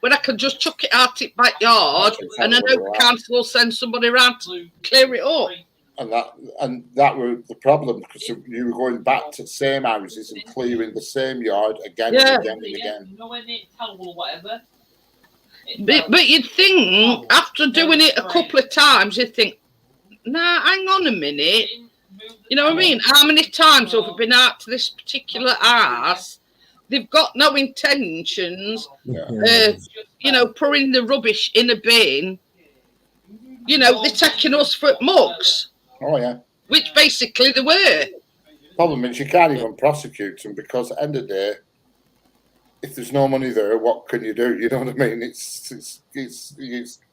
when I can just chuck it out in backyard and I know the council will send somebody around to clear it up. And that were the problem, because you were going back to the same houses and clearing the same yard again and again and again. But you'd think after doing it a couple of times, you'd think, nah, hang on a minute. You know what I mean? How many times have we been out to this particular house? They've got no intentions, putting the rubbish in a bin. You know, they're taking us for mugs. Oh, yeah. Which basically they were. Problem is, you can't even prosecute them because at the end of the day, if there's no money there, what can you do? You know what I mean? It's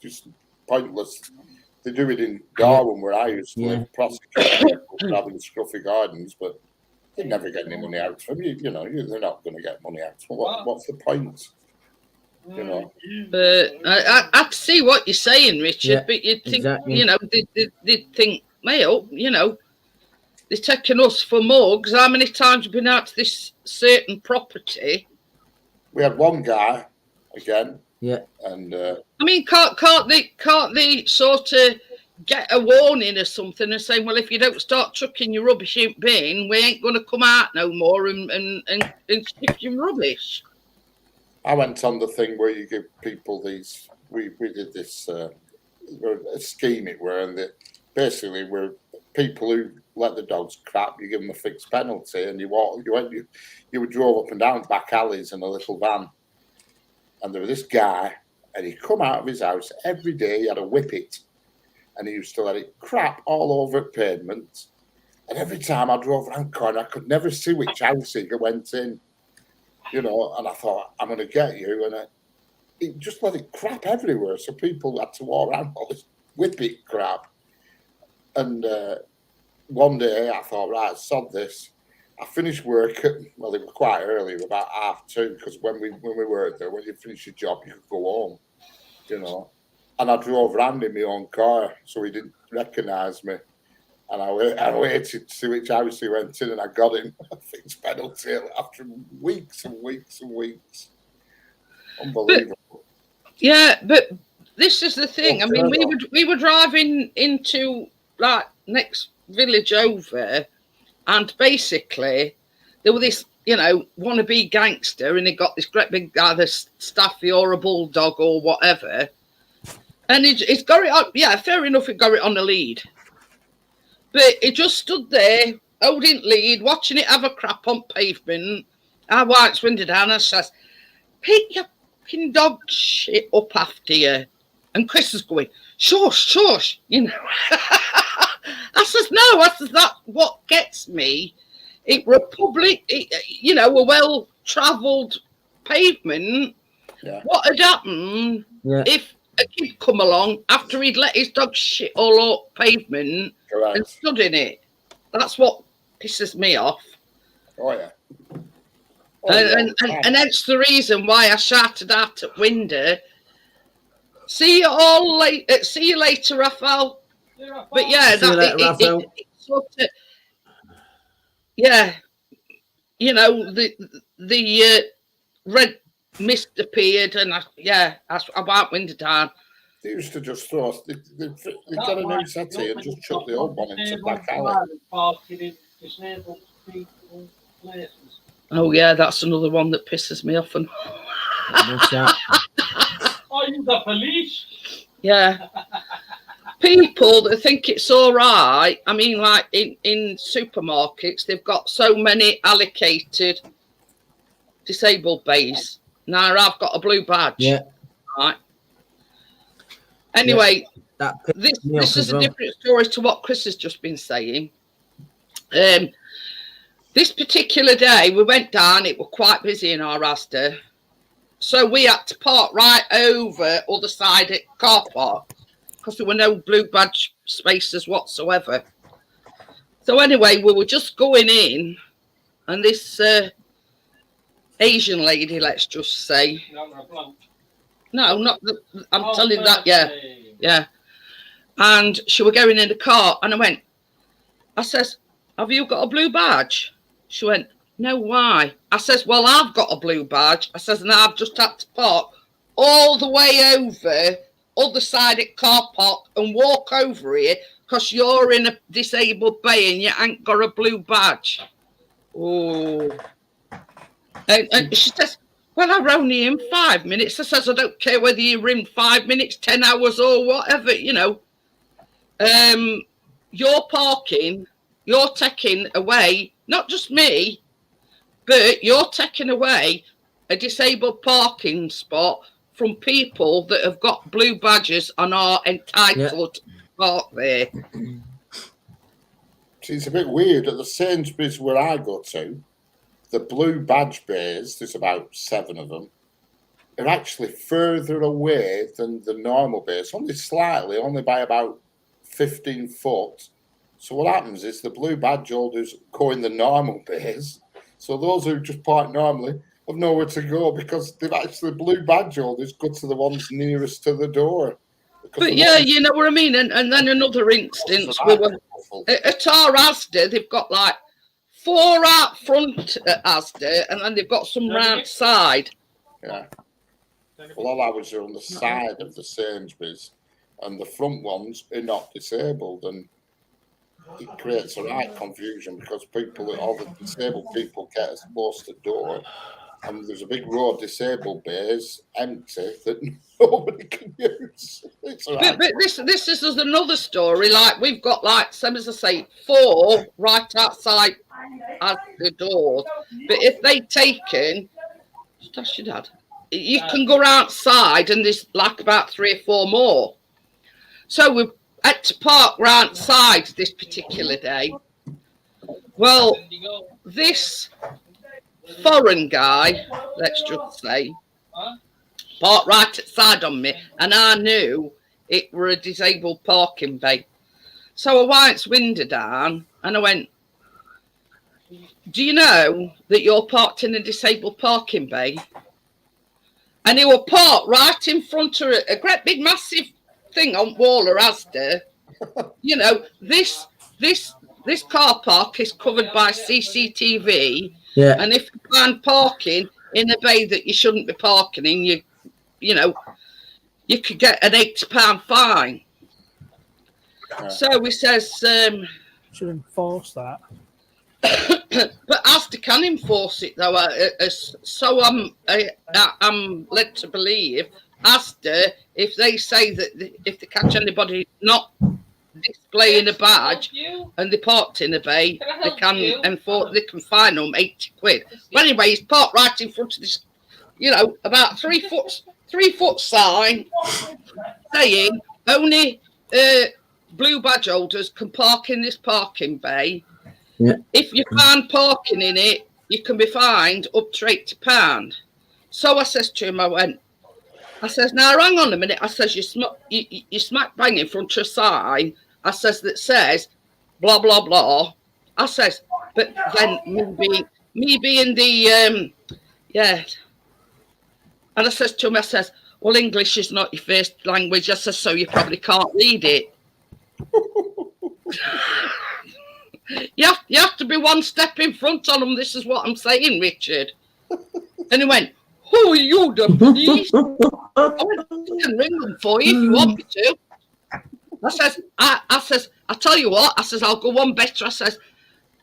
just pointless. They do it in Darwin, where I used to live, prosecute people for having scruffy gardens, but they never get any money out from you. You know, they're not going to get money out. What's the point? You know. But I see what you're saying, Richard. But you'd think, exactly. you know, they'd think, well, you know, they're taking us for mugs. How many times have we been out to this certain property? We had one guy again. Yeah. And I mean, can't they sort of get a warning or something and say, well, if you don't start chucking your rubbish in bin, we ain't going to come out no more and stick your rubbish. I went on the thing where you give people these. We did this a scheme it were, and basically we're people who let the dogs crap. You give them a fixed penalty, and you would drove up and down back alleys in a little van. And there was this guy, and he'd come out of his house every day. He had a whippet, and he used to let it crap all over the pavement. And every time I drove around the corner, I could never see which house he went in. You know, and I thought, I'm going to get you. And he just let it crap everywhere. So people had to walk around all this whippet crap. And one day I thought, right, sod this. I finished work it was quite early, about 2:30, because when we worked there, when you finish your job, you could go home, you know. And I drove around in my own car, so he didn't recognise me. And I waited to see which house he went in, and I got him a fixed penalty after weeks and weeks and weeks. Unbelievable. Yeah, but this is the thing. I mean, we were driving into like next village over, and basically there were this, you know, wannabe gangster, and he got this great big either staffy or a bulldog or whatever, and he's got it on. Yeah, fair enough, he got it on the lead, but he just stood there holding lead, watching it have a crap on pavement. Our white's winded down and says, "Pick your fucking dog shit up after you." And Chris is going, "Shush, shush," you know. I says, "No," I says, "that's what gets me. It Republic, you know, a well-travelled pavement. Yeah. What had happened if a kid come along after he'd let his dog shit all up pavement and stood in it? That's what pisses me off." Oh, yeah. And that's the reason why I shouted out at window, "See you all later. See you later, Raphael." But yeah, it sort of, yeah, you know, the red mist appeared, and I went window down. They used to just throw. They got a new settee and just chuck the old one into Black Alley. Parking in disabled people places. Oh yeah, that's another one that pisses me off. And are you the police? Yeah. People that think it's all right. I mean, like in supermarkets, they've got so many allocated disabled bays. Now I've got a blue badge. Yeah. Right. Anyway, this is a different story to what Chris has just been saying. This particular day, we went down. It was quite busy in our Asda, so we had to park right over other side at car park because there were no blue badge spaces whatsoever. So anyway, we were just going in, and this Asian lady, let's just say, no, not the, I'm telling that, yeah, and she was going in the car, and I says, "Have you got a blue badge?" She went, "No, why?" I says, "Well, I've got a blue badge." I says, "And I've just had to park all the way over other side of car park and walk over here because you're in a disabled bay and you ain't got a blue badge." Oh. And she says, "Well, I'm only in 5 minutes." I says, "I don't care whether you're in 5 minutes, 10 hours or whatever, you know. You're parking, you're taking away, not just me, but you're taking away a disabled parking spot from people that have got blue badges and are entitled to park there." It's a bit weird. At the Sainsbury's where I go to, the blue badge bays, there's about 7 of them, are actually further away than the normal bays, only slightly, only by about 15 foot. So what happens is the blue badge holders go in the normal bays. So those who just park normally have nowhere to go because they've actually blue badge holders go to the ones nearest to the door. But yeah, you know what I mean. And then another instance, we were at our Asda, they've got like 4 out front at Asda, and then they've got some round side. Yeah. Well, all ours are on the side of the Sainsbury's, and the front ones are not disabled, and it creates a right confusion because all the disabled people get as close to the door, and there's a big row of disabled bays empty that nobody can use. But this is another story. Like we've got like, same as I say, 4 right outside at the doors. But if they taken, just ask your dad. You can go outside, and there's like about 3 or 4 more. So we had to park round side this particular day. Well, this foreign guy, let's just say, parked right outside on me, and I knew it were a disabled parking bay. So I wiped window down, and I went, "Do you know that you're parked in a disabled parking bay?" And he was parked right in front of a great big massive thing on Waller Asda. You know, this car park is covered by CCTV. Yeah. And if you find parking in a bay that you shouldn't be parking in, you know, you could get an £80 fine. Yeah. So he says, Should enforce that. but Asda can enforce it though. So I'm led to believe Asda, if they say that if they catch anybody not displaying a badge and they parked in a bay, they can enforce. They can fine them £80. But anyway, he's parked right in front of this, about 3 foot sign saying only blue badge holders can park in this parking bay. Yeah. If you find parking in it, you can be fined up to £80. So I says to him, I says, now hang on a minute. I says, you smack bang in front of a sign. I says, that says, blah, blah, blah. I says, but then me being the, yeah. And I says to him, I says, well, English is not your first language. I says, so you probably can't read it. You have to be one step in front on them. This is what I'm saying, Richard. And he went, who are you, the police? I went, I can ring them for you if you want me to. I says, I tell you what, I says, I'll go one better. I says,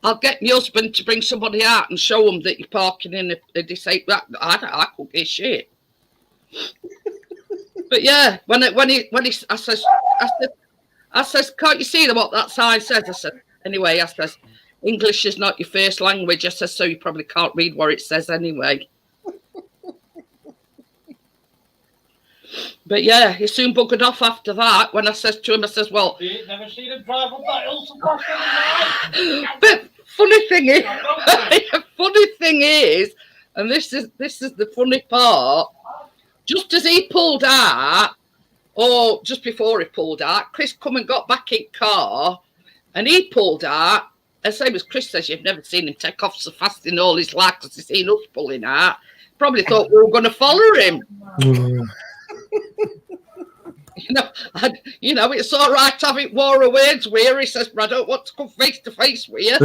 I'll get my husband to bring somebody out and show them that you're parking in a disabled. I couldn't get shit. But yeah, when he, I says, can't you see what that sign says? I said, anyway, I says, English is not your first language. I says, so you probably can't read what it says anyway. But yeah, he soon buggered off after that. When I says to him, I says, well, you never seen him drive up that hill to cross the line. But funny thing is, and this is the funny part, just as he pulled out, or just before he pulled out, Chris come and got back in car, and he pulled out, and same as Chris says, you've never seen him take off so fast in all his life because he's seen us pulling out. Probably thought we were going to follow him. It's all right having war of words where he says, but I don't want to come face to face with you.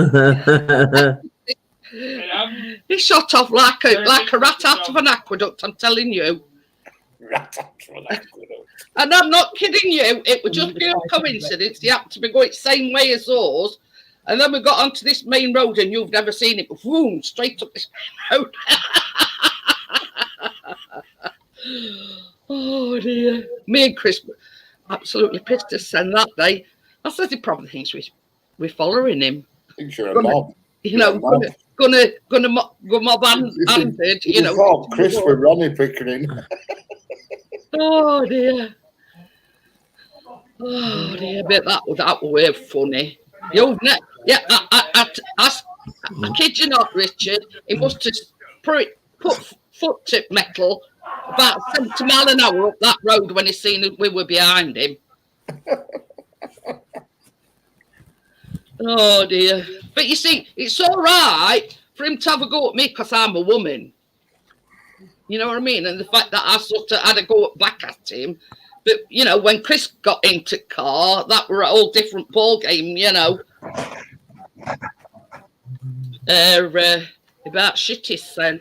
He shot off like a rat out of an aqueduct, I'm telling you. And I'm not kidding you, it would just be a coincidence. He happened to be going the same way as us. And then we got onto this main road and you've never seen it, boom, straight up this main road. Oh dear. Me and Chris were absolutely pissed to send that day. I said he probably thinks we're following him. Thinks you're a mob. Gonna mob handed, Chris with Ronnie Pickering. Oh dear. Oh dear, but that were funny. I kid you not, Richard. He must have put foot to metal about 70 miles an hour up that road when he seen that we were behind him. Oh dear. But you see, it's all right for him to have a go at me because I'm a woman. You know what I mean? And the fact that I sort of had a go back at him. But, when Chris got into car, that were a whole different ball game, about shitties then.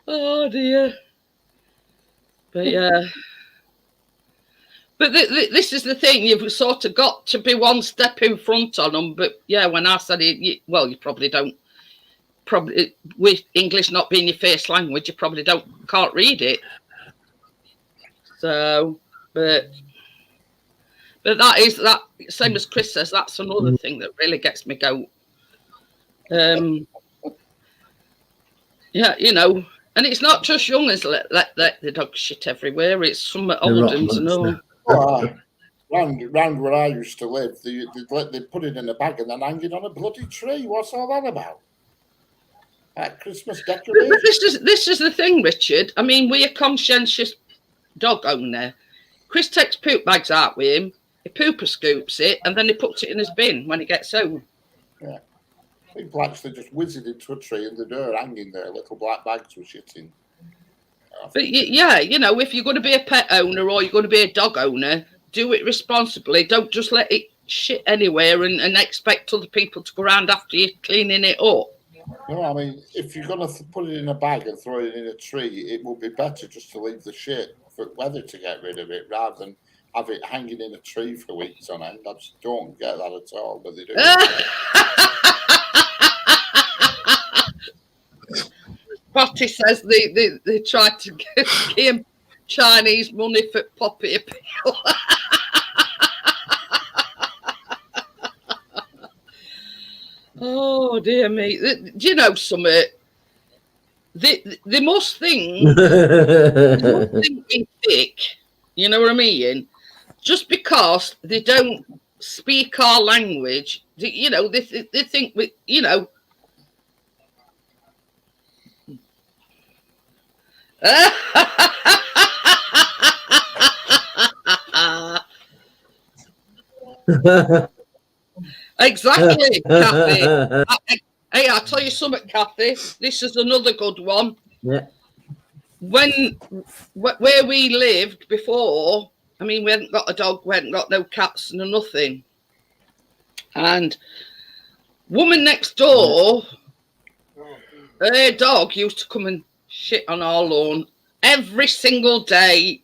Oh dear. But yeah. But this is the thing, you've sort of got to be one step in front on them. But yeah, when I said it, you probably don't. Probably with English not being your first language, you probably can't read it. So, but that is that same as Chris says. That's another thing that really gets me go. Yeah, and it's not just young as let the dog shit everywhere. It's some old ones and all. Round where I used to live, they put it in a bag and then hang it on a bloody tree. What's all that about? Like Christmas decoration. But this is the thing, Richard. I mean, we're a conscientious dog owner. Chris takes poop bags out with him. He pooper scoops it and then he puts it in his bin when he gets home. Yeah. People actually just whiz it into a tree and they're hanging there, little black bags with shit in. But yeah, if you're going to be a pet owner or you're going to be a dog owner, do it responsibly. Don't just let it shit anywhere and expect other people to go around after you cleaning it up. No, I mean, if you're going to put it in a bag and throw it in a tree, it would be better just to leave the shit for weather to get rid of it rather than have it hanging in a tree for weeks on end. I just don't get that at all, but they do. Patty says they tried to give him Chinese money for poppy appeal. Oh dear me! Do you know something? They must think we're thick. You know what I mean? Just because they don't speak our language, you know, they think we, you know. Exactly, Kathy. Hey, I'll tell you something, Kathy. This is another good one. Yeah. Where we lived before, I mean, we hadn't got a dog, we hadn't got no cats, no nothing. And woman next door, her dog used to come and shit on our lawn every single day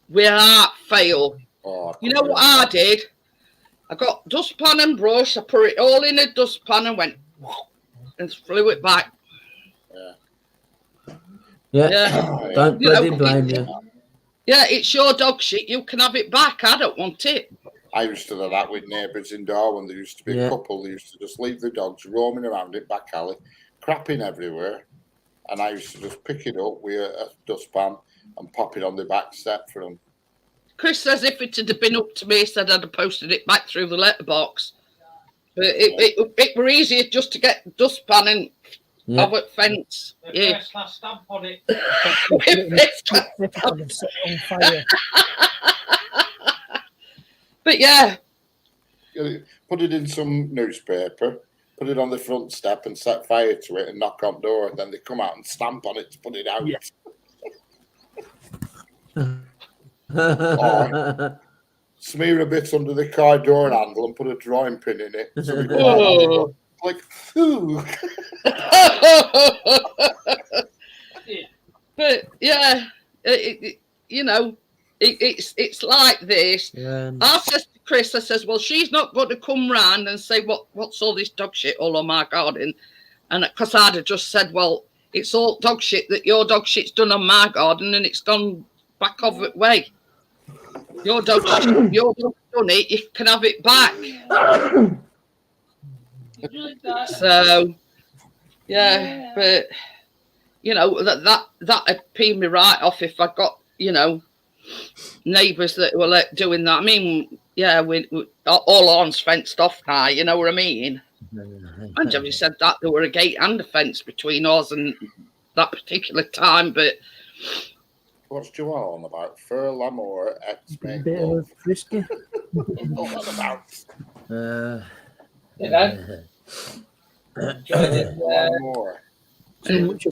without fail. Oh, you know what I did? I got dustpan and brush, I put it all in a dustpan and went and flew it back. Yeah. Don't bloody blame you. Yeah, it's your dog shit. You can have it back. I don't want it. I used to do that with neighbours in Darwin. There used to be a couple. They used to just leave the dogs roaming around it back alley, crapping everywhere. And I used to just pick it up with a dustpan and pop it on the back step for them. Chris says if it had been up to me, he said I'd have posted it back through the letterbox. But it were easier just to get dustpan and have a fence. The first last stamp on it. On fire. But yeah. Put it in some newspaper, put it on the front step and set fire to it and knock on the door. And then they come out and stamp on it to put it out. Yeah. Or smear a bit under the car door handle and put a drawing pin in it. So we go out like, ooh. But yeah, you know, it's like this. Yeah. I says to Chris, I says, well, she's not going to come round and say what's all this dog shit all on my garden, and because I'd have just said, well, it's all dog shit that your dog shit's done on my garden and it's gone back of it way. Your dog's done it, you can have it back. So yeah, but you know that'd pee me right off if I got, you know, neighbours that were doing that. I mean, yeah, we all ours fenced off now, you know what I mean? And have you said that there were a gate and a fence between us and that particular time, but what's Joelle on about? Fur, Lamour, X-Men. Bit of frisky. What's that about? You know? Lamour.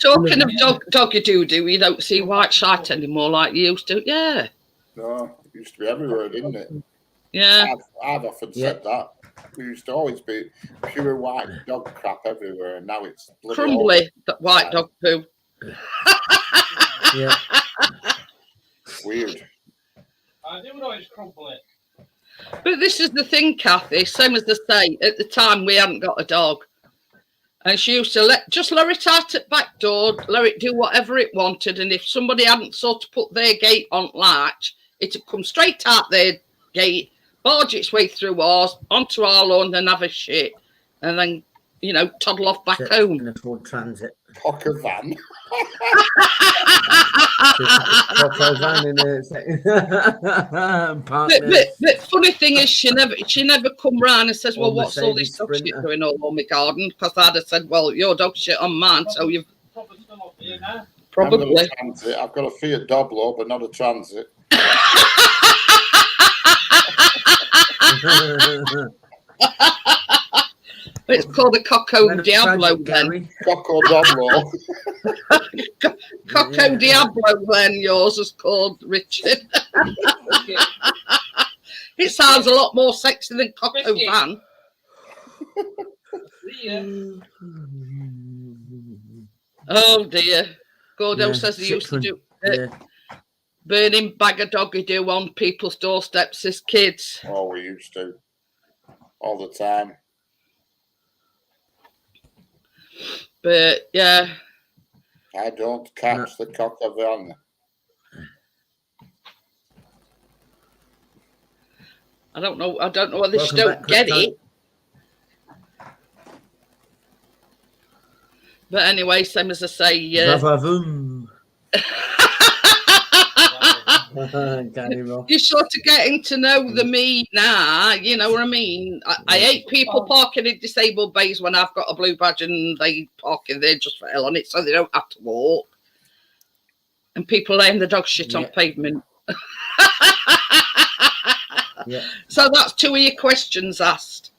talking of doggy doo-doo, you don't see white shite anymore like you used to. Yeah. No, it used to be everywhere, didn't it? Yeah. I've often said that. There used to always be pure white dog crap everywhere, and now it's crumbly white dog poo. Yeah. Weird. I do know it's crumbly. But this is the thing, Kathy, same as they say, at the time we hadn't got a dog. And she used to let it out at back door, let it do whatever it wanted. And if somebody hadn't sort of put their gate on latch, it'd come straight out their gate, barge its way through ours, onto our lawn, and have a shit. And then, you know, toddle off back home. In a Ford Transit. Poker van. But funny thing is, she never come round and says, well, what's all this dog shit doing all on my garden? Because I'd have said, well, your dog shit on mine, so you've probably. I've got a Fiat Doblo, but not a Transit. It's called a Coco Diablo then. Coco Doblo. Coco Diablo then, yours is called, Richard. It sounds a lot more sexy than Coco Van. Oh dear. Gordo Yeah, says he shit used to do Yeah. burning bag of doggy do on people's doorsteps as kids. Oh, we used to. All the time. But yeah. I don't catch the cock of on. I don't know whether they Welcome don't back, get Crypto. it. But anyway, same as I say, Vavavoom. Gary Ross. you're sort of getting to know the me now, you know what I mean? I hate people parking in disabled bays when I've got a blue badge and they park in there just for hell on it so they don't have to walk. And people laying the dog shit on pavement. Yeah. So that's 2 of your questions asked.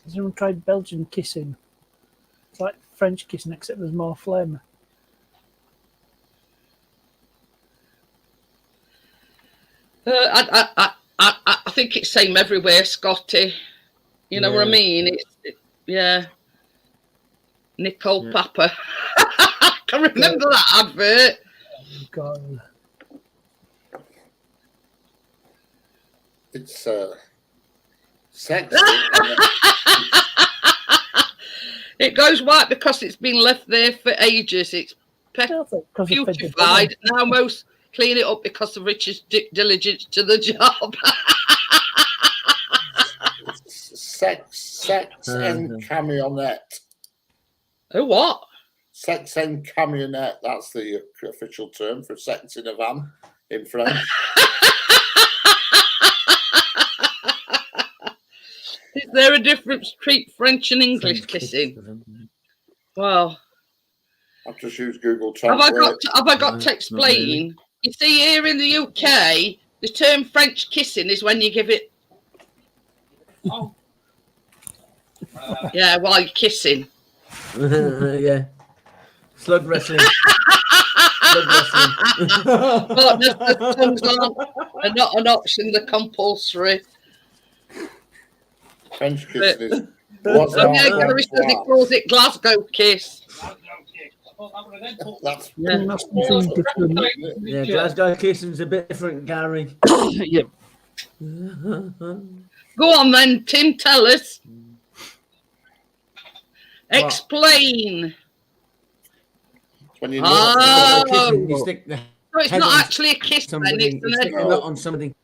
Has anyone tried Belgian kissing? It's like French kissing, except there's more phlegm. I think it's same everywhere, Scotty. You know what I mean? Yeah. Nicole Papa. I can remember that advert. God. It's sexy. It goes white because it's been left there for ages. It's beautified. Now most clean it up because of Richard's diligence to the job. Sex and camionette. Oh, what? Sex and camionette. That's the official term for sex in a van in French. Is there a difference between French and English kissing? Well, I've just used Google Translate. Have I got to explain? You see, here in the UK, the term French kissing is when you give it. Oh. Yeah, while you're kissing. Yeah. Slug wrestling. Slug wrestling. But the tongues are not an option, they're compulsory. French kissing is. Oh, yeah, Gary says he calls it Glasgow kiss. That's different. Yeah, Glasgow kissing's a bit different, Gary. Yeah. Go on then, Tim, tell us. Explain. when you You stick the So it's head not on actually a kiss then, somebody, it's you an stick the head. nut on somebody.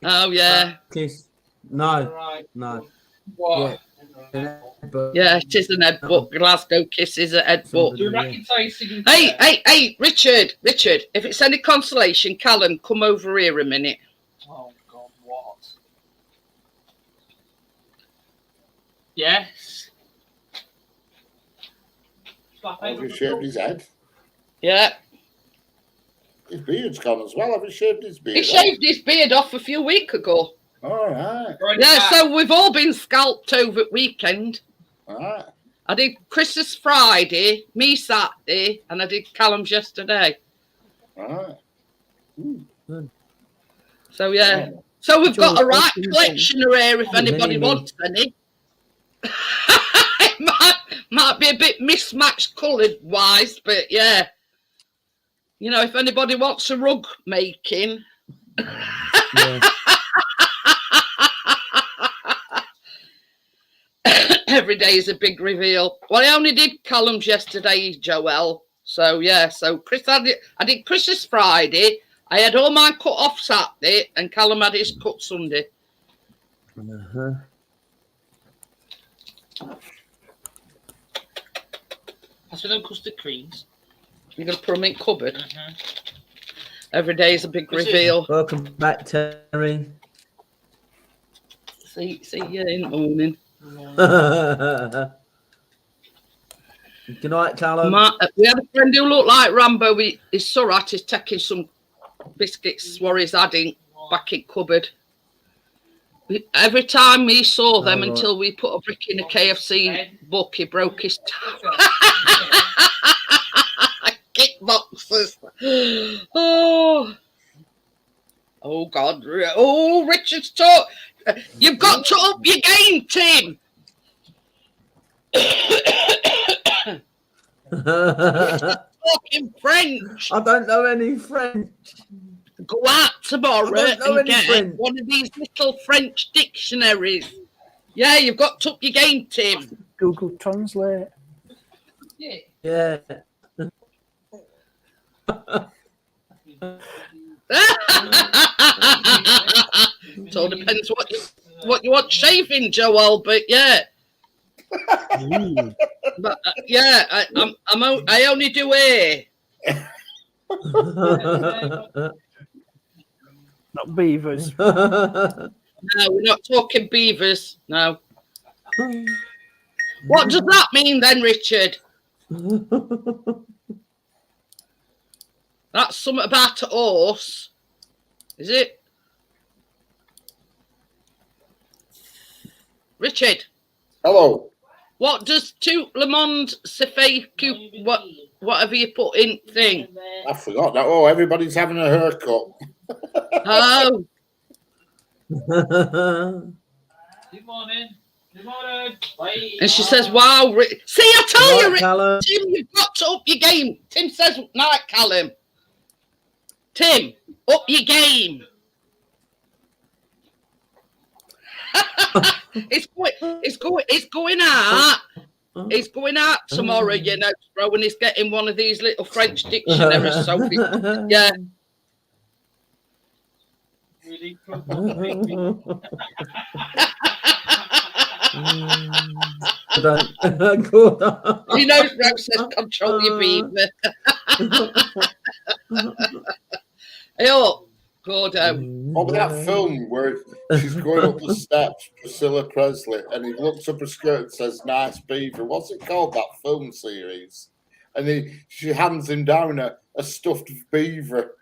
Oh, yeah. Kiss. No. Right. No. What? But Yeah, it is an headbutt. Glasgow kiss is a headbutt. Do you reckon say singing? Hey, Richard, if it's any consolation, Callum, come over here a minute. Oh God, what? Yes. have you shaved his head? Yeah. His beard's gone as well. Have you shaved his beard? He shaved his beard off a few weeks ago. All right. Yeah, so we've all been scalped over the weekend. All right. I did Chris's Friday, me Saturday, and I did Callum's yesterday. All right. So, yeah. So we've got a right collection of hair if anybody wants any. It might be a bit mismatched coloured wise, but yeah. You know, if anybody wants a rug making. yeah. Every day is a big reveal. Well, I only did Callum's yesterday, Joel. So yeah, so Chris I did Chris's Friday. I had all mine cut off Saturday, and Callum had his cut Sunday. Uh-huh. That's with them custard creams. You're gonna put them in cupboard. Every day is a big reveal. Welcome back, Terry. See you in the morning. Good night, Callum. We had a friend who looked like Rambo. His Surratt is taking some biscuits what he's adding back in cupboard. Every time we saw them until we put a brick in a KFC book, he broke his toe. Kickboxers. Oh God. Oh, Richard's talk. You've got to up your game, Tim. Talking French. I don't know any French. Go out tomorrow I don't know and any get French. one of these little French dictionaries. Yeah, you've got to up your game, Tim. Google Translate. Yeah. It all depends what you want shaving, Joel. But yeah, but yeah, I only do hair. Not beavers. No, we're not talking beavers. No. What does that mean then, Richard? That's something about a horse, is it? Richard, Hello. what does tout le monde se fait whatever you put in thing? I forgot that. Oh, everybody's having a haircut. Oh, Good morning. Good morning. Bye. and she says, wow. See, I tell you, Callum. Tim, you've got to up your game. Tim says, night, Callum. Tim, up your game. It's going out. It's going out tomorrow, you know, bro, and he's getting one of these little French dictionaries. So yeah. Really He knows Rose says control your beaver. Oh, Gordo. Oh, but that film where she's going up the steps, Priscilla Presley, and he looks up her skirt and says, "Nice beaver." What's it called, that film series? And she hands him down a stuffed beaver.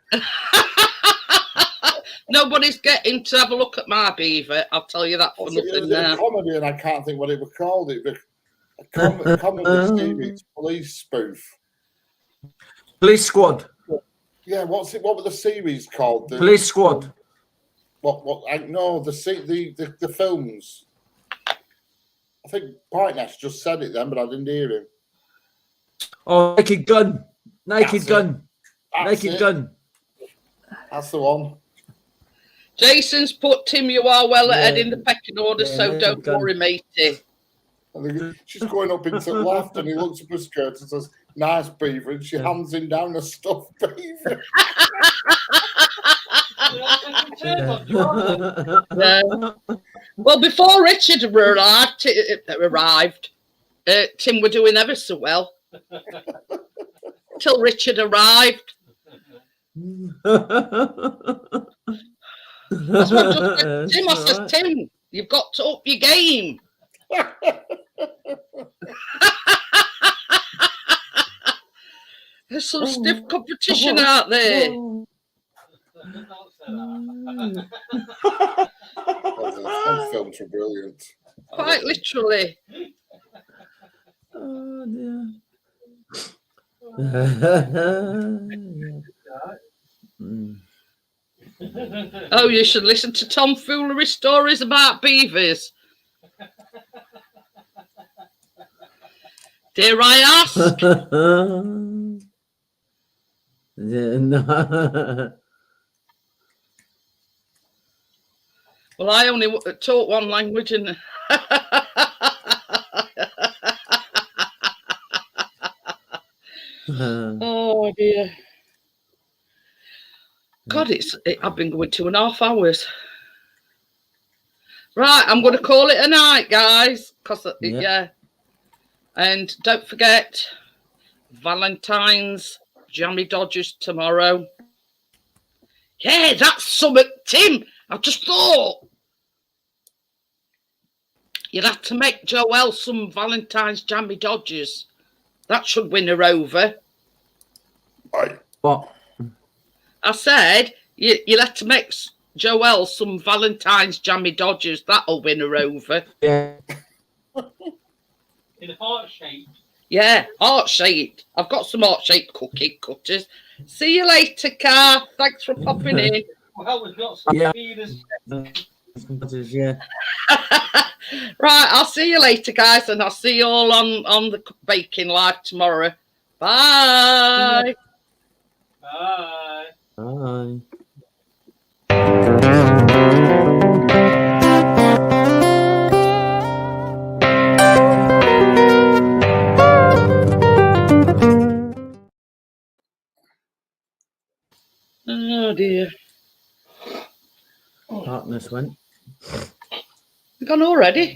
Nobody's getting to have a look at my beaver. I'll tell you that for It was nothing a now. comedy, and I can't think what it was called. It was a comedy series, police spoof. Police Squad. Yeah, what were the series called? Police Squad. What? I know the films. I think Partners just said it then, but I didn't hear him. Oh, Naked Gun. Naked That's Gun. That's Naked it. Gun. That's the one. Jason's put Tim, you are well ahead Yeah. in the pecking order, Yeah, so there don't you go. worry, matey. And she's going up into the left, and he looks up her skirt and says, "Nice beaver," and she hands him down a stuffed beaver. Well, before Richard arrived, Tim were doing ever so well. Till Richard arrived. That's what I just said to Tim. I says, Tim, you've got to up your game. There's some stiff competition out there. Those films were brilliant. Quite literally. Oh, dear. Oh, you should listen to tomfoolery stories about beavers. Dare I ask? Yeah, no. Well, I only taught one language and oh dear. God, I've been going 2.5 hours. Right, I'm going to call it a night, guys. Yeah. And don't forget, Valentine's Jammy Dodgers tomorrow. Yeah, that's something, Tim. I just thought you'd have to make Joelle some Valentine's Jammy Dodgers. That should win her over. Right. What? I said you'll have to make Joelle some Valentine's Jammy Dodgers. That'll win her over. Yeah. In heart shape. Yeah, heart-shaped. I've got some heart-shaped cookie cutters. See you later, Car. Thanks for popping in. Well, we've got some Yeah. feeders. Yeah. Right, I'll see you later, guys, and I'll see you all on the baking live tomorrow. Bye. Bye. Bye. Oh dear. Darkness went. We've gone already.